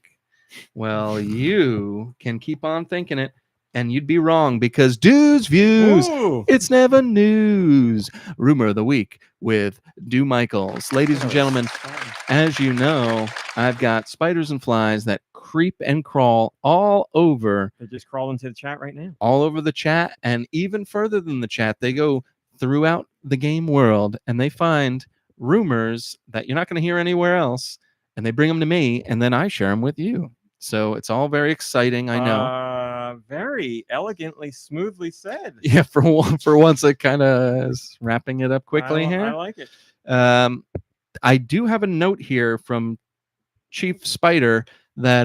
well, you can keep on thinking it. And you'd be wrong because Deux views, it's never news. Rumor of the week with Dew Michaels. Ladies and gentlemen, as you know, I've got spiders and flies that creep and crawl all over. They just crawl into the chat right now. All over the chat, and even further than the chat, they go throughout the game world, and they find rumors that you're not going to hear anywhere else, and they bring them to me, and then I share them with you. So it's all very exciting, I know. Very elegantly, smoothly said. Yeah, for once, it kind of is wrapping it up quickly here. I like it. I do have a note here from Chief Spider that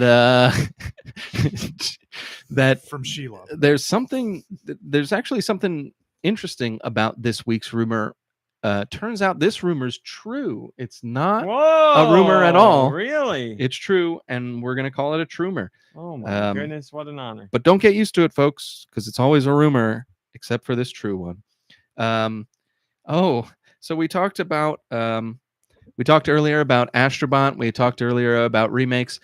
that from Sheila. There's actually something interesting about this week's rumor. Turns out this rumor's true. It's not a rumor at all. Really? It's true, and we're going to call it a trumor. Oh, my goodness. What an honor. But don't get used to it, folks, because it's always a rumor, except for this true one. So we talked about... we talked earlier about Astrobot. We talked earlier about remakes.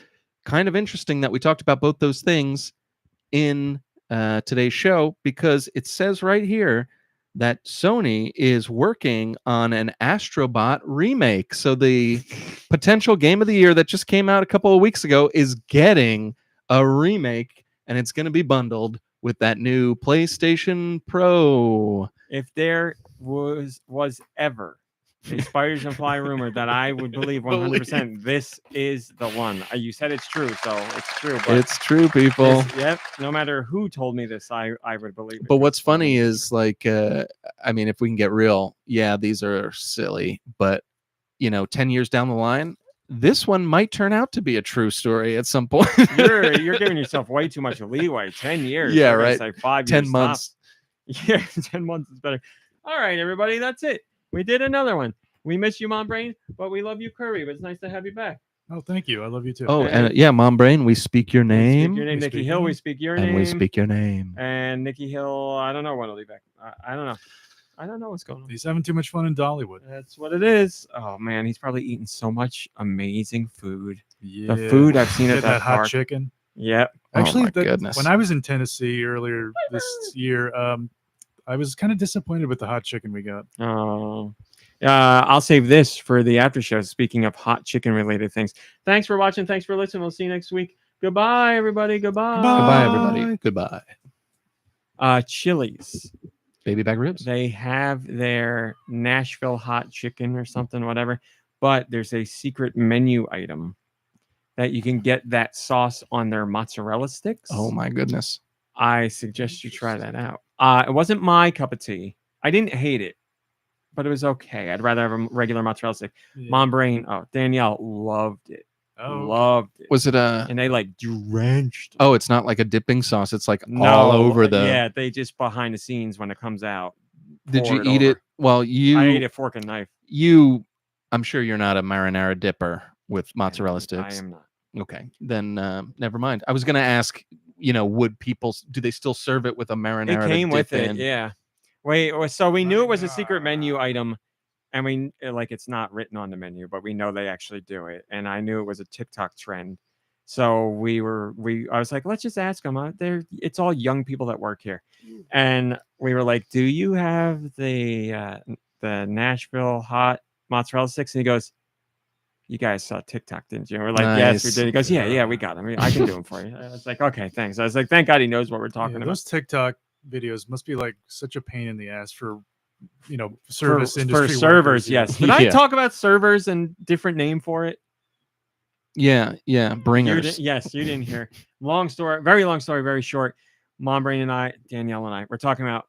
Kind of interesting that we talked about both those things in today's show, because it says right here that Sony is working on an Astrobot remake. So the potential game of the year that just came out a couple of weeks ago is getting a remake, and it's going to be bundled with that new PlayStation Pro. If there was ever a Spiders and Fly rumor that I would believe 100%, this is the one. You said it's true, so it's true. But it's true, people. Yep. No matter who told me this, I would believe it. But what's funny is, like, I mean, if we can get real, yeah, these are silly. But, 10 years down the line, this one might turn out to be a true story at some point. You're giving yourself way too much leeway. 10 years. Yeah, right. Say 5 10 years months. tops. Yeah, 10 months is better. All right, everybody, that's it. We did another one. We miss you, Mom Brain, but we love you, Curry. But it's nice to have you back. Oh, thank you. I love you too. Oh, and yeah, Mom Brain, we speak your We speak name. your name, We Nicky speak Hill. your We name. speak your And name. we speak your name. And Nicky Hill, I don't know when he'll be back. I don't know. I don't know what's going on. He's having too much fun in Dollywood. That's what it is. Oh man, he's probably eating so much amazing food. Yeah. The food I've seen at Get that hot park. chicken. Yep. Actually, oh my goodness. when I was in Tennessee earlier this year, I was kind of disappointed with the hot chicken we got. Oh. I'll save this for the after show. Speaking of hot chicken related things. Thanks for watching. Thanks for listening. We'll see you next week. Goodbye, everybody. Goodbye. Goodbye, everybody. Goodbye. Chili's. Baby back ribs. They have their Nashville hot chicken or something, whatever. But there's a secret menu item that you can get that sauce on their mozzarella sticks. Oh my goodness. I suggest you try that out. It wasn't my cup of tea. I didn't hate it, but it was okay. I'd rather have a regular mozzarella stick. Yeah. Mom Brain, Danielle loved it. Oh, Loved it. Was it a? And they like drenched. Oh, it's not like a dipping sauce. It's like No, all over the. Yeah, they just behind the scenes when it comes out. Did pour you eat it? over. Well, you. I ate it fork and knife. You. I'm sure you're not a marinara dipper with mozzarella sticks. I am not. Okay, then never mind. I was going to ask. Would people? Do they still serve it with a marinara? It came to with dip it, in? yeah. So we knew it was a secret menu item, and we it's not written on the menu, but we know they actually do it. And I knew it was a TikTok trend, so I was like, let's just ask them. It's all young people that work here, and we were like, do you have the Nashville hot mozzarella sticks? And he goes, you guys saw TikTok, didn't you? And we're like, yes, we Nice. did. He goes, yeah, we got them. I can do them for you. I was like, okay, thanks. I was like, thank God he knows what we're talking about. Those TikTok videos must be like such a pain in the ass for service industry for servers. workers, Yes. Did I Yeah. talk about servers and different name for it? Yeah, You bringers. yes, you didn't hear. Long story, very long story, very short. Mom Brain and I, Danielle and I, we're talking about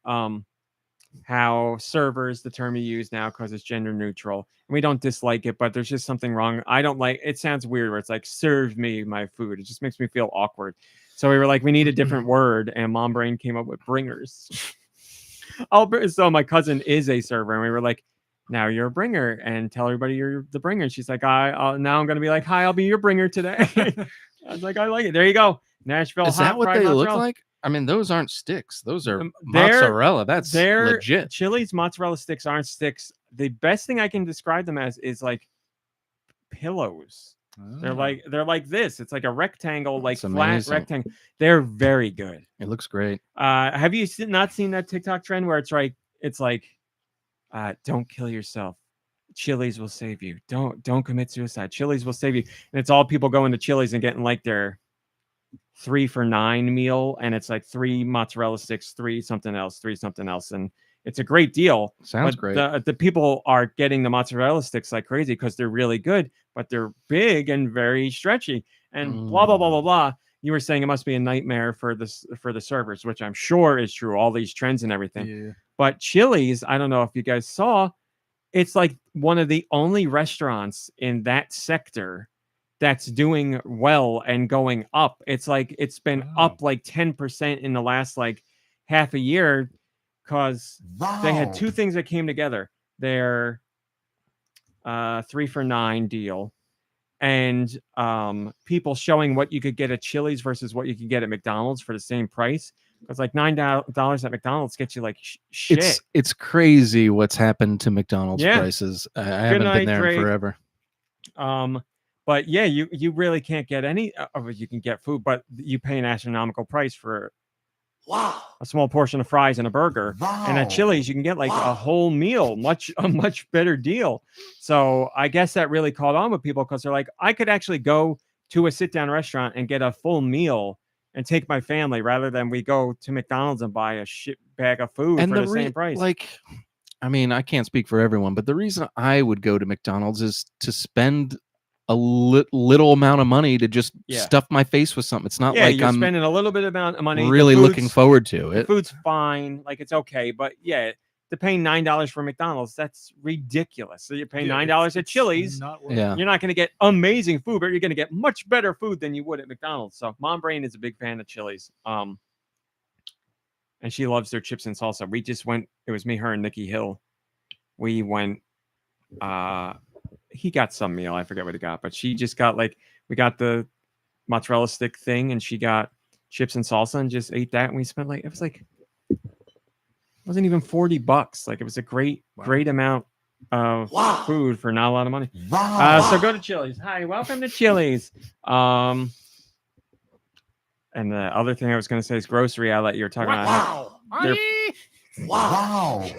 how servers, the term you use now, because it's gender neutral. And we don't dislike it, but there's just something wrong. I don't like it. Sounds weird where it's like, serve me my food. It just makes me feel awkward. So we were like, we need a different word, and Mom Brain came up with bringers. So my cousin is a server, and we were like, now you're a bringer, and tell everybody you're the bringer. And she's like, now I'm gonna be like, hi, I'll be your bringer today. I was like, I like it. There you go, Nashville. Is hot that what fried they look mozzarella. like? I mean, those aren't sticks. Those are They're- mozzarella. That's Their legit. Chili's mozzarella sticks aren't sticks. The best thing I can describe them as is like pillows. They're like this. It's like a rectangle, like That's flat amazing. rectangle. They're very good. It looks great. Have you not seen that TikTok trend where it's like, don't kill yourself. Chili's will save you. Don't commit suicide. Chili's will save you. And it's all people going to Chili's and getting like their 3 for $9 meal, and it's like 3 mozzarella sticks, 3 something else, and it's a great deal. Sounds But great. the people are getting the mozzarella sticks like crazy because they're really good, but they're big and very stretchy, and blah blah blah blah blah. You were saying it must be a nightmare for the servers, which I'm sure is true. All these trends and everything. Yeah. But Chili's, I don't know if you guys saw, it's like one of the only restaurants in that sector that's doing well and going up. It's like it's been up like 10% in the last like half a year because they had 2 things that came together. Their 3 for $9 deal and people showing what you could get at Chili's versus what you could get at McDonald's for the same price. Because like $9 at McDonald's gets you like shit. It's crazy what's happened to McDonald's Yeah. prices. I haven't night, been there Drake. in forever. But yeah, you really can't get any of it. You can get food, but you pay an astronomical price for a small portion of fries and a burger. And at Chili's, you can get like a whole meal, a much better deal. So I guess that really caught on with people because they're like, I could actually go to a sit-down restaurant and get a full meal and take my family rather than we go to McDonald's and buy a shit bag of food And for the same price. Like, I mean, I can't speak for everyone, but the reason I would go to McDonald's is to spend a little amount of money to just stuff my face with something. It's not yeah, like you're I'm spending a little bit amount of money. The really looking food's- forward to The it. food's fine, like it's okay, but yeah, to paying $9 for McDonald's, that's ridiculous. So you're paying $9 at Chili's. Yeah. You're not going to get amazing food, but you're going to get much better food than you would at McDonald's. So Mom Brain is a big fan of Chili's. and she loves their chips and salsa. We just went. It was me, her, and Nicky Hill. We went. He got some meal. I forget what he got, but she just got we got the mozzarella stick thing, and she got chips and salsa, and just ate that. And we spent it wasn't even $40. It was a great amount of food for not a lot of money. So go to Chili's. Hi, welcome to Chili's. And the other thing I was going to say is grocery outlet. You're talking about. Wow.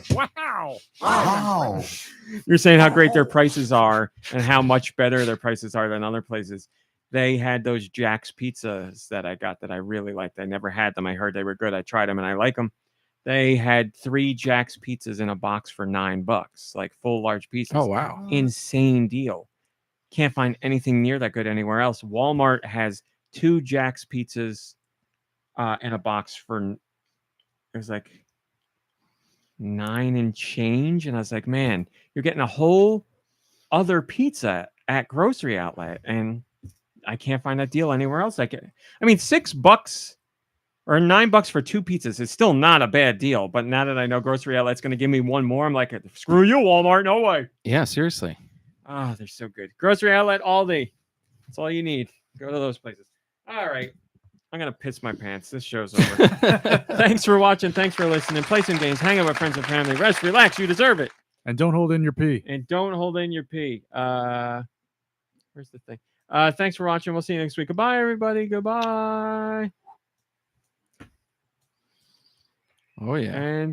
You're saying how great their prices are and how much better their prices are than other places. They had those Jack's pizzas that I got that I really liked. I never had them. I heard they were good. I tried them and I like them. They had 3 Jack's pizzas in a box for $9, full large pieces. Oh, wow. Insane deal. Can't find anything near that good anywhere else. Walmart has 2 Jack's pizzas in a box for, it was $9 and change. And I was like, man, you're getting a whole other pizza at grocery outlet. And I can't find that deal anywhere else. $6 or $9 for 2 pizzas is still not a bad deal. But now that I know grocery outlet's going to give me one more, I'm like, screw you, Walmart. No way. Yeah, seriously. Oh, they're so good. Grocery outlet, Aldi. That's all you need. Go to those places. All right. I'm going to piss my pants. This show's over. Thanks for watching. Thanks for listening. Play some games. Hang out with friends and family. Rest, relax. You deserve it. And don't hold in your pee. Where's the thing? Thanks for watching. We'll see you next week. Goodbye, everybody. Goodbye. Oh, yeah. And